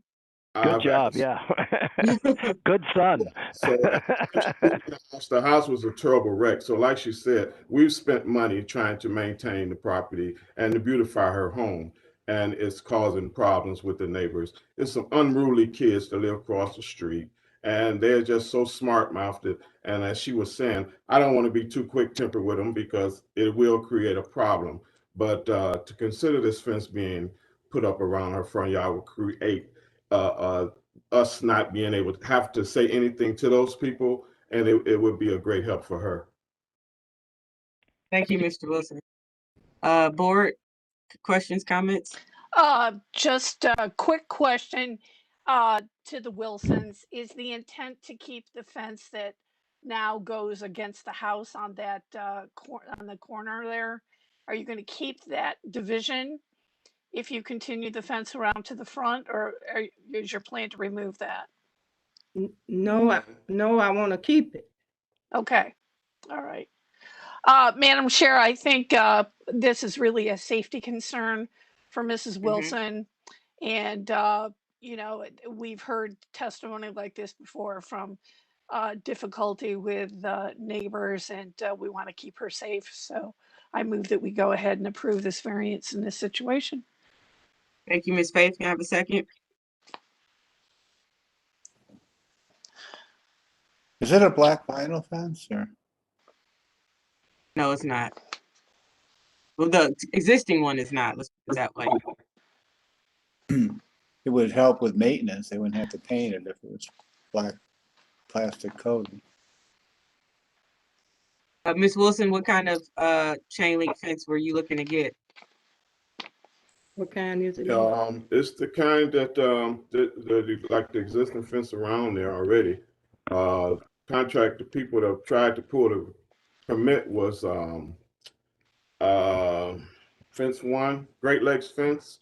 Speaker 3: Good job, yeah. Good son.
Speaker 9: So the house was a terrible wreck. So like she said, we've spent money trying to maintain the property and to beautify her home. And it's causing problems with the neighbors. It's some unruly kids that live across the street. And they're just so smart-mouthed. And as she was saying, I don't want to be too quick-tempered with them because it will create a problem. But to consider this fence being put up around her front yard will create us not being able to have to say anything to those people, and it would be a great help for her.
Speaker 4: Thank you, Mr. Wilson. Board, questions, comments?
Speaker 8: Just a quick question to the Wilsons. Is the intent to keep the fence that now goes against the house on that on the corner there? Are you going to keep that division if you continue the fence around to the front, or is your plan to remove that?
Speaker 6: No, I want to keep it.
Speaker 8: Okay. All right. Madam Chair, I think this is really a safety concern for Mrs. Wilson. And, we've heard testimony like this before from difficulty with neighbors, and we want to keep her safe. So I move that we go ahead and approve this variance in this situation.
Speaker 4: Thank you, Ms. Faith. Can I have a second?
Speaker 5: Is it a black vinyl fence or?
Speaker 4: No, it's not. Well, the existing one is not. Let's put it that way.
Speaker 5: It would help with maintenance. They wouldn't have to paint it if it was black plastic coating.
Speaker 4: Ms. Wilson, what kind of chain link fence were you looking to get?
Speaker 6: What kind is it?
Speaker 9: It's the kind that like the existing fence around there already. Contract the people that tried to pull the permit was fence one, Great Lakes fence.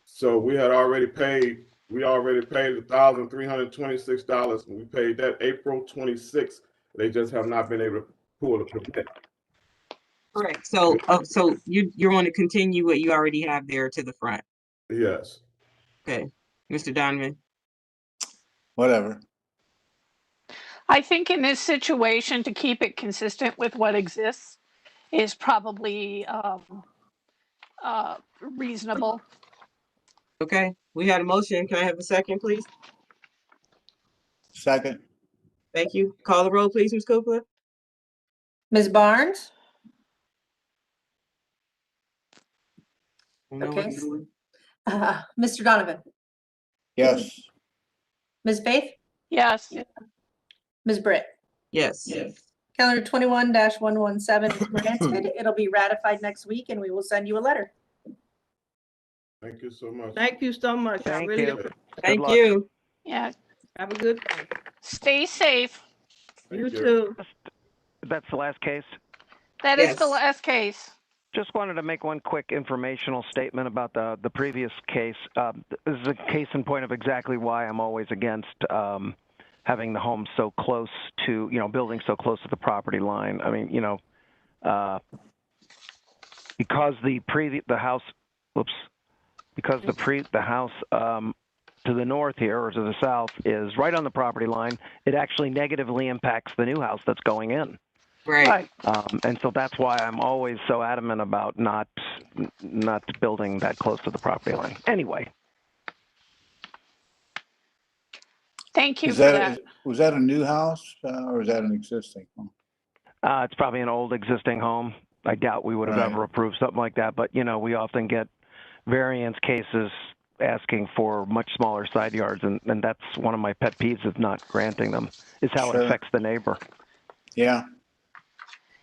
Speaker 9: So we already paid $1,326, and we paid that April 26th They just have not been able to pull the permit.
Speaker 4: Correct. So, so you want to continue what you already have there to the front?
Speaker 9: Yes.
Speaker 4: Okay, Mr. Donovan.
Speaker 5: Whatever.
Speaker 8: I think in this situation, to keep it consistent with what exists is probably reasonable.
Speaker 4: Okay, we had a motion. Can I have a second, please?
Speaker 5: Second.
Speaker 4: Thank you. Call the roll, please, Ms. Cooper.
Speaker 2: Ms. Barnes?
Speaker 4: No
Speaker 2: Okay.
Speaker 4: one.
Speaker 2: Mr. Donovan?
Speaker 5: Yes.
Speaker 2: Ms. Faith?
Speaker 8: Yes.
Speaker 2: Ms. Britt?
Speaker 4: Yes.
Speaker 2: Calendar 21-117 is granted. It'll be ratified next week and we will send you a letter.
Speaker 9: Thank you so much.
Speaker 6: Thank you so much. I
Speaker 3: Thank
Speaker 6: really
Speaker 3: you.
Speaker 4: Thank you.
Speaker 8: Yeah.
Speaker 6: have a good day.
Speaker 8: Stay safe.
Speaker 6: You too.
Speaker 3: That's the last case.
Speaker 8: That is
Speaker 4: Yes.
Speaker 8: the last case.
Speaker 3: Just wanted to make one quick informational statement about the previous case. This is a case in point of exactly why I'm always against having the home so close to, building so close to the property line. I mean, because the house to the north here or to the south is right on the property line, it actually negatively impacts the new house that's going in.
Speaker 4: Right.
Speaker 3: And so that's why I'm always so adamant about not building that close to the property line. Anyway.
Speaker 8: Thank you
Speaker 5: Is
Speaker 8: for that.
Speaker 5: Was that a new house or is that an existing home?
Speaker 3: It's probably an old existing home. I doubt we would have ever approved something like that. But, we often get variance cases asking for much smaller side yards. And that's one of my pet peeves of not granting them is how it affects the neighbor.
Speaker 5: Yeah.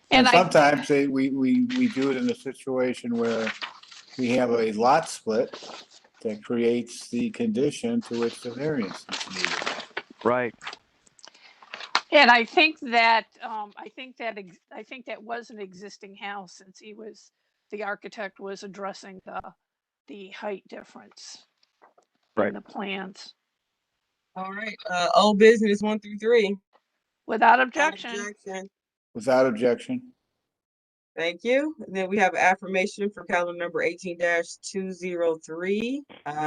Speaker 5: And sometimes we do it in a situation where we have a lot split that creates the condition to which the variance is needed.
Speaker 3: Right.
Speaker 8: And I think that was an existing house since the architect was addressing the height difference in the plans.
Speaker 4: All right. Old business 1 through 3.
Speaker 8: Without objection.
Speaker 5: Without objection.
Speaker 4: Thank you. And then we have affirmation for calendar number 18-203.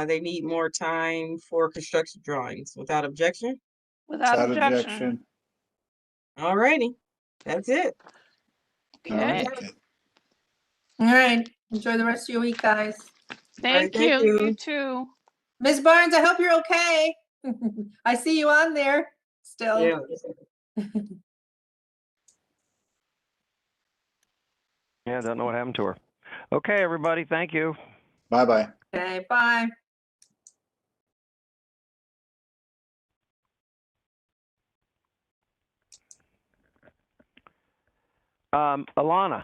Speaker 4: They need more time for construction drawings. Without objection?
Speaker 8: Without objection.
Speaker 4: All righty. That's it.
Speaker 8: Okay.
Speaker 2: All right. Enjoy the rest of your week, guys.
Speaker 8: Thank you. You too.
Speaker 2: Ms. Barnes, I hope you're okay. I see you on there still.
Speaker 4: Yeah.
Speaker 3: Yeah, I don't know what happened to her. Okay, everybody. Thank you.
Speaker 5: Bye-bye.
Speaker 2: Okay, bye.
Speaker 3: Alana.